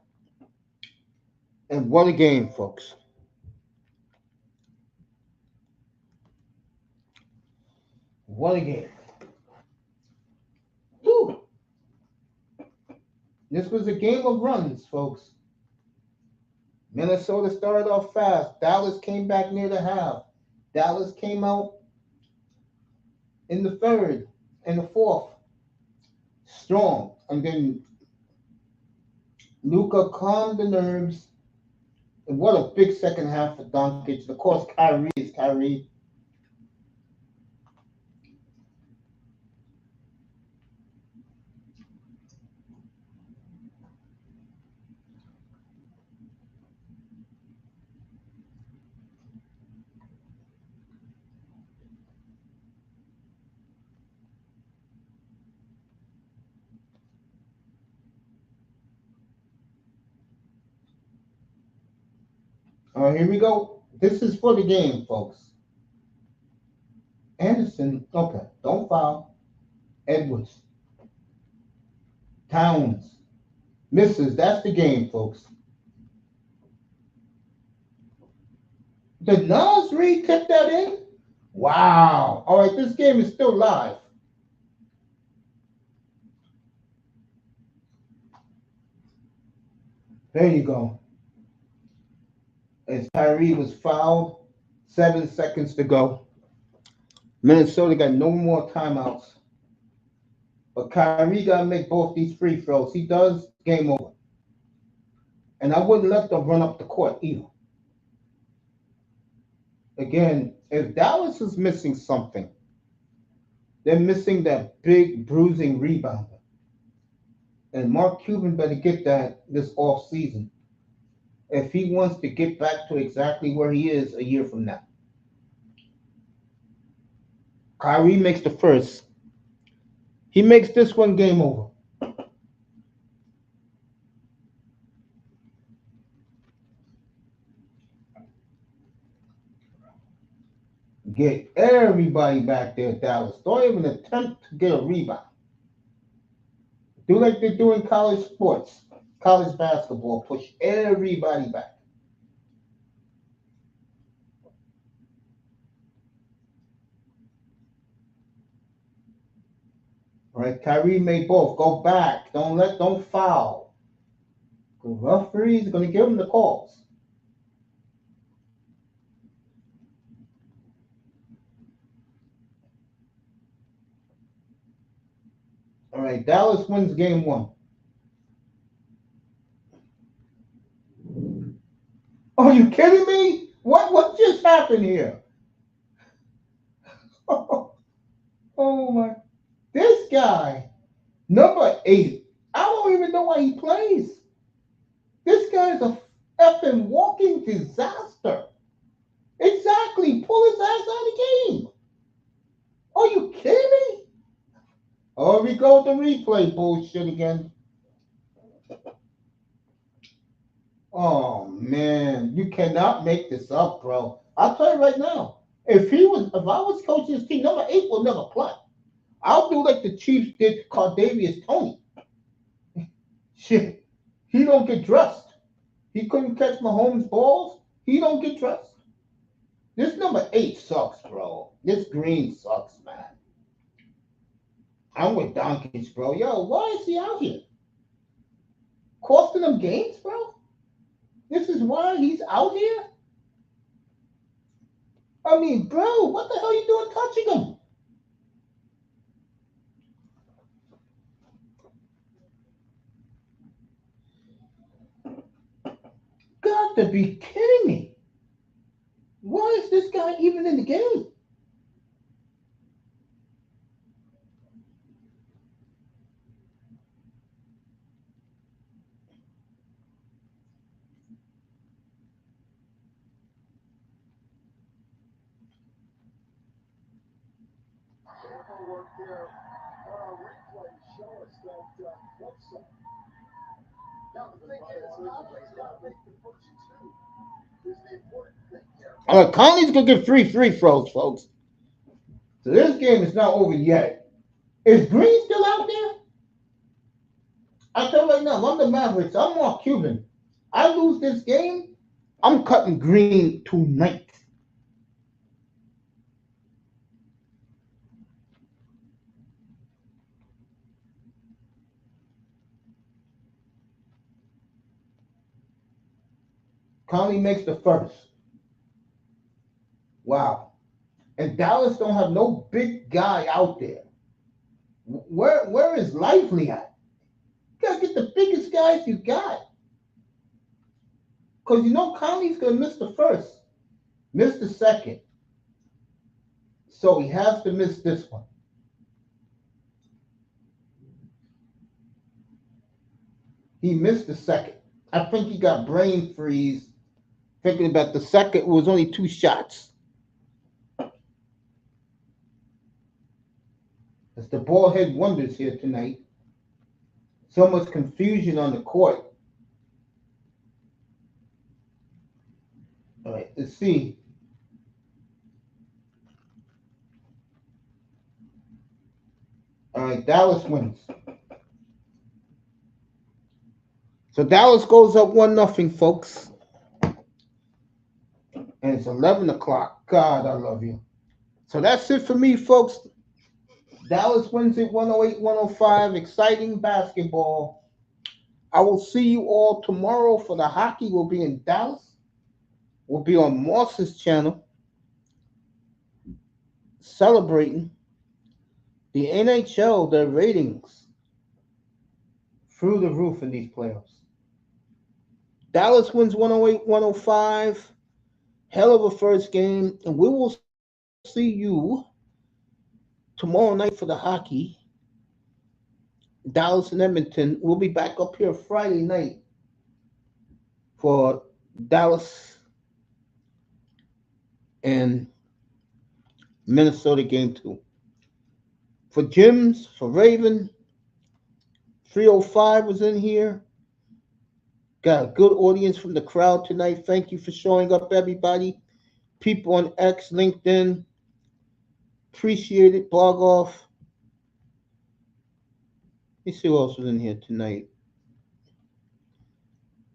And what a game, folks. What a game. Whew. This was a game of runs, folks. Minnesota started off fast. Dallas came back near the half. Dallas came out in the third and the fourth strong. And then Luka calmed the nerves. And what a big second half for Doncic. Of course, Kyrie is Kyrie. All right, here we go. This is for the game, folks. Anderson, okay, don't foul. Edwards, Towns, misses. That's the game, folks. Did Nas Reed tip that in? Wow. All right, this game is still live. There you go. As Kyrie was fouled, 7 seconds to go. Minnesota got no more timeouts. But Kyrie got to make both these free throws. He does, game over. And I wouldn't let them run up the court either. Again, if Dallas is missing something, they're missing that big bruising rebounder. And Mark Cuban better get that this off season if he wants to get back to exactly where he is a year from now. Kyrie makes the first. He makes this one game over. Get everybody back there, Dallas. Don't even attempt to get a rebound. Do like they do in college sports. college basketball push everybody back. All right, Kyrie made both. Go back. Don't foul. The referee's going to give him the calls. All right, Dallas wins game one. Are you kidding me? What just happened here? Oh my! This guy, number 8. I don't even know why he plays. This guy is a effing walking disaster. Exactly. Pull his ass out of the game. Are you kidding me? Oh, we go with the replay bullshit again. Oh man, you cannot make this up, bro. I'll tell you right now. If I was coaching his team, number 8 will never play. I'll do like the Chiefs did Cardavius Tony. Shit, he don't get dressed. He couldn't catch Mahomes' balls. He don't get dressed. This number 8 sucks, bro. This green sucks, man. I'm with Donkage, bro. Yo, why is he out here? Costing them games, bro? This is why he's out here? I mean, bro, what the hell are you doing touching him? Got to be kidding me. Why is this guy even in the game? Paperwork here on our replay show us that what's now the thing is, Conley's got to make the first two. Is the important thing here. All right, Conley's going to get 3 free throws, folks. So this game is not over yet. Is Green still out there? I tell you right now, if I'm the Mavericks, I'm Mark Cuban. I lose this game, I'm cutting Green tonight. Conley makes the first. Wow. And Dallas don't have no big guy out there. Where is Lively at? You gotta get the biggest guys you got. Because you know Conley's gonna miss the first, miss the second. So he has to miss this one. He missed the second. I think he got brain freeze thinking about the second was only 2 shots. As the ball head wonders here tonight. So much confusion on the court. All right, let's see. All right, Dallas wins. So Dallas goes up 1-0, folks. And it's 11 o'clock. God, I love you. So that's it for me, folks. Dallas wins it 108-105. Exciting basketball. I will see you all tomorrow for the hockey. We'll be in Dallas. We'll be on Moss's channel celebrating the NHL, their ratings through the roof in these playoffs. Dallas wins 108-105. Hell of a first game. And we will see you tomorrow night for the hockey. Dallas and Edmonton. We'll be back up here Friday night for Dallas and Minnesota game 2. For Jim's, for Raven, 305 was in here. Got a good audience from the crowd tonight. Thank you for showing up, everybody. People on X, LinkedIn. Appreciate it. Blog off. Let me see who else was in here tonight.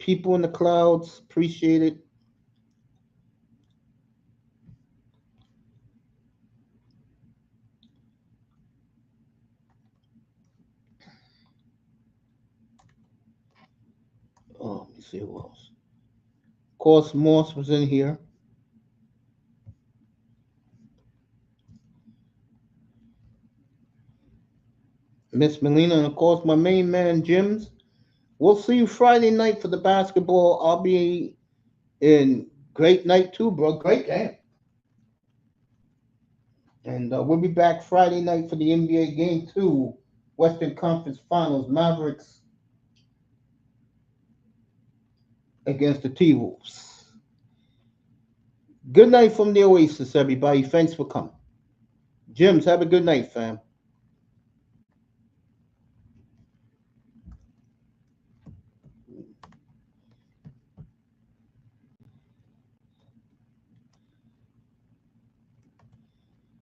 People in the clouds, appreciate it. Oh, let me see who else. Of course, Moss was in here. Miss Melina, and of course, my main man, Jims. We'll see you Friday night for the basketball. I'll be in great night too, bro. Great game. And we'll be back Friday night for the NBA game two, Western Conference Finals, Mavericks against the T Wolves. Good night from the Oasis, everybody. Thanks for coming. Jims, have a good night, fam.